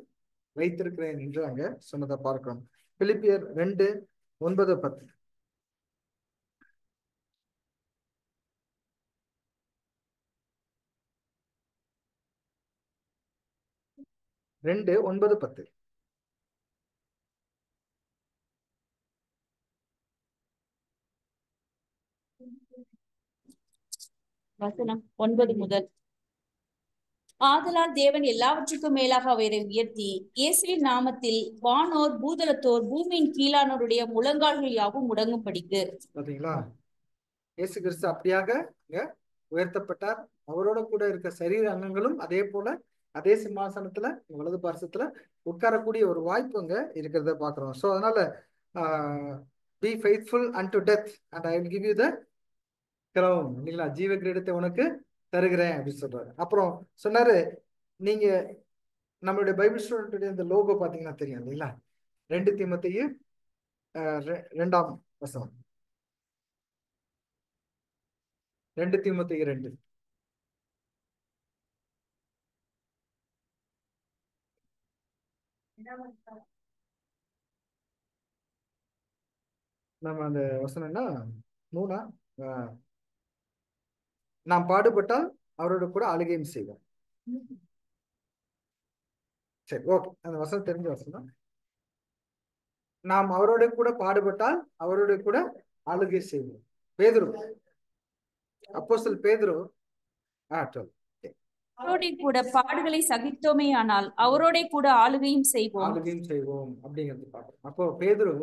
வைத்திருக்கிறேன் என்று அங்க சொன்னதை பார்க்கிறோம். பிலிப்பியர் 2:9-10. 2:9-10. வசனம் 9 முதல். ஆதலால் தேவன் எல்லாவற்றுக்கும் மேலாக அவரை உயர்த்தி இயேசுவின் நாமத்தில் வானோர் பூதலத்தோர் பூமியின் கீழானோருடைய முழங்கால்கள் யாவும் முடங்கும்படிக்கு. பாத்தீங்களா, இயேசு கிறிஸ்து அப்படியாக இங்க உயர்த்தப்பட்டார். அவரோட கூட இருக்க சரீர அங்கங்களும் அதே போல அதே சிம்மாசனத்துல வலது பார்சத்துல உட்காரக்கூடிய ஒரு வாய்ப்பு அங்க இருக்கிறத பாக்குறோம். ஸோ அதனால be faithful unto death and I will give you the crown, இல்லைங்களா, ஜீவ கிரீடத்தை உனக்கு தருகிறேன் அப்படின்னு சொல்றாரு. அப்புறம் சொன்னாரு, நீங்க நம்மளுடைய பைபிள் ஸ்டூடெண்ட் இந்த லோகோ பாத்தீங்கன்னா தெரியும் இல்லைங்களா, 2 தீமோத்தேயு 2ஆம் வசனம், 2 தீமோத்தேயு 2. நம்ம அந்த வசனம்னா 3ஆ, நாம் பாடுபட்டால் அவரோட கூட ஆளுகையும் செய்வோம். சரி, ஓகே, அந்த வசனம் தெரிஞ்ச வசனம். நாம் அவரோட கூட பாடுபட்டால் அவரோட கூட ஆளுகை செய்வோம். பேதுரு, அப்போஸ்தலன் பேதுரு 12. அவரோட கூட பாடுகளை சகித்தோமேயானால் அவரோட கூட ஆளுகையும் செய்வோம். ஆளுகையும் செய்வோம் அப்படிங்கிறது பார்க்கணும். அப்போ பேதுரு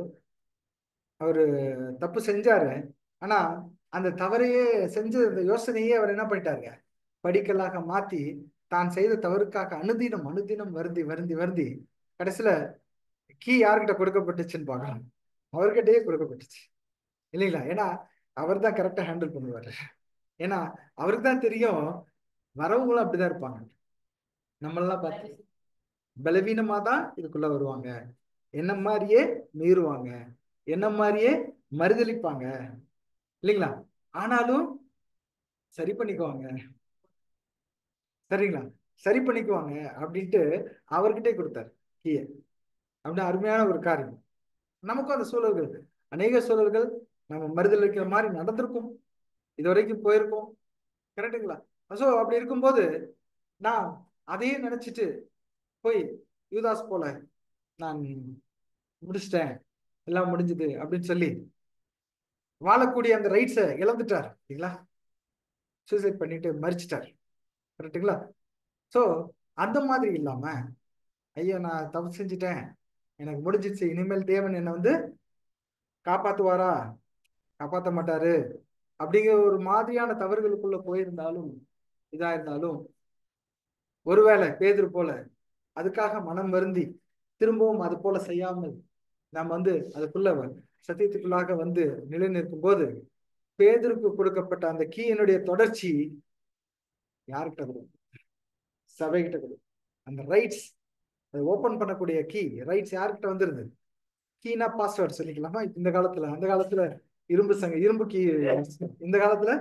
அவரு தப்பு செஞ்சாரு, ஆனா அந்த தவறையே செஞ்ச அந்த யோசனையே அவர் என்ன பண்ணிட்டாருங்க, படிக்கலாக மாத்தி தான் செய்த தவறுக்காக அனுதினம் அனுதினம் வருந்தி வருந்தி வருந்தி கடைசியில கீ யார்கிட்ட கொடுக்கப்பட்டுச்சுன்னு பார்க்கலாம், அவர்கிட்டயே கொடுக்கப்பட்டுச்சு இல்லைங்களா. ஏன்னா அவர் தான் கரெக்டா ஹேண்டில் பண்ணுவாரு. ஏன்னா அவருக்கு தான் தெரியும் வரவங்களும் அப்படிதான் இருப்பாங்க, நம்மளெல்லாம் பார்த்து பலவீனமா தான் இதுக்குள்ள வருவாங்க, என்ன மாதிரியே மீறுவாங்க, என்ன மாதிரியே மறுதளிப்பாங்க இல்லைங்களா. ஆனாலும் சரி பண்ணிக்குவாங்க, சரிங்களா, சரி பண்ணிக்குவாங்க அப்படின்ட்டு அவர்கிட்டே கொடுத்தாரு கீய. அப்படின்னு அருமையான ஒரு காரியம். நமக்கும் அந்த சூழல்கள், அநேக சூழல்கள் நம்ம மறுதளிக்கிற மாதிரி நடந்திருக்கும், இது வரைக்கும் போயிருக்கோம், கரெக்டுங்களா. ஸோ அப்படி இருக்கும்போது நான் அதையே நினைச்சிட்டு போய் யூதாஸ் போல நான் முடிச்சிட்டேன், எல்லாம் முடிஞ்சது அப்படின்னு சொல்லி வாழக்கூடிய அந்த ரைட்ஸை இழந்துட்டார் இல்லைங்களா, சூசைட் பண்ணிட்டு மறிச்சிட்டார், கரெக்டுங்களா. ஸோ அந்த மாதிரி இல்லாம, ஐயோ நான் தப்பு செஞ்சுட்டேன், எனக்கு முடிஞ்சிச்சு, இனிமேல் தேவன் என்னை வந்து காப்பாத்துவாரா, காப்பாற்ற மாட்டாரு அப்படிங்கிற ஒரு மாதிரியான தவறுகளுக்குள்ள போயிருந்தாலும் இதா இருந்தாலும், ஒருவேளை பேதுரு போல அதுக்காக மனம் வருந்தி திரும்பவும் அது போல செய்யாமல் நாம் வந்து அதுக்குள்ள சத்தியத்துக்குள்ளாக வந்து நிலை நிற்கும் போது பேதுருக்கு கொடுக்கப்பட்ட அந்த கீயினுடைய தொடர்ச்சி யார்கிட்ட கொடுக்கும், சபைகிட்ட கொடுக்கும். அந்த ரைட்ஸ், அதை ஓபன் பண்ணக்கூடிய கீ ரைட்ஸ் யார்கிட்ட வந்துருது, கீனா பாஸ்வேர்ட் சொல்லிக்கலாமா. இந்த காலத்துல, அந்த காலத்துல இரும்பு கீ, இந்த காலத்துல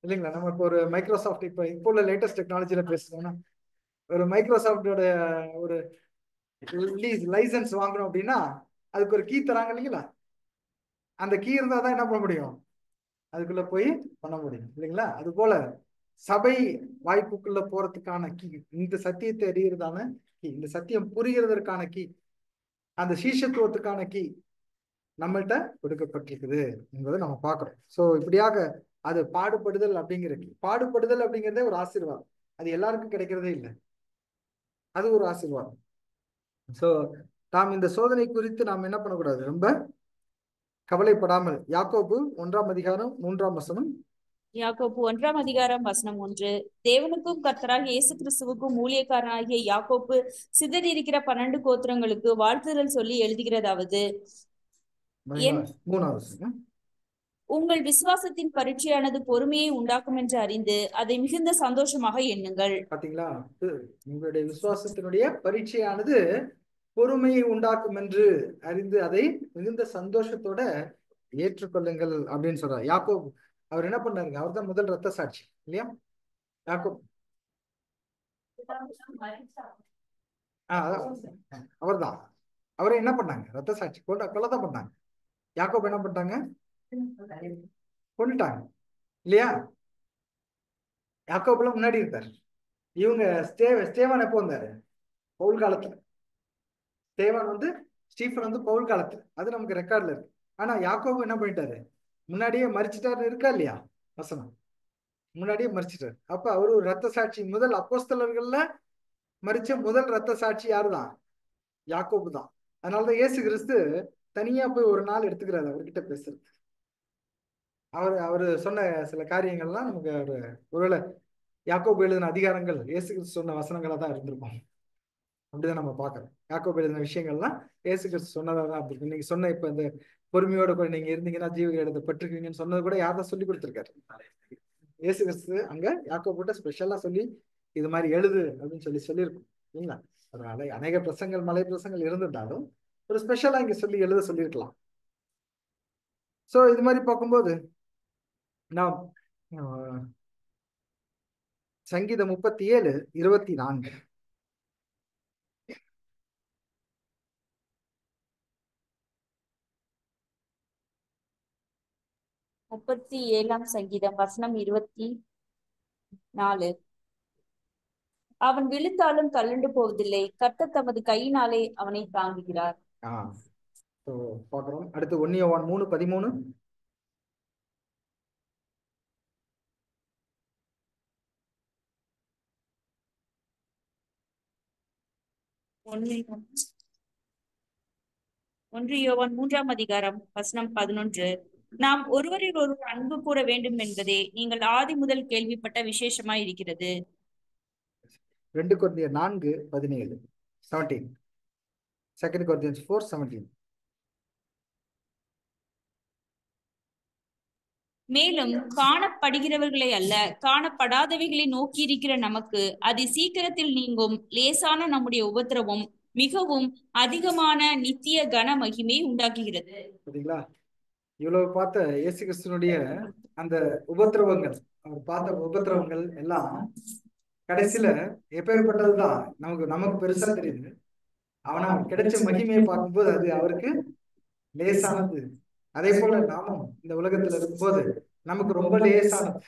இல்லைங்களா. நம்ம இப்போ ஒரு மைக்ரோசாஃப்ட், இப்போ உள்ள லேட்டஸ்ட் டெக்னாலஜியில பேசுறோம்னா, ஒரு மைக்ரோசாஃப்டோட ஒரு லைசன்ஸ் வாங்கணும் அப்படின்னா அதுக்கு ஒரு கீ தராங்க இல்லைங்களா. அந்த கீ இருந்தா தான் என்ன பண்ண முடியும், அதுக்குள்ள போய் பண்ண முடியும் இல்லைங்களா. அது போல சபை வாய்ப்புக்குள்ள போறதுக்கான கீ, இந்த சத்தியத்தை அறியறதான கீ, இந்த சத்தியம் புரிகிறதற்கான கீ, அந்த சீஷத்துவத்துக்கான கீ நம்மள்கிட்ட கொடுக்கப்பட்டிருக்குது என்பதை நம்ம பார்க்கிறோம். ஸோ இப்படியாக அது பாடுபடுதல் அப்படிங்கிற கீ, பாடுபடுதல் அப்படிங்கிறதே ஒரு ஆசீர்வாதம், அது எல்லாருக்கும் கிடைக்கிறதே இல்லை, அது ஒரு ஆசீர்வாதம். ஸோ நாம் இந்த சோதனை குறித்து நாம் என்ன பண்ணக்கூடாது, ரொம்ப கவலைப்படாமல், யாக்கோபு 1ஆம் அதிகாரம் 3ஆம் வசனம். யாக்கோபு 1ஆம் அதிகாரம் வசனம் 1. தேவனுக்கும் கர்த்தராகிய இயேசு கிறிஸ்துவுக்கும் ஊழியக்காரனாகிய யாக்கோபு சிதறியிருக்கிற 12 கோத்திரங்களுக்கு வாழ்த்துதல் சொல்லி எழுதுகிறதாவது, 3ஆம் வசனம். உங்கள் விசுவாசத்தின் பரீட்சையானது பொறுமையை உண்டாக்கும் என்று அறிந்து அதை மிகுந்த சந்தோஷமாக எண்ணுங்கள். பாத்தீங்களா, உங்களுடைய விசுவாசத்தினுடைய பரீட்சையானது பொறுமையை உண்டாக்கும் என்று அறிந்து அதை மிகுந்த சந்தோஷத்தோட ஏற்றுக்கொள்ளுங்கள் அப்படின்னு சொல்றாரு யாக்கோபு. அவர் என்ன பண்ணாருங்க, அவர் தான் முதல் ரத்த சாட்சி இல்லையா யாக்கோபு. அவர் தான், அவரை என்ன பண்ணாங்க, ரத்த சாட்சி கொல்லதான் பண்ணாங்க. யாக்கோபு என்ன பண்ணிட்டாங்க, கொண்டுட்டாங்க இல்லையா. யாக்கோபுல முன்னாடி இருந்தார். இவங்க ஸ்டேவான் எப்போ வந்தாரு, பவுல் காலத்துல. ஸ்டேவான் வந்து ஸ்டீஃபன் வந்து பவுல் காலத்துல, அது நமக்கு ரெக்கார்ட்ல இருக்கு. ஆனா யாக்கோபு என்ன பண்ணிட்டாரு, முன்னாடியே மறிச்சிட்டாரு இருக்கா இல்லையா வசனம், முன்னாடியே மறிச்சிட்டாரு. அப்ப அவரு ஒரு ரத்த சாட்சி, முதல் அப்போஸ்தலர்கள்ல மறிச்ச முதல் ரத்த சாட்சி யாருதான், யாக்கோபு தான். அதனாலதான் இயேசு கிறிஸ்து தனியா போய் ஒரு நாள் எடுத்துக்கிறாரு அவர்கிட்ட பேசுறது. அவர் சொன்ன சில காரியங்கள்லாம் நமக்கு ஒருவேளை யாக்கோபு எழுதின அதிகாரங்கள் இயேசு கிறிஸ்து சொன்ன வசனங்களா தான் இருந்திருக்கும். அப்படிதான் நம்ம பார்க்கறோம். யாக்கோபு எழுதின விஷயங்கள்லாம் இயேசு கிறிஸ்து சொன்னதா தான் அப்படி இருக்கும். நீங்க சொன்ன இப்ப இந்த பொறுமையோட கூட நீங்க இருந்தீங்கன்னா ஜீவகிரீடத்தை பெற்றுக்குவீங்கன்னு சொன்னது கூட யார் தான் சொல்லி கொடுத்துருக்காரு? இயேசு கிறிஸ்து அங்க யாக்கோபுட்ட ஸ்பெஷலா சொல்லி இது மாதிரி எழுது அப்படின்னு சொல்லியிருக்கும் இல்லைங்களா? அதனால அநேக பிரசங்கள் மலை பிரசங்கள் இருந்திருந்தாலும் ஒரு ஸ்பெஷலா இங்க சொல்லி எழுத சொல்லியிருக்கலாம். சோ இது மாதிரி பார்க்கும்போது நாம் சங்கீதம் 37:24 37ஆம் சங்கீதம் வசனம் 24. அவன் விழுந்தாலும் தள்ளுண்டு போவதில்லை, கர்த்தர் தமது கையினாலே அவனை தாங்குகிறார். பார்க்கிறோம். அடுத்து 1 யோவான் 3:13. ஒன்று யோவான் 3ஆம் அதிகாரம் வசனம் 11. நாம் ஒருவரில் ஒருவர் அன்பு கூற வேண்டும் என்பதே நீங்கள் ஆதி முதல் கேள்விப்பட்ட விசேஷமாய் இருக்கிறது. 2 கொரிந்தியர் 4:17. 2 Corinthians 4:17. மேலும் காணப்படுகிறவர்களை அல்ல, காணப்படாதவைகளை நோக்கி இருக்கிற நமக்கு அதி சீக்கிரத்தில் நீங்கும் லேசான நம்முடைய உபத்திரவம் மிகவும் அதிகமான நித்திய கன மகிமை உண்டாக்குகிறது. சரிங்களா? இவ்வளவு பார்த்த இயேசு கிறிஸ்துனுடைய அந்த உபத்திரவங்கள், அவர் பார்த்த உபத்திரவங்கள் எல்லாம் கடைசியில எப்பேற்பட்டதுதான் நமக்கு பெருசா தெரியுது. அவனா கிடைச்ச மகிமையை பார்க்கும்போது அது அவருக்கு லேசானது. அதே போல நாமும் இந்த உலகத்துல இருக்கும்போது நமக்கு ரொம்ப லேசானது.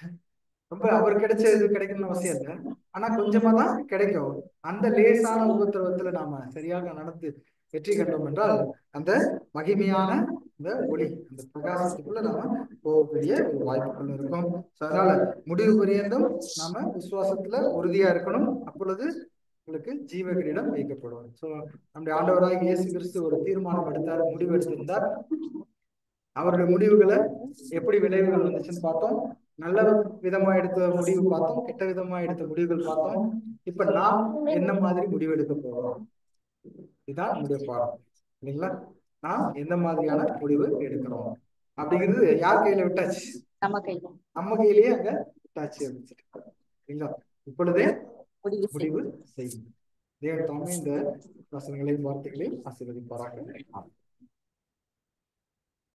ரொம்ப அவர் கிடைச்ச இது கிடைக்கணும்னு அவசியம் இல்லை, ஆனா கொஞ்சமா தான் கிடைக்கும். அந்த லேசான உபத்திரவத்துல நாம சரியாக நடந்து வெற்றி கண்டோம் என்றால் அந்த மகிமையான இந்த ஒளி, அந்த பிரகாசத்துக்குள்ள நாம போகக்கூடிய ஒரு வாய்ப்புகள் இருக்கும். அதனால முடிவு பரியந்தம் நாம விசுவாசத்துல உறுதியா இருக்கணும். அப்பொழுது உங்களுக்கு ஜீவ கிரீடம் வைக்கப்படும். சோ நம்முடைய ஆண்டவராக இயேசு கிறிஸ்து ஒரு தீர்மானம் எடுத்தார், முடிவு எடுத்திருந்தார். அவருடைய முடிவுகளை எப்படி விளைவுகள் வந்துச்சுன்னு பார்த்தோம். நல்ல விதமா எடுத்த முடிவு பார்த்தோம், கெட்ட விதமா எடுத்த முடிவுகள் பார்த்தோம். இப்ப நாம் என்ன மாதிரி முடிவு எடுக்க போறோம், இதுதான் நம்முடைய பாடம் இல்லைங்களா? நாம் எந்த மாதிரியான முடிவு எடுக்கிறோம் அப்படிங்கிறது யார் கையில விட்டாச்சு? நம்ம கையிலேயே அங்க விட்டாச்சு இல்லைங்களா? இப்பொழுதே முடிவு செய்யும். தேவன் தாமே இந்த வசனங்களையும் வார்த்தைகளையும் ஆசீர்வதிப்பாராக.